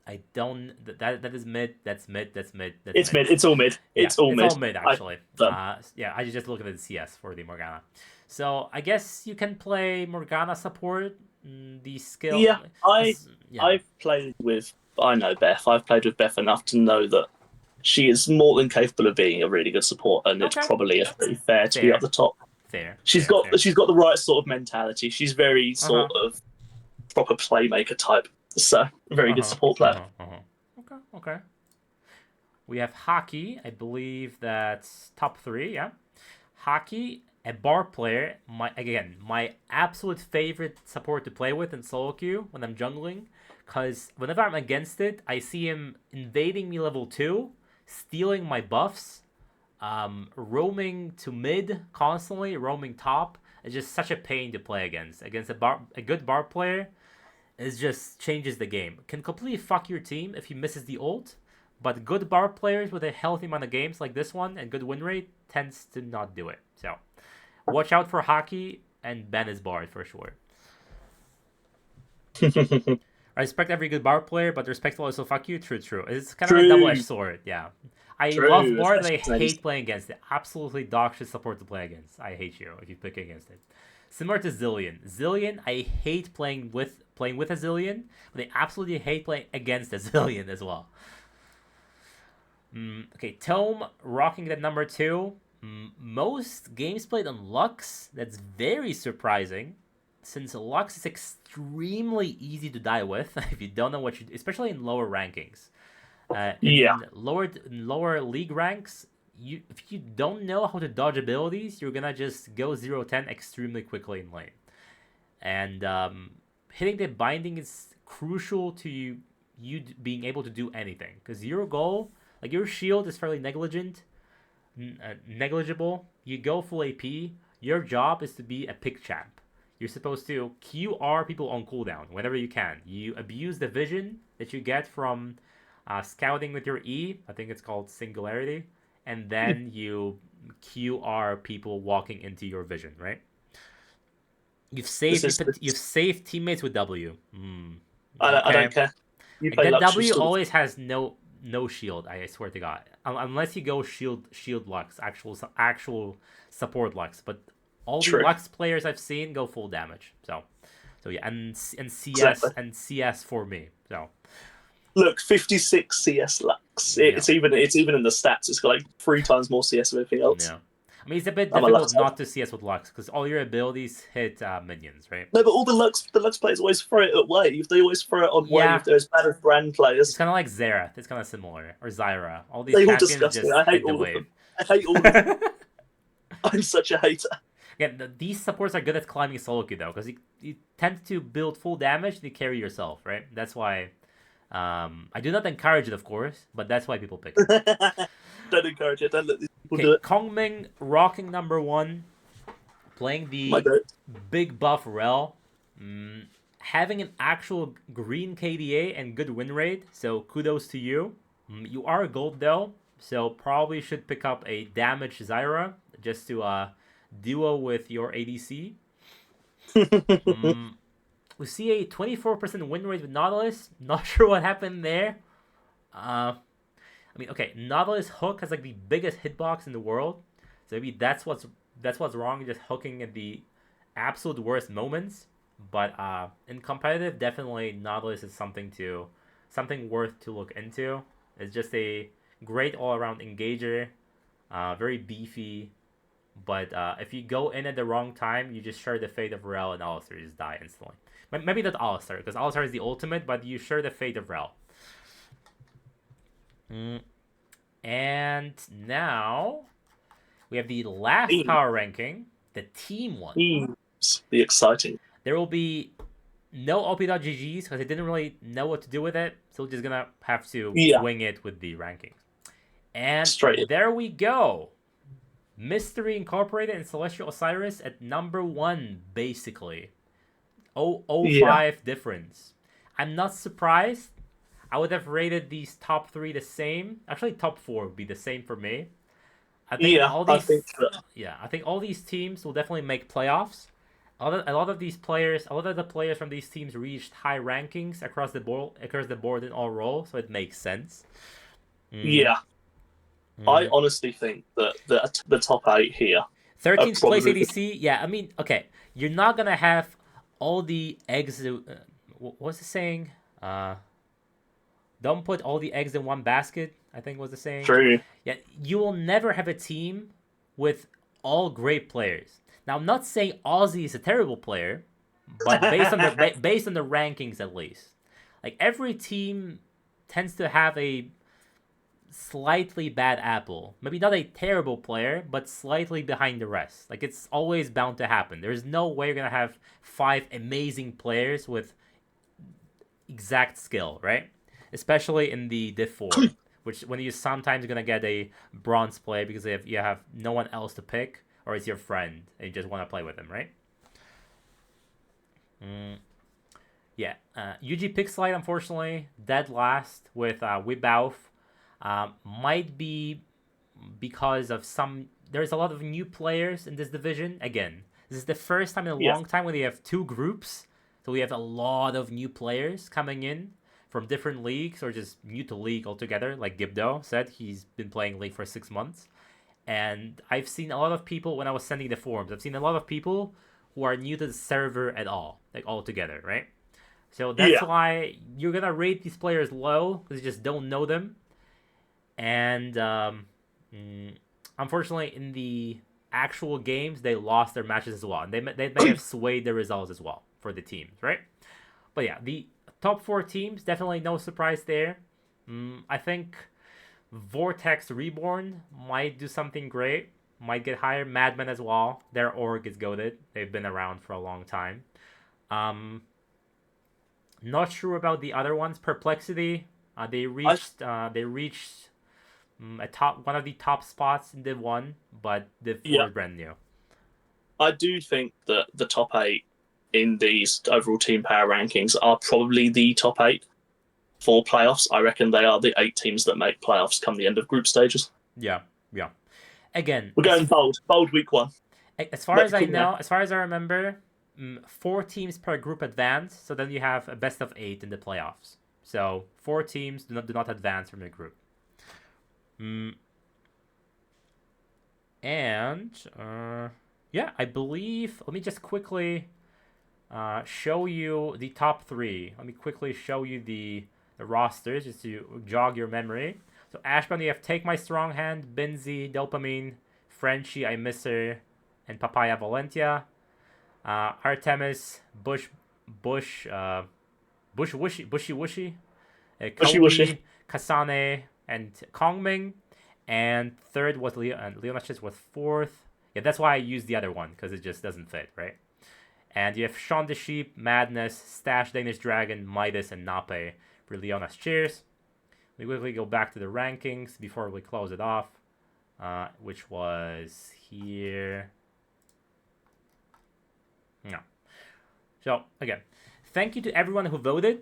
I don't. That is mid. That's mid. That's mid. It's mid. It's all mid. It's all mid actually. I just look at the CS for the Morgana. So I guess you can play Morgana support. The skill. Yeah, I've played with. I know Beth. I've played with Beth enough to know that she is more than capable of being a really good support, and it's probably pretty fair to be at the top. Fair. She's got the right sort of mentality. She's very sort of proper playmaker type. So, a very good support player. Okay. We have Hockey. I believe that's top 3, yeah. Hockey, a bar player. My absolute favorite support to play with in solo queue when I'm jungling. Because whenever I'm against it, I see him invading me level 2, stealing my buffs, roaming to mid constantly, roaming top. It's just such a pain to play against. Against a good bar player, it just changes the game. Can completely fuck your team if he misses the ult, but good bar players with a healthy amount of games like this one and good win rate tends to not do it. So watch out for Hockey and ban his bard for sure. I respect every good bar player, but respect will also fuck you. True. It's kind of a double-edged sword, yeah. I love bard, but I hate playing against it. Absolutely dog shit support to play against. I hate you if you pick against it. Similar to Zillion. Zillion, I hate playing with a Zillion, but I absolutely hate playing against a Zillion as well. Okay, Tome rocking that number 2. Most games played on Lux. That's very surprising, since Lux is extremely easy to die with if you don't know what you do, especially in lower rankings. In lower league ranks, if you don't know how to dodge abilities, you're gonna just go 0-10 extremely quickly in lane. And hitting the binding is crucial to you being able to do anything, because your goal, like your shield, is fairly negligible. You go full AP. Your job is to be a pick champ. You're supposed to QR people on cooldown whenever you can. You abuse the vision that you get from scouting with your E. I think it's called Singularity. And then you QR people walking into your vision, right? You've saved teammates with W. I don't care. Like, that W always has no shield. I swear to God, unless you go shield Lux, actual support Lux. But all the Lux players I've seen go full damage. So yeah, and CS for me. So look, 56 CS Lux. It's even in the stats. It's got like 3 times more CS than anything else. Yeah. I mean, it's a bit difficult not to CS with Lux, because all your abilities hit minions, right? No, but all the Lux players always throw it at wave. They always throw it on wave. They're as bad as brand players. It's kind of like Xerath. It's kind of similar. Or Zyra. All these champions just hit the wave. I hate all of them. I'm such a hater. Again, these supports are good at climbing solo queue, though, because you tend to build full damage and you carry yourself, right? That's why... I do not encourage it, of course, but that's why people pick it. Don't encourage it. Don't let these people do it. Kongming rocking #1, playing the big buff Rel, having an actual green KDA and good win rate, so kudos to you. You are gold though, so probably should pick up a damage Zyra just to duo with your ADC. We see a 24% win rate with Nautilus. Not sure what happened there. I mean, okay, Nautilus hook has like the biggest hitbox in the world, so maybe that's what's wrong, just hooking at the absolute worst moments. But in competitive, definitely Nautilus is something worth to look into. It's just a great all-around engager, very beefy. But if you go in at the wrong time, you just share the fate of Rel and Alistar, you just die instantly. Maybe not Alistar, because Alistar is the ultimate, but you share the fate of Rel. And now we have the last power ranking, the team one. Teams. The exciting. There will be no OP.GGs because they didn't really know what to do with it, so we're just gonna have to wing it with the rankings. And there we go. Mystery Incorporated and Celestial Osiris at #1, basically. 0.05 difference. I'm not surprised. I would have rated these top 3 the same. Actually, top 4 would be the same for me. I think I think all these teams will definitely make playoffs. A lot of the players from these teams reached high rankings across the board in all roles, so it makes sense. Yeah. I honestly think that the top 8 here. 13th place ADC. Yeah, I mean, okay, you're not gonna have all the eggs. What's the saying? Don't put all the eggs in one basket, I think was the saying. True. Yeah, you will never have a team with all great players. Now, I'm not saying Ozzy is a terrible player, but based on the rankings at least, like every team tends to have a slightly bad apple. Maybe not a terrible player, but slightly behind the rest. Like, it's always bound to happen. There's no way you're gonna have 5 amazing players with exact skill, right? Especially in the Div 4, which when you're sometimes gonna get a bronze player because you have no one else to pick, or it's your friend and you just want to play with him, right? Yeah, UG Pixelite, unfortunately, dead last with Wibauf. Might be because of there's a lot of new players in this division. Again, this is the first time in a long time when they have 2 groups. So we have a lot of new players coming in from different leagues or just new to League altogether. Like Gibdo said, he's been playing League for 6 months. And I've seen a lot of people, when I was sending the forums, I've seen a lot of people who are new to the server at all, like altogether, right? So that's why you're going to rate these players low, because you just don't know them. And unfortunately, in the actual games, they lost their matches as well. And they may have swayed the results as well for the teams, right? But yeah, the top 4 teams, definitely no surprise there. I think Vortex Reborn might do something great. Might get higher. Madmen as well. Their org is goated. They've been around for a long time. Not sure about the other ones. Perplexity. They reached a one of the top spots in Div 1, but Div 4 is brand new. I do think that the top 8 in these overall team power rankings are probably the top 8 for playoffs. I reckon they are the 8 teams that make playoffs come the end of group stages. Yeah. Again, we're going bold week 1. As far as I know, as far as I remember, 4 teams per group advance. So then you have a best of 8 in the playoffs. So 4 teams do not advance from the group. And I believe. Let me just quickly show you the top 3. Let me quickly show you the rosters just to jog your memory. So Ashbound, you have Take My Strong Hand, Binzi, Dopamine, Frenchie, I Miss Her, and Papaya Valentia. Artemis, Bushy Wushy, Kobe, Kasane, and Kongming. And third was Leonachis was 4th. Yeah, that's why I used the other one, because it just doesn't fit, right? And you have Shaun the Sheep, Madness, Stash, Danish Dragon, Midas, and Nape for Leona's Cheers. We quickly go back to the rankings before we close it off, which was here. No. So, again, thank you to everyone who voted.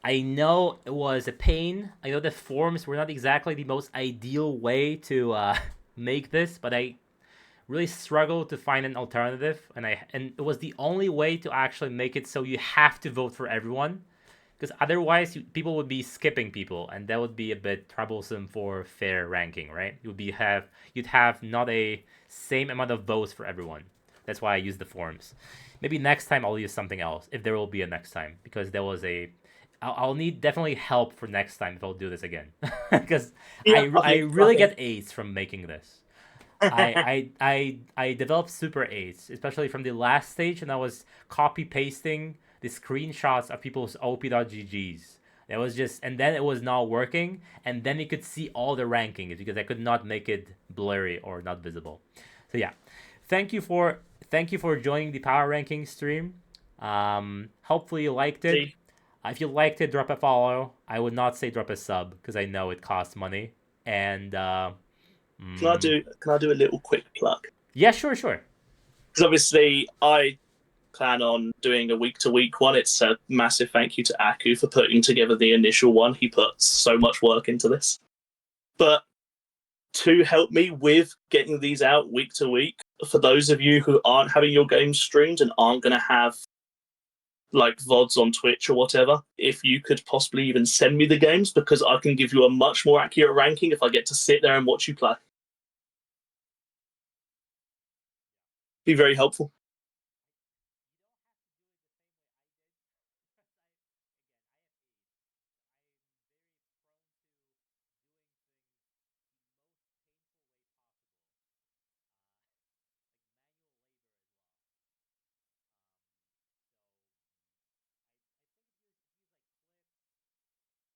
I know it was a pain. I know the forms were not exactly the most ideal way to make this, but I really struggled to find an alternative, and it was the only way to actually make it so you have to vote for everyone, because otherwise people would be skipping people, and that would be a bit troublesome for fair ranking, right? You'd have not a same amount of votes for everyone. That's why I used the forms. Maybe next time I'll use something else, if there will be a next time, because there was I'll need definitely help for next time if I'll do this again, because I really get AIDS from making this. I developed super AIDS, especially from the last stage, and I was copy pasting the screenshots of people's op.ggs. It was just, and then it was not working, and then you could see all the rankings because I could not make it blurry or not visible. So yeah, thank you for joining the power ranking stream. Hopefully you liked it. If you liked it, drop a follow. I would not say drop a sub because I know it costs money. And can I do a little quick plug? Yeah, sure. Because obviously I plan on doing a week-to-week one. It's a massive thank you to Aku for putting together the initial one. He put so much work into this. But to help me with getting these out week to week, for those of you who aren't having your games streamed and aren't going to have like VODs on Twitch or whatever, if you could possibly even send me the games, because I can give you a much more accurate ranking if I get to sit there and watch you play. Be very helpful.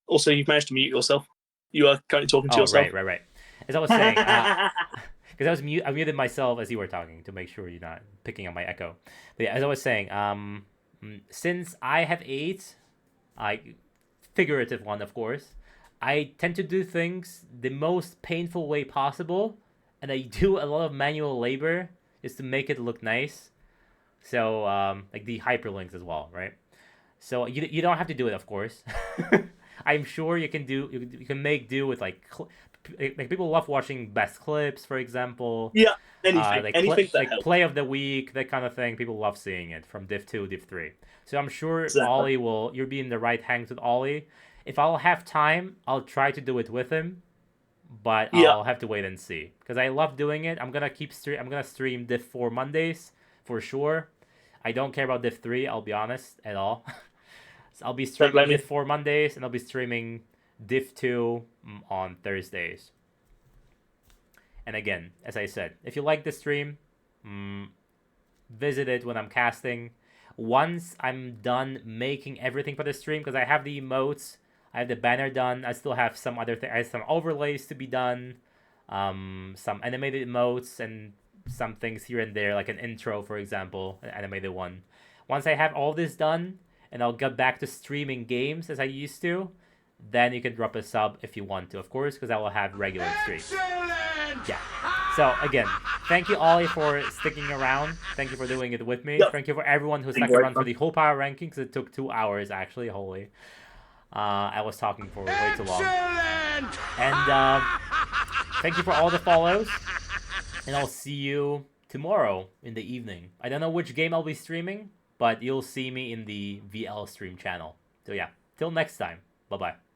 Also, you've managed to mute yourself. You are currently talking to yourself. Right. As I was saying, because I muted myself as you were talking to make sure you're not picking up my echo. But yeah, as I was saying, since I have AIDS, figurative one, of course, I tend to do things the most painful way possible, and I do a lot of manual labor just to make it look nice. So, like the hyperlinks as well, right? So you don't have to do it, of course. I'm sure you can make do with like people love watching best clips, for example. Yeah, anything play of the week, that kind of thing. People love seeing it from Div 2, Div 3. So I'm sure exactly. You'll be in the right hands with Ollie. If I'll have time, I'll try to do it with him, but I'll have to wait and see because I love doing it. I'm gonna stream Div 4 Mondays for sure. I don't care about Div 3, I'll be honest, at all. So I'll be streaming Div 4 Mondays, and I'll be streaming Div 2 on Thursdays. And again, as I said, if you like the stream, visit it when I'm casting. Once I'm done making everything for the stream, because I have the emotes, I have the banner done. I still have some other things. I have some overlays to be done, some animated emotes and some things here and there, like an intro, for example, an animated one. Once I have all this done, and I'll get back to streaming games as I used to, then you can drop a sub if you want to, of course, because I will have regular streams. Yeah. So again, thank you Ollie for sticking around. Thank you for doing it with me. Yep. Thank you for everyone who stuck around for the whole power rankings. It took 2 hours actually. Holy. I was talking for way too long. And thank you for all the follows. And I'll see you tomorrow in the evening. I don't know which game I'll be streaming, but you'll see me in the VL stream channel. So yeah, till next time. Bye-bye.